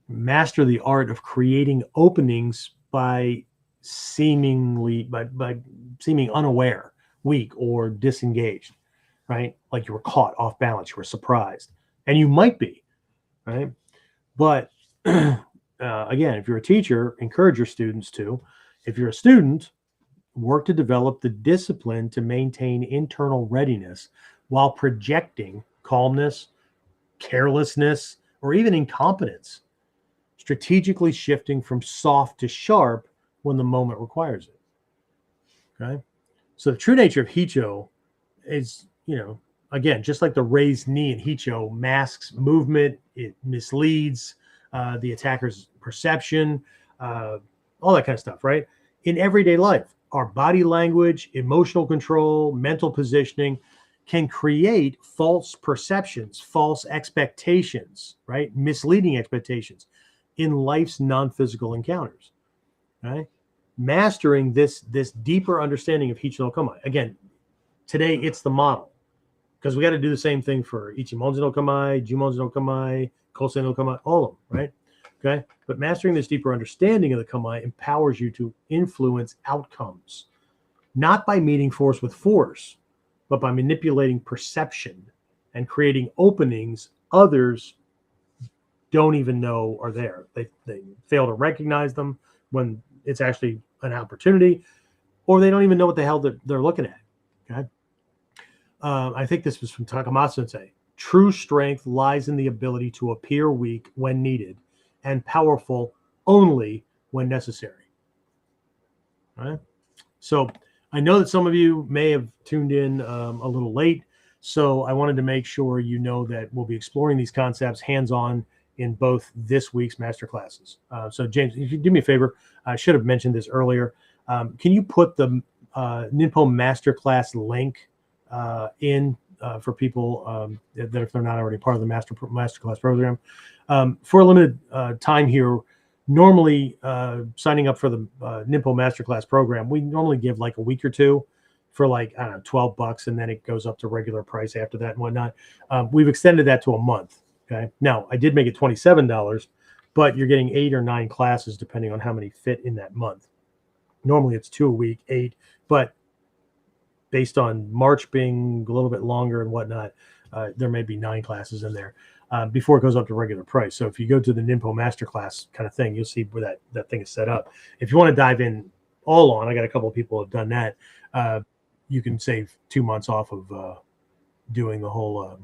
Master the art of creating openings by seeming unaware, weak, or disengaged, right? Like you were caught off balance, you were surprised, and you might be, right? But again, if you're a teacher, encourage your students to. If you're a student, work to develop the discipline to maintain internal readiness while projecting calmness, carelessness, or even incompetence, strategically shifting from soft to sharp when the moment requires it. Okay. So the true nature of Hicho is, again, just like the raised knee in Hicho masks movement, it misleads the attacker's perception, all that kind of stuff, right? In everyday life, our body language, emotional control, mental positioning can create false perceptions, false expectations, right? Misleading expectations in life's non-physical encounters, right? Mastering this deeper understanding of Hicho no Kamae. Again, today it's the model, because we got to do the same thing for Ichimonji no Kamae, Jumonji no Kamae, Kosei no Kamae, all of them, right? Okay. But mastering this deeper understanding of the Kamae empowers you to influence outcomes, not by meeting force with force, but by manipulating perception and creating openings others don't even know are there. They fail to recognize them when it's actually an opportunity, or they don't even know what the hell they're looking at. Okay. I think this was from Takamasa Sensei. True strength lies in the ability to appear weak when needed and powerful only when necessary. All right. So I know that some of you may have tuned in a little late, so I wanted to make sure you know that we'll be exploring these concepts hands-on in both this week's master classes. So James, if you do me a favor, I should have mentioned this earlier. Can you put the Ninpo Masterclass link in for people that if they're not already part of the Masterclass program? For a limited time here, normally signing up for the Ninpo Masterclass program, we normally give like a week or two for like, I don't know, $12, and then it goes up to regular price after that and whatnot. We've extended that to a month. Okay. Now, I did make it $27, but you're getting 8 or 9 classes depending on how many fit in that month. Normally it's 2 a week, 8, but based on March being a little bit longer and whatnot, there may be 9 classes in there before it goes up to regular price. So if you go to the Ninpo Masterclass kind of thing, you'll see where that thing is set up. If you want to dive in all on, I got a couple of people who have done that. You can save 2 months off of doing the whole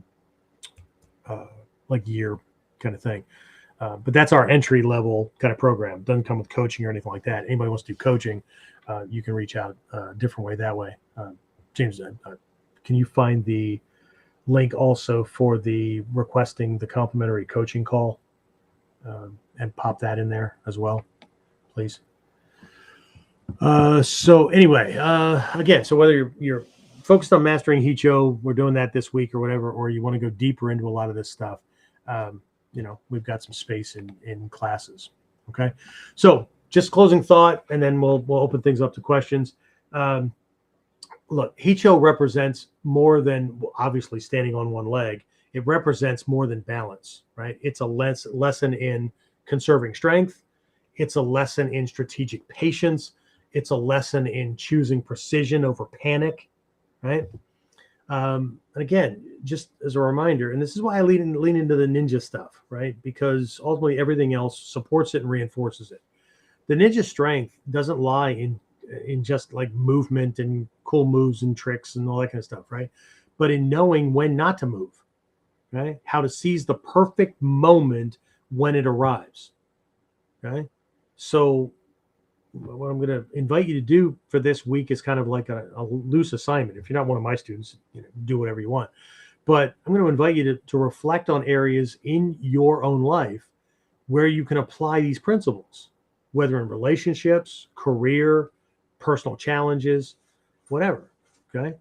like year kind of thing. But that's our entry level kind of program. Doesn't come with coaching or anything like that. Anybody wants to do coaching, you can reach out a different way that way. James, can you find the link also for the requesting the complimentary coaching call and pop that in there as well, please? So anyway, again, so whether you're focused on mastering Hicho, we're doing that this week or whatever, or you want to go deeper into a lot of this stuff, we've got some space in classes. Okay. So just closing thought, and then we'll open things up to questions. Look, Hicho represents more than obviously standing on one leg. It represents more than balance, right? It's a lesson in conserving strength. It's a lesson in strategic patience. It's a lesson in choosing precision over panic, right? And again, just as a reminder, and this is why I lean into the ninja stuff, right? Because ultimately everything else supports it and reinforces it. The ninja strength doesn't lie in just like movement and cool moves and tricks and all that kind of stuff, right? But in knowing when not to move, right? How to seize the perfect moment when it arrives, okay? So what I'm going to invite you to do for this week is kind of like a loose assignment. If you're not one of my students, do whatever you want. But I'm going to invite you to reflect on areas in your own life where you can apply these principles, whether in relationships, career, personal challenges, whatever. Okay.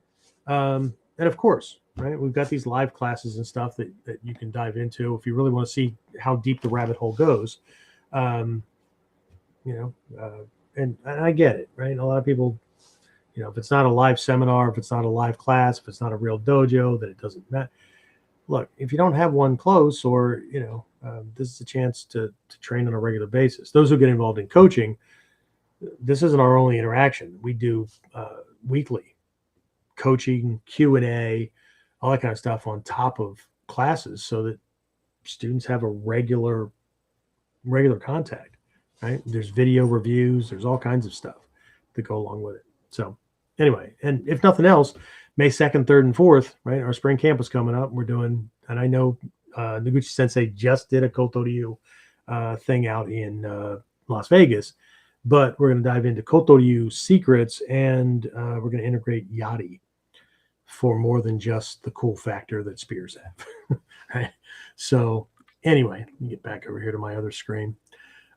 And of course, right, we've got these live classes and stuff that you can dive into if you really want to see how deep the rabbit hole goes. And I get it, right? A lot of people, if it's not a live seminar, if it's not a live class, if it's not a real dojo, then it doesn't matter. Look, if you don't have one close, or this is a chance to train on a regular basis. Those who get involved in coaching, this isn't our only interaction. We do weekly coaching, Q&A, all that kind of stuff on top of classes, so that students have a regular contact. Right? There's video reviews. There's all kinds of stuff that go along with it. So anyway, and if nothing else, May 2nd, 3rd, and 4th, right? Our spring camp is coming up. We're doing, and I know Noguchi Sensei just did a Koto Ryu thing out in Las Vegas, but we're going to dive into Koto Ryu secrets, and we're going to integrate Yari for more than just the cool factor that spears have. Right? So anyway, let me get back over here to my other screen.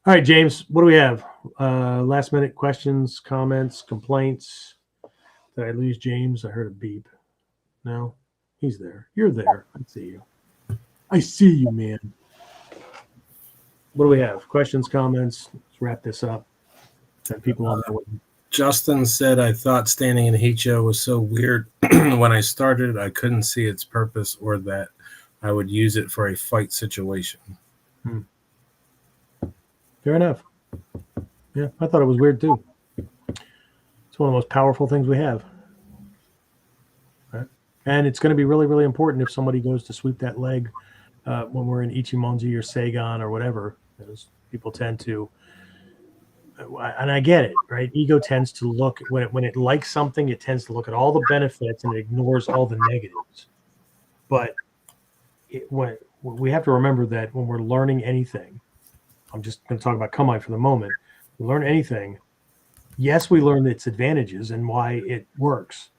All right, James, what do we have? Last minute questions, comments, complaints. Did I lose James? I heard a beep. No, he's there. You're there. I see you. I see you, man. What do we have? Questions, comments? Let's wrap this up. Send people on their way. Justin said, I thought standing in Hicho was so weird. When I started, I couldn't see its purpose or that I would use it for a fight situation. Fair enough. Yeah, I thought it was weird too. It's one of the most powerful things we have. Right? And it's going to be really, really important if somebody goes to sweep that leg when we're in Ichimonji or Seigan or whatever. Because people tend to, and I get it, right? Ego tends to look, when it likes something, it tends to look at all the benefits and it ignores all the negatives. But when we have to remember that when we're learning anything, I'm just going to talk about Kamae for the moment. We learn anything. Yes, we learn its advantages and why it works.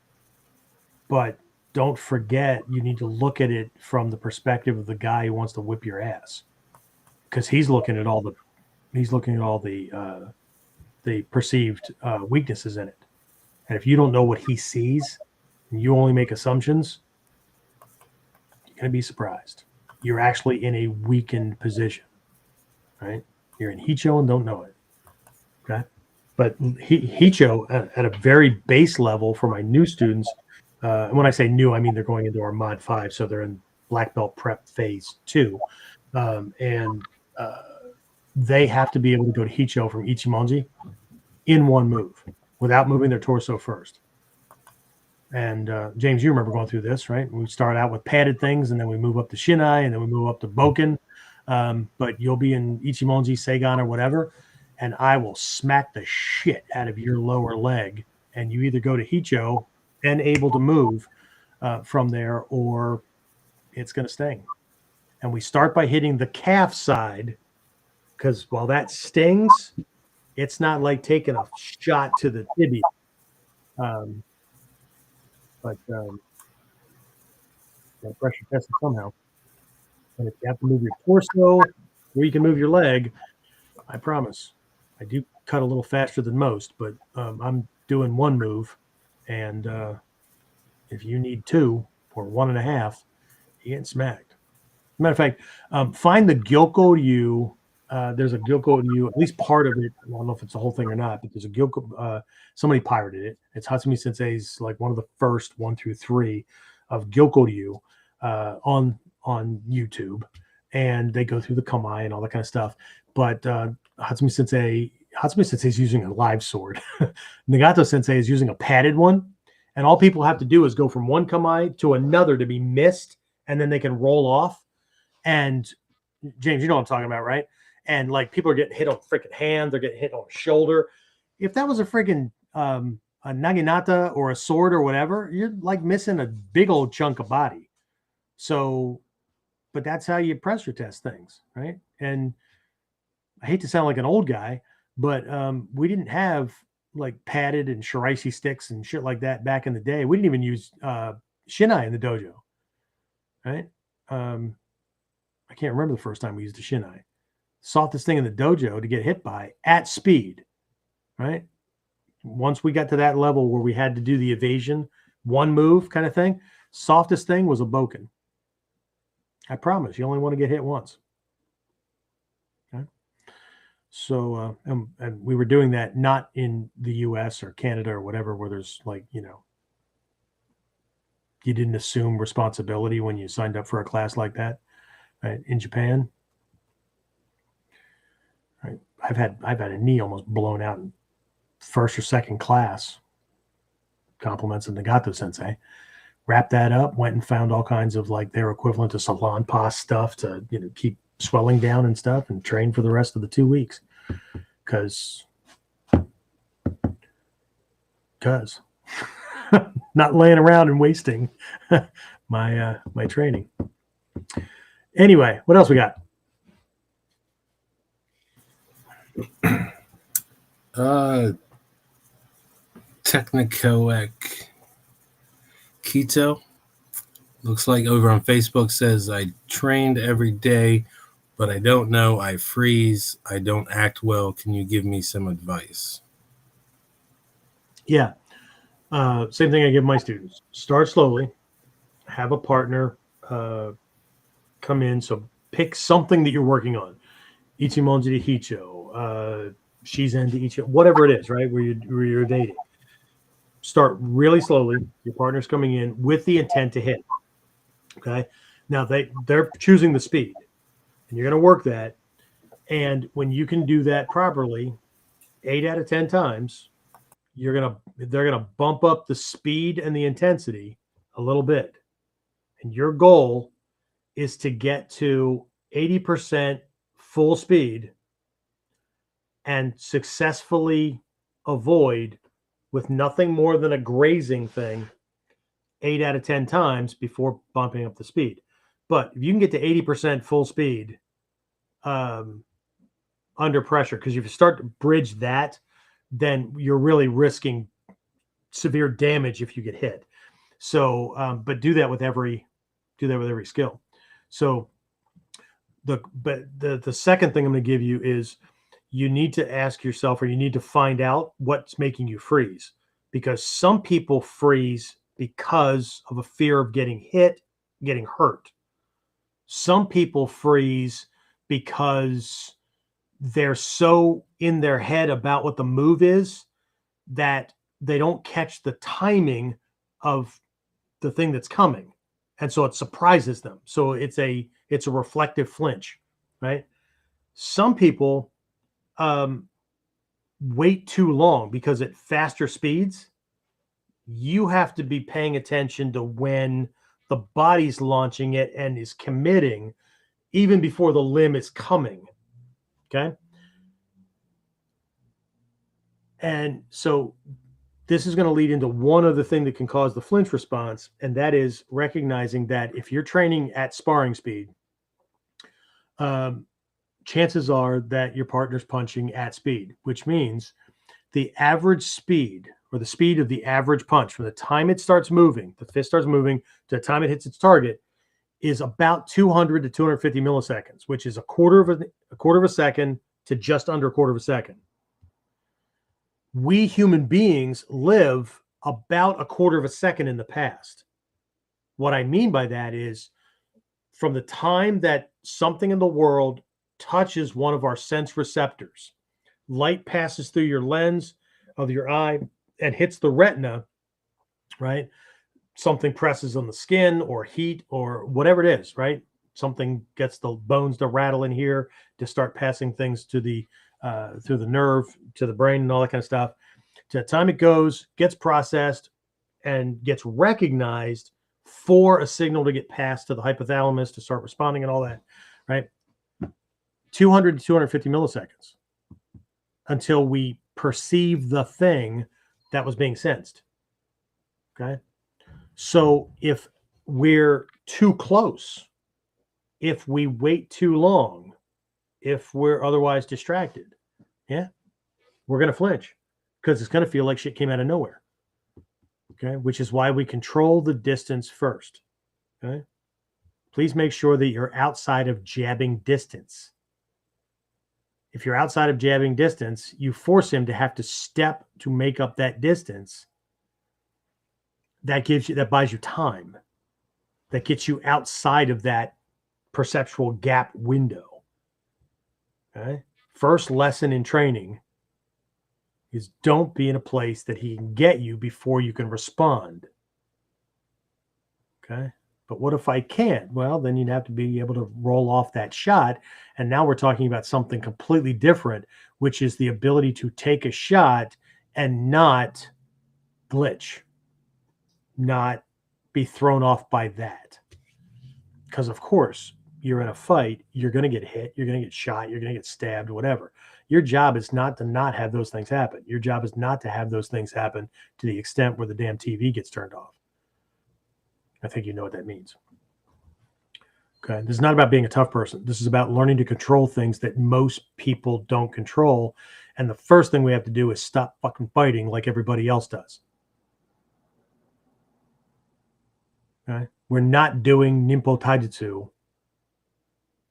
But don't forget, you need to look at it from the perspective of the guy who wants to whip your ass, because he's looking at all the perceived weaknesses in it. And if you don't know what he sees, and you only make assumptions, you're going to be surprised. You're actually in a weakened position. Right? You're in Hicho and don't know it. Okay. But Hicho at a very base level for my new students, and when I say new, I mean they're going into our Mod 5, so they're in Black Belt Prep Phase 2. And they have to be able to go to Hicho from Ichimonji in one move without moving their torso first. And James, you remember going through this, right? We start out with padded things, and then we move up to Shinai, and then we move up to Boken. But you'll be in Ichimonji, Seigan, or whatever, and I will smack the shit out of your lower leg, and you either go to Hicho and able to move from there, or it's going to sting. And we start by hitting the calf side, because while that stings, it's not like taking a shot to the tibia. But pressure test it somehow. And if you have to move your torso or you can move your leg, I promise. I do cut a little faster than most, but I'm doing one move. And if you need 2 or 1.5, you get smacked. Matter of fact, find the Gyoko Ryu. There's a Gyoko Ryu, at least part of it. I don't know if it's the whole thing or not, but there's a Gyoko. Somebody pirated it. It's Hatsumi Sensei's, like one of the first 1 through 3 of Gyoko Ryu on YouTube, and they go through the Kamae and all that kind of stuff. But Hatsumi Sensei is using a live sword. Nagato Sensei is using a padded one, and all people have to do is go from one Kamae to another to be missed, and then they can roll off. And James, you know what I'm talking about, right? And like people are getting hit on freaking hand, they're getting hit on shoulder. If that was a freaking a naginata or a sword or whatever, you're like missing a big old chunk of body. So, but that's how you pressure test things, right? And I hate to sound like an old guy, but we didn't have like padded and shiraisi sticks and shit like that back in the day. We didn't even use shinai in the dojo, right? I can't remember the first time we used a shinai. Softest thing in the dojo to get hit by at speed, right? Once we got to that level where we had to do the evasion, one move kind of thing, softest thing was a boken. I promise, you only want to get hit once. Okay. So, and we were doing that not in the US or Canada or whatever, where there's like, you know, you didn't assume responsibility when you signed up for a class like that. Right? In Japan, right? I've had a knee almost blown out in first or second class. Compliments of Nagato Sensei. Wrapped that up, went and found all kinds of like their equivalent to salon pass stuff to, you know, keep swelling down and stuff, and trained for the rest of the 2 weeks. Because Because not laying around and wasting my training. Anyway, what else we got? Technicoec Keto looks like over on Facebook says I trained every day, but I don't know. I freeze. I don't act well. Can you give me some advice? Yeah. Same thing I give my students. Start slowly. Have a partner come in. So pick something that you're working on. Ichimonji to Hicho, Shizen to Ichigo, whatever it is, right? Where you're dating. Start really slowly. Your partner's coming in with the intent to hit. Okay. Now they're choosing the speed, and you're going to work that. And when you can do that properly, 8 out of 10 times, they're gonna bump up the speed and the intensity a little bit. And your goal is to get to 80% full speed and successfully avoid, with nothing more than a grazing thing, 8 out of 10 times before bumping up the speed. But if you can get to 80% full speed under pressure, because if you start to bridge that, then you're really risking severe damage if you get hit. So, but do that with every skill. So the second thing I'm going to give you is you need to ask yourself, or you need to find out what's making you freeze, because some people freeze because of a fear of getting hit, getting hurt. Some people freeze because they're so in their head about what the move is that they don't catch the timing of the thing that's coming. And so it surprises them. So it's a reflective flinch, right? Some people wait too long, because at faster speeds, you have to be paying attention to when the body's launching it and is committing even before the limb is coming. Okay. And so this is going to lead into one other thing that can cause the flinch response, and that is recognizing that if you're training at sparring speed, chances are that your partner's punching at speed, which means the average speed, or the speed of the average punch from the time it starts moving, the fist starts moving, to the time it hits its target, is about 200 to 250 milliseconds, which is a quarter of a second to just under a quarter of a second. We human beings live about a quarter of a second in the past. What I mean by that is, from the time that something in the world touches one of our sense receptors, light passes through your lens of your eye and hits the retina, right? Something presses on the skin, or heat, or whatever it is, right? Something gets the bones to rattle in here to start passing things to the through the nerve to the brain and all that kind of stuff. To the time it gets processed and gets recognized for a signal to get passed to the hypothalamus to start responding and all that, right? 200 to 250 milliseconds until we perceive the thing that was being sensed. Okay. So if we're too close, if we wait too long, if we're otherwise distracted, yeah, we're going to flinch, because it's going to feel like shit came out of nowhere. Okay. Which is why we control the distance first. Okay. Please make sure that you're outside of jabbing distance. If you're outside of jabbing distance, you force him to have to step to make up that distance. That buys you time. That gets you outside of that perceptual gap window. Okay. First lesson in training is, don't be in a place that he can get you before you can respond. Okay. But what if I can't? Well, then you'd have to be able to roll off that shot. And now we're talking about something completely different, which is the ability to take a shot and not glitch, not be thrown off by that. Because of course, you're in a fight, you're going to get hit, you're going to get shot, you're going to get stabbed, whatever. Your job is not to not have those things happen. Your job is not to have those things happen to the extent where the damn TV gets turned off. I think you know what that means. Okay. This is not about being a tough person. This is about learning to control things that most people don't control. And the first thing we have to do is stop fucking fighting like everybody else does. Okay. We're not doing Ninpo Taijutsu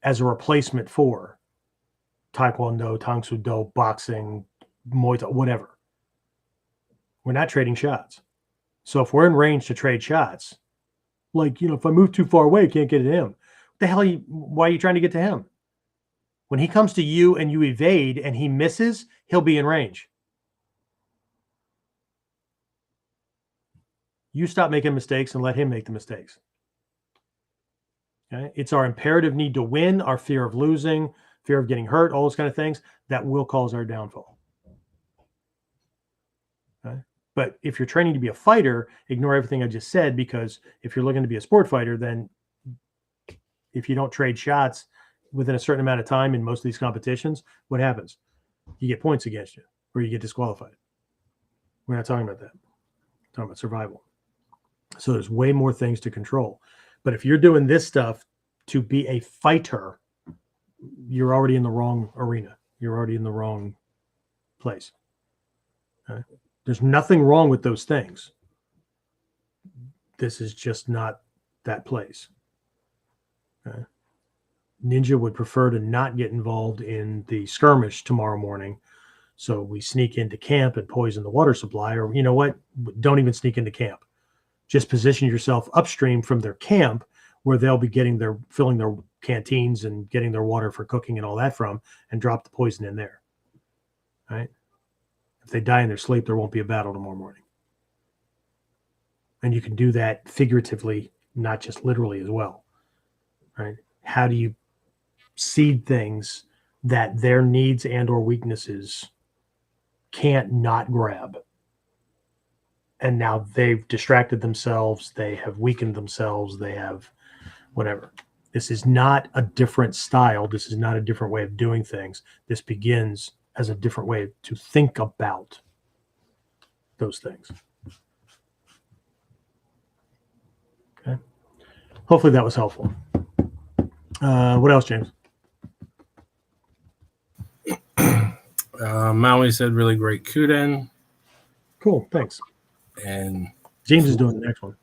as a replacement for Taekwondo, Tang Soo Do, boxing, Muay Thai, whatever. We're not trading shots. So if we're in range to trade shots, like, if I move too far away, I can't get at him. What the hell why are you trying to get to him? When he comes to you and you evade and he misses, he'll be in range. You stop making mistakes and let him make the mistakes. Okay? It's our imperative need to win, our fear of losing, fear of getting hurt, all those kind of things that will cause our downfall. Okay? But if you're training to be a fighter, ignore everything I just said, because if you're looking to be a sport fighter, then if you don't trade shots within a certain amount of time in most of these competitions, what happens? You get points against you or you get disqualified. We're not talking about that. We're talking about survival. So there's way more things to control. But if you're doing this stuff to be a fighter, you're already in the wrong arena. You're already in the wrong place. Okay? There's nothing wrong with those things. This is just not that place. Okay? Ninja would prefer to not get involved in the skirmish tomorrow morning. So we sneak into camp and poison the water supply, or you know what? Don't even sneak into camp. Just position yourself upstream from their camp where they'll be filling their canteens and getting their water for cooking and all that from, and drop the poison in there. All right. If they die in their sleep, there won't be a battle tomorrow morning. And you can do that figuratively, not just literally as well. Right? How do you seed things that their needs and or weaknesses can't not grab? And now they've distracted themselves. They have weakened themselves. They have whatever. This is not a different style. This is not a different way of doing things. This begins as a different way to think about those things. Okay. Hopefully that was helpful. What else, James? Maui said really great Kuden. Cool. Thanks. And James is doing the next one.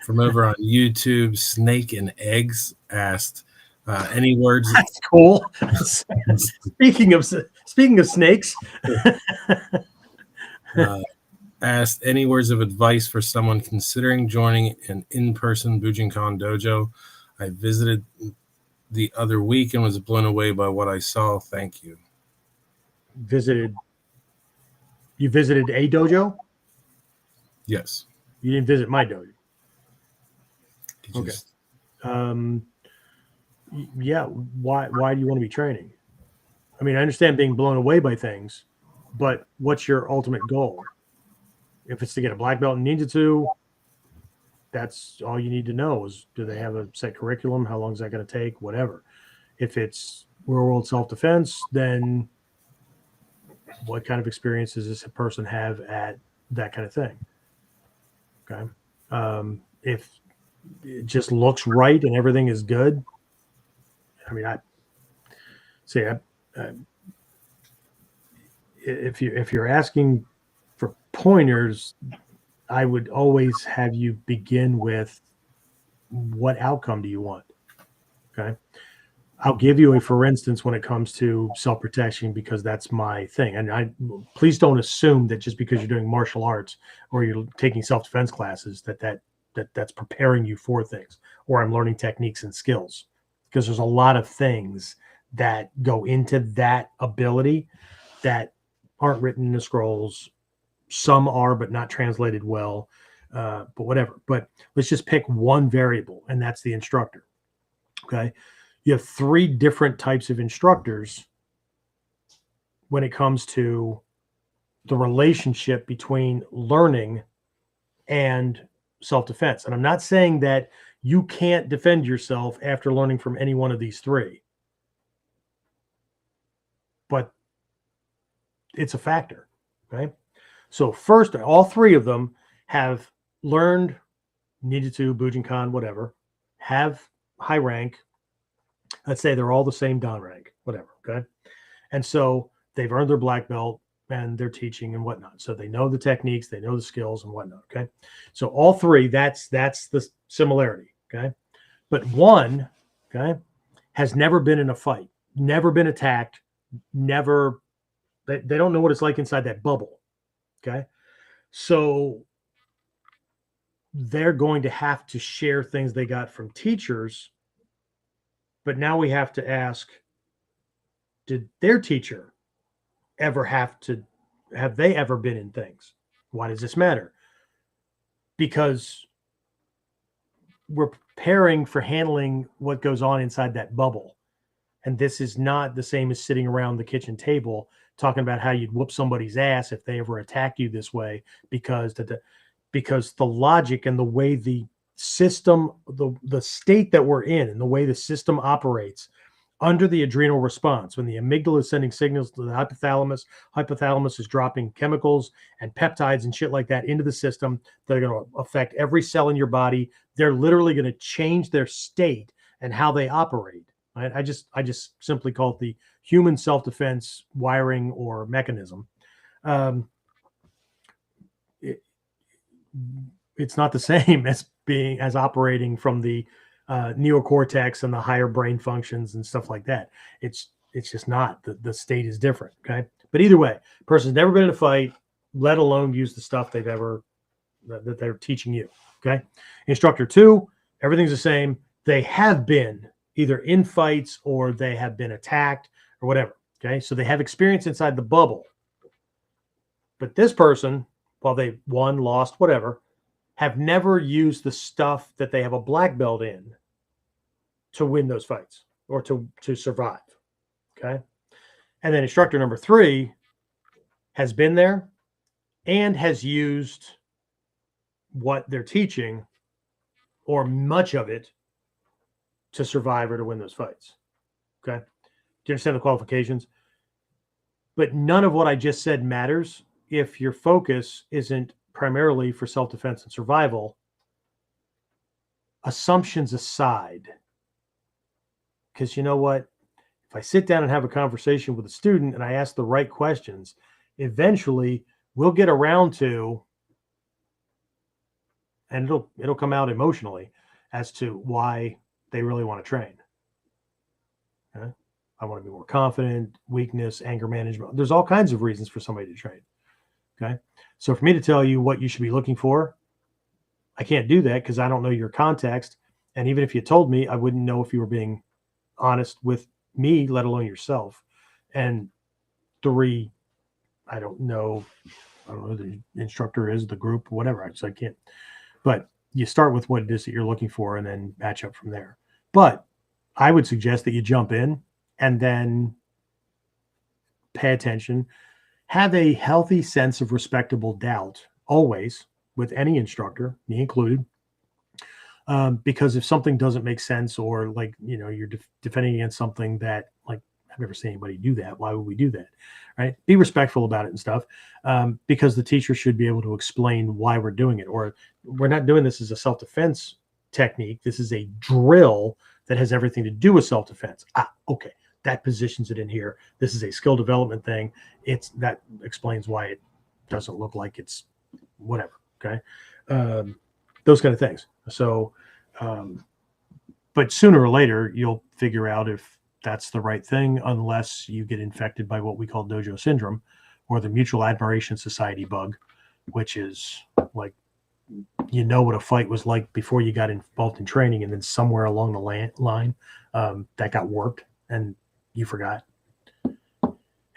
From over on YouTube, Snake and Eggs asked, any words? That's cool. Speaking of snakes, asked any words of advice for someone considering joining an in-person Bujinkan dojo. I visited the other week and was blown away by what I saw. Thank you. You visited a dojo? Yes. You didn't visit my dojo. Okay. Yeah. Why do you want to be training? I mean, I understand being blown away by things, but what's your ultimate goal? If it's to get a black belt in Ninjutsu, that's all you need to know is, do they have a set curriculum? How long is that going to take? Whatever. If it's real world self-defense, then what kind of experience does this person have at that kind of thing? Okay. If it just looks right and everything is good, I mean, if you're asking for pointers, I would always have you begin with, what outcome do you want? Okay. I'll give you a for instance when it comes to self-protection, because that's my thing. And please don't assume that just because you're doing martial arts or you're taking self-defense classes that's preparing you for things, or I'm learning techniques and skills, because there's a lot of things that go into that ability that aren't written in the scrolls. Some are, but not translated well, but whatever. But let's just pick one variable, and that's the instructor. Okay. You have 3 different types of instructors when it comes to the relationship between learning and self-defense. And I'm not saying that you can't defend yourself after learning from any one of these three, but it's a factor, okay? So first, all three of them have learned Ninjutsu, Bujinkan, whatever, have high rank. Let's say they're all the same Dan rank, whatever, okay? And so they've earned their black belt and they're teaching and whatnot. So they know the techniques, they know the skills and whatnot, okay? So all three, that's the similarity, okay? But one, okay, has never been in a fight, never been attacked, never, they don't know what it's like inside that bubble, okay? So they're going to have to share things they got from teachers. But now we have to ask, did their teacher ever have they ever been in things? Why does this matter? Because we're preparing for handling what goes on inside that bubble. And this is not the same as sitting around the kitchen table talking about how you'd whoop somebody's ass if they ever attacked you this way, because the logic and the way the system, the state that we're in and the way the system operates under the adrenal response, when the amygdala is sending signals to the hypothalamus is dropping chemicals and peptides and shit like that into the system that are going to affect every cell in your body. They're literally going to change their state and how they operate. Right? I just simply call it the human self-defense wiring or mechanism. It's not the same as operating from the neocortex and the higher brain functions and stuff like that. It's just not. The state is different. Okay, but either way, person's never been in a fight, let alone use the stuff that they're teaching you. Okay, instructor 2, everything's the same. They have been either in fights or they have been attacked or whatever. Okay, so they have experience inside the bubble. But this person, while they won, lost, whatever, have never used the stuff that they have a black belt in to win those fights or to survive. Okay. And then instructor number 3 has been there and has used what they're teaching or much of it to survive or to win those fights. Okay. Do you understand the qualifications? But none of what I just said matters if your focus isn't primarily for self-defense and survival. Assumptions aside, because you know what? If I sit down and have a conversation with a student and I ask the right questions, eventually we'll get around to, and it'll come out emotionally as to why they really want to train. Okay? I want to be more confident, weakness, anger management. There's all kinds of reasons for somebody to train. Okay. So for me to tell you what you should be looking for, I can't do that because I don't know your context. And even if you told me, I wouldn't know if you were being honest with me, let alone yourself. And 3, I don't know who the instructor is, the group, whatever. So I can't. But you start with what it is that you're looking for and then match up from there. But I would suggest that you jump in and then pay attention. Have a healthy sense of respectable doubt always with any instructor, me included, because if something doesn't make sense or like, you're defending against something that, like, I've never seen anybody do that. Why would we do that? Right? Be respectful about it and stuff, because the teacher should be able to explain why we're doing it. Or we're not doing this as a self-defense technique. This is a drill that has everything to do with self-defense. Okay. That positions it in here. This is a skill development thing. That explains why it doesn't look like it's whatever. Okay. Those kind of things. So, but sooner or later, you'll figure out if that's the right thing, unless you get infected by what we call dojo syndrome or the mutual admiration society bug, which is like, what a fight was like before you got involved in training. And then somewhere along the line, that got warped and you forgot.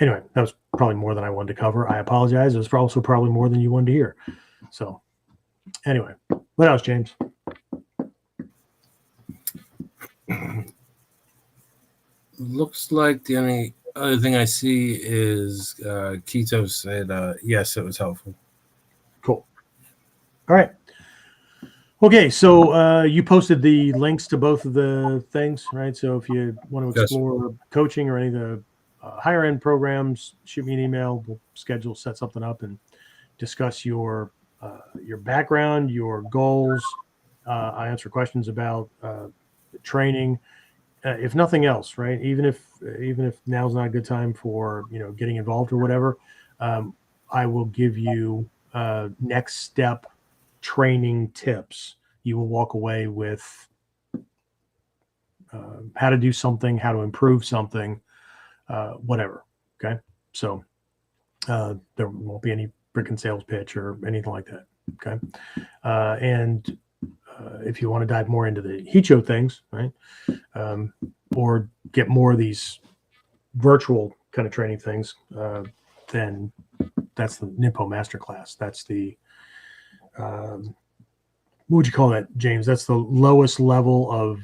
Anyway, that was probably more than I wanted to cover. I apologize. It was also probably more than you wanted to hear. So anyway, what else, James? Looks like the only other thing I see is Keto said, yes, it was helpful. Cool. All right. Okay, so you posted the links to both of the things, right? So if you want to Yes. explore coaching or any of the higher end programs, shoot me an email. We'll set something up, and discuss your background, your goals. I answer questions about training. If nothing else, right? Even if now's not a good time for getting involved or whatever, I will give you next step training tips. You will walk away with how to do something, how to improve something, whatever. Okay, so there won't be any freaking sales pitch or anything like that. Okay, and if you want to dive more into the Hicho things, right, or get more of these virtual kind of training things, then that's the Nimpo Masterclass. That's the what would you call that, James? That's the lowest level of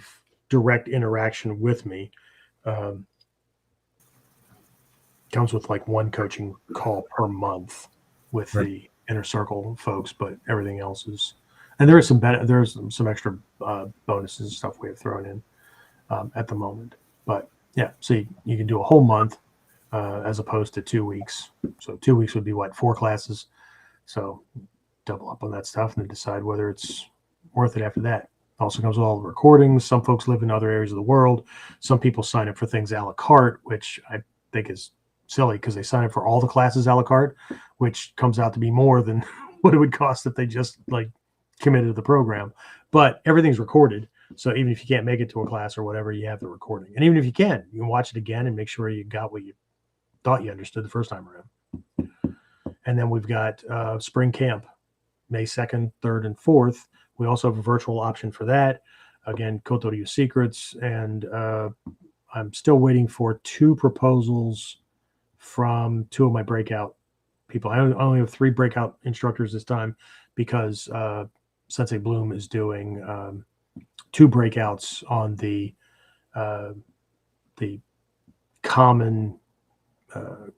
direct interaction with me. Comes with like one coaching call per month with the inner circle folks, but everything else is, and there is there's some extra bonuses and stuff we have thrown in at the moment. But yeah, so you can do a whole month as opposed to 2 weeks. So 2 weeks would be what, 4 classes. So double up on that stuff and then decide whether it's worth it after that. Also comes with all the recordings. Some folks live in other areas of the world. Some people sign up for things a la carte, which I think is silly because they sign up for all the classes a la carte, which comes out to be more than what it would cost if they just like committed to the program. But everything's recorded. So even if you can't make it to a class or whatever, you have the recording. And even if you can watch it again and make sure you got what you thought you understood the first time around. And then we've got spring camp, May 2nd, 3rd, and 4th. We also have a virtual option for that. Again, Kotoryu Secrets. And I'm still waiting for 2 proposals from 2 of my breakout people. I only have 3 breakout instructors this time because Sensei Bloom is doing 2 breakouts on the common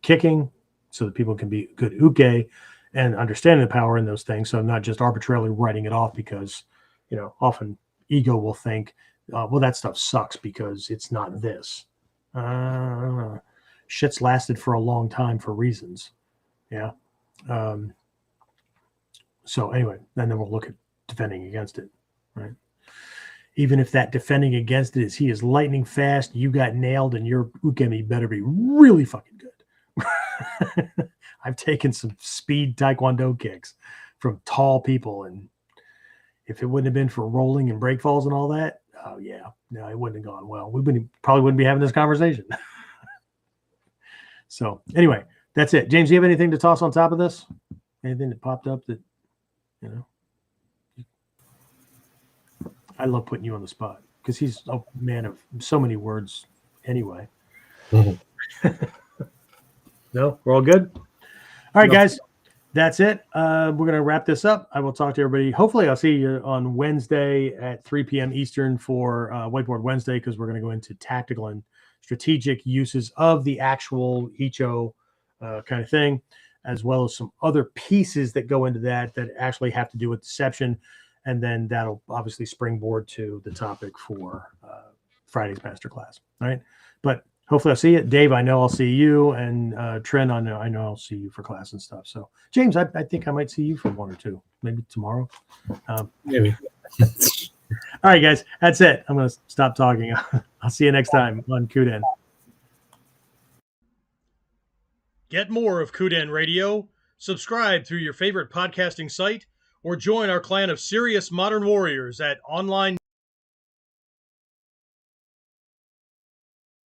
kicking, so that people can be good uke and understanding the power in those things. So I'm not just arbitrarily writing it off because, often ego will think, well, that stuff sucks because it's not this. Shit's lasted for a long time for reasons. Yeah. So anyway, and then we'll look at defending against it, right? Even if that defending against it is he is lightning fast, you got nailed, and your ukemi better be really fucking good. I've taken some speed taekwondo kicks from tall people, and if it wouldn't have been for rolling and break falls and all that, oh yeah, no, it wouldn't have gone well. Probably wouldn't be having this conversation. So anyway, that's it. James, do you have anything to toss on top of this? Anything that popped up that, I love putting you on the spot because he's a man of so many words anyway. Mm-hmm. No, we're all good. All right, guys, that's it. We're going to wrap this up. I will talk to everybody. Hopefully I'll see you on Wednesday at 3 p.m. Eastern for Whiteboard Wednesday, because we're going to go into tactical and strategic uses of the actual Hicho kind of thing, as well as some other pieces that go into that actually have to do with deception. And then that'll obviously springboard to the topic for Friday's masterclass. All right. But hopefully I'll see you. Dave, I know I'll see you. And Trent, I know I'll see you for class and stuff. So James, I think I might see you for 1 or 2, maybe tomorrow. Maybe. All right, guys, that's it. I'm going to stop talking. I'll see you next time on KUDEN. Get more of KUDEN Radio. Subscribe through your favorite podcasting site, or join our clan of serious modern warriors at online